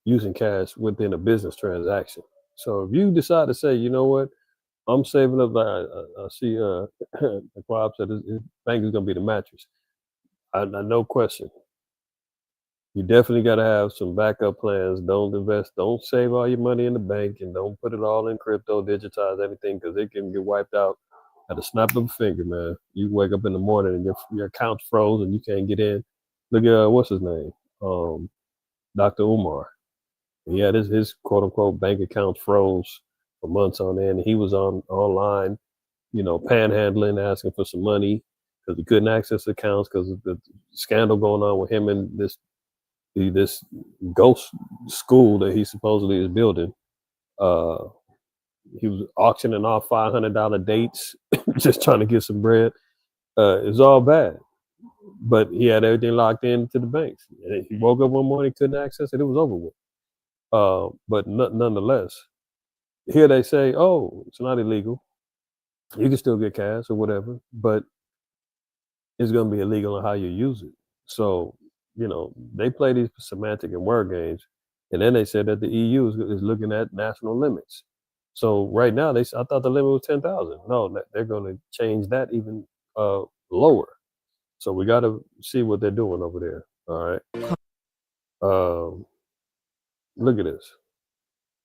using cash within a business transaction. So if you decide to say, you know what, I'm saving up, I see Quab said his bank is going to be the mattress. No question. You definitely got to have some backup plans. Don't invest, don't save all your money in the bank and don't put it all in crypto, digitize everything because it can get wiped out at a snap of a finger, man. You wake up in the morning and your account's froze and you can't get in. Look at, what's his name? Dr. Umar. He had his quote unquote bank account froze for months on end. He was online, panhandling, asking for some money because he couldn't access accounts because of the scandal going on with him and this ghost school that he supposedly is building. He was auctioning off $500 dates, just trying to get some bread. It was all bad, but he had everything locked into the banks. And he woke up one morning, couldn't access it. It was over with. But nonetheless, here they say, oh, it's not illegal. You can still get cash or whatever, but it's going to be illegal on how you use it. So, they play these semantic and word games. And then they said that the EU is looking at national limits. So right now, I thought the limit was 10,000. No, they're going to change that even lower. So we got to see what they're doing over there. All right. Look at this.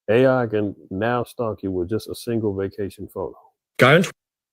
AI can now stalk you with just a single vacation photo.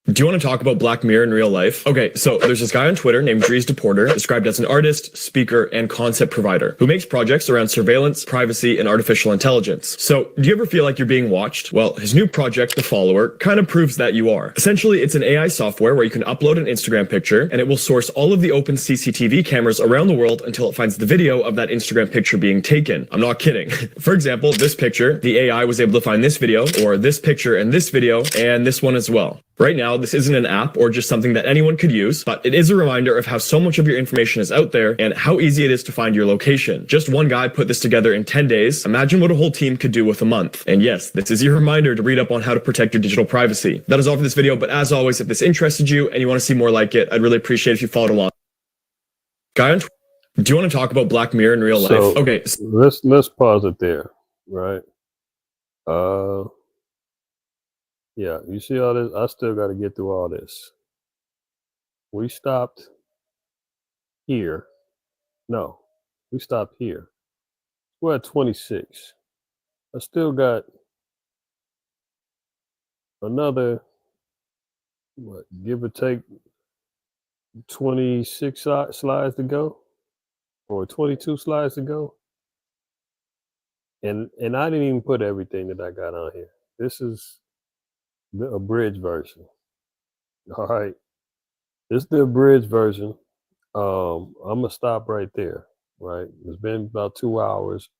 Do you want to talk about Black Mirror in real life? Okay, so there's this guy on Twitter named Dries DePorter, described as an artist, speaker, and concept provider, who makes projects around surveillance, privacy, and artificial intelligence. So, do you ever feel like you're being watched? Well, his new project, The Follower, kind of proves that you are. Essentially, it's an AI software where you can upload an Instagram picture, and it will source all of the open CCTV cameras around the world until it finds the video of that Instagram picture being taken. I'm not kidding. For example, this picture, the AI was able to find this video, or this picture and this video, and this one as well. Right now, this isn't an app or just something that anyone could use, but it is a reminder of how so much of your information is out there and how easy it is to find your location. Just one guy put this together in 10 days. Imagine what a whole team could do with a month. And yes, this is your reminder to read up on how to protect your digital privacy. That is all for this video, but as always, if this interested you and you want to see more like it, I'd really appreciate if you followed along. Guy on Twitter, do you want to talk about Black Mirror in real life? Okay, let's pause it there, right? Yeah, you see all this? I still got to get through all this. We stopped here. No, we stopped here. We're at 26. I still got another, what, give or take 26 slides to go, or 22 slides to go. And I didn't even put everything that I got on here. This is the abridged version. All right. This is the abridged version. I'm gonna stop right there. Right. It's been about 2 hours.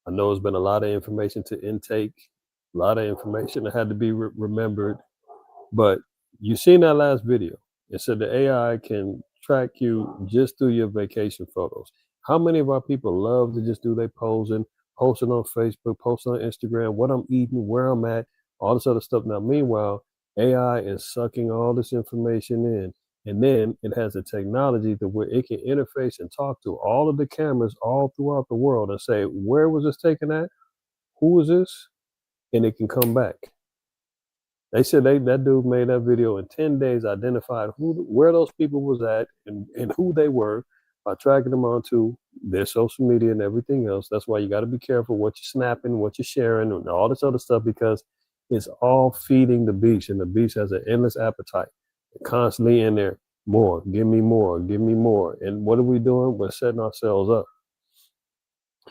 I know it's been a lot of information to intake, a lot of information that had to be remembered. But you seen that last video. It said the AI can track you just through your vacation photos. How many of our people love to just do their posting on Facebook, posting on Instagram, what I'm eating, where I'm at, all this other stuff. Now, meanwhile, AI is sucking all this information in. And then it has the technology to where it can interface and talk to all of the cameras all throughout the world and say, where was this taken at? Who was this? And it can come back. They said that dude made that video in 10 days, identified where those people was at and who they were by tracking them onto their social media and everything else. That's why you got to be careful what you're snapping, what you're sharing, and all this other stuff, because it's all feeding the beast, and the beast has an endless appetite. They're constantly in there, more, give me more, give me more. And what are we doing? We're setting ourselves up.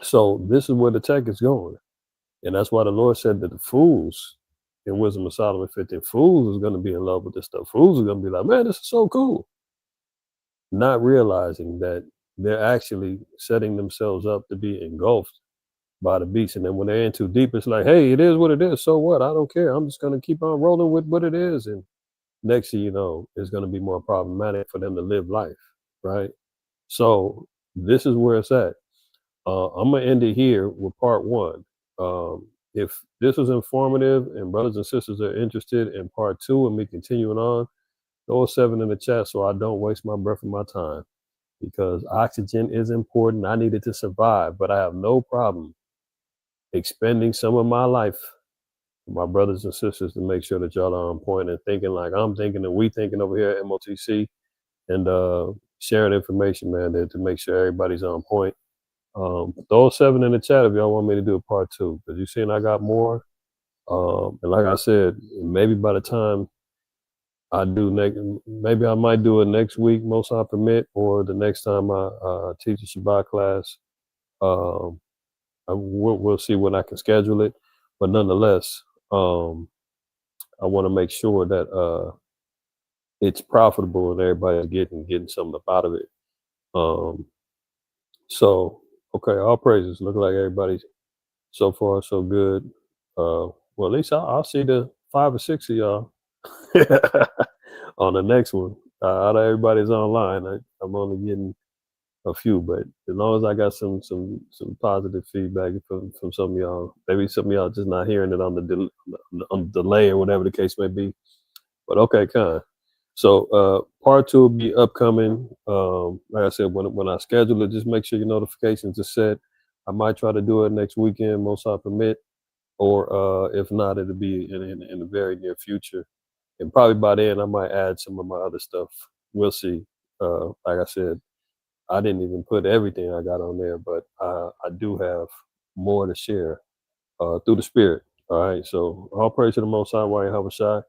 So this is where the tech is going. And that's why the Lord said that the fools in Wisdom of Solomon 15, fools is going to be in love with this stuff. Fools are going to be like, man, this is so cool. Not realizing that they're actually setting themselves up to be engulfed by the beast. And then when they're in too deep, it's like, hey, it is what it is. So what? I don't care. I'm just going to keep on rolling with what it is. And next thing you know, it's going to be more problematic for them to live life, right? So this is where it's at. I'm going to end it here with part one. If this was informative and brothers and sisters are interested in part two and me continuing on, throw a 7 in the chat so I don't waste my breath and my time, because oxygen is important. I need it to survive, but I have no problem expending some of my life for my brothers and sisters to make sure that y'all are on point and thinking like I'm thinking and we thinking over here at MOTC, and sharing information, man, to make sure everybody's on point. Throw a 7 in the chat if y'all want me to do a part two, because you seen I got more. And like I said, maybe by the time I do next, maybe I might do it next week, most I permit, or the next time I teach a Shabbat class. We'll see when I can schedule it, but nonetheless, I want to make sure that it's profitable and everybody's getting something up out of it. So okay, all praises. Look like everybody's so far so good. Well, at least I'll see the 5 or 6 of y'all on the next one. Out of everybody's online, I'm only getting a few, but as long as I got some positive feedback from some of y'all, maybe some of y'all just not hearing it on the delay or whatever the case may be. But okay, kind. So part two will be upcoming. Like I said, when I schedule it, just make sure your notifications are set. I might try to do it next weekend, most I permit, or if not, it'll be in the very near future. And probably by then, I might add some of my other stuff. We'll see. Like I said, I didn't even put everything I got on there, but I do have more to share through the Spirit. All right. So all praise to the Most High, IQAhmath.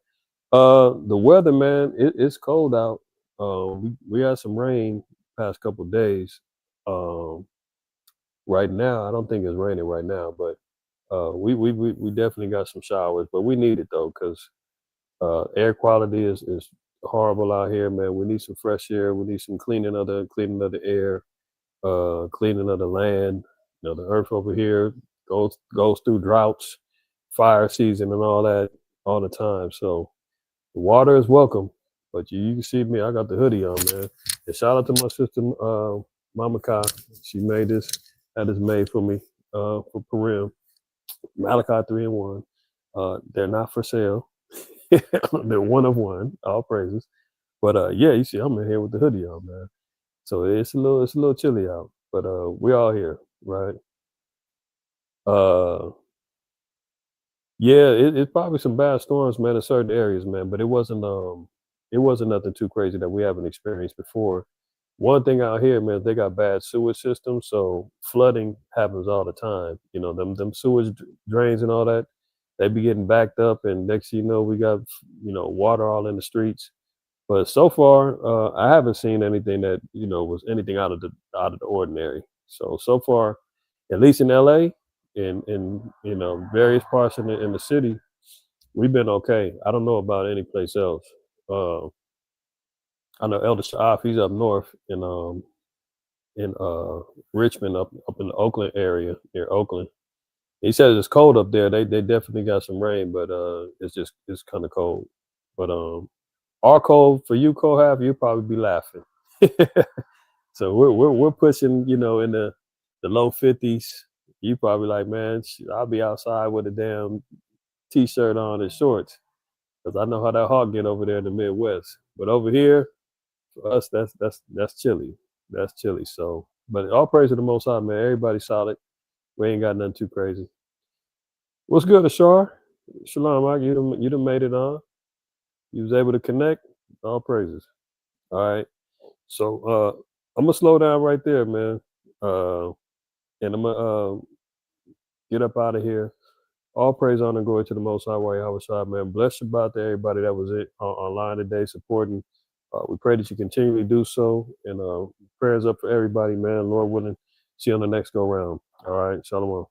The weather, man, it's cold out. We had some rain past couple days. Um, right now, I don't think it's raining right now, but we definitely got some showers, but we need it though, because air quality is horrible out here, man. We need some fresh air. We need some cleaning of the air, cleaning of the land. You know, the earth over here goes through droughts, fire season, and all that all the time. So the water is welcome, but you can see me. I got the hoodie on, man. And shout out to my sister, Mama Kai. She made this. Had this made for me for Purim. Malachi 3-in-1. They're not for sale. They're one of one. All praises. But yeah, you see, I'm in here with the hoodie on, man. So it's a little chilly out, but we all here, right? Uh, yeah, it's probably some bad storms, man, in certain areas, man. But it wasn't nothing too crazy that we haven't experienced before. One thing out here, man, they got bad sewage systems, so flooding happens all the time. You know, them sewage drains and all that, they be getting backed up, and next thing you know, we got water all in the streets. But so far, I haven't seen anything that was anything out of the ordinary. So far, at least in LA, in various parts in the city, we've been okay. I don't know about any place else. Uh, I know Elder Shaaf, he's up north in Richmond, up in the Oakland area near Oakland. He says it's cold up there. They definitely got some rain, but it's kind of cold. But our cold for you, Kohav, you'll probably be laughing. So we're pushing, in the low 50s. You probably like, man, I'll be outside with a damn t-shirt on and shorts, because I know how that hawk get over there in the Midwest. But over here, for us, that's chilly. That's chilly. So, but all praise to the Most High, man. Everybody's solid. We ain't got nothing too crazy. What's good, Ashar? Shalom, Mike. You done made it on. You was able to connect. All praises. All right. So I'm gonna slow down right there, man. And I'm gonna get up out of here. All praise, honor, and glory to the Most High, Yahweh Shai, man. Bless Shabbat to everybody that was online today supporting. We pray that you continually do so. And prayers up for everybody, man. Lord willing, see you on the next go round. All right. Shalom.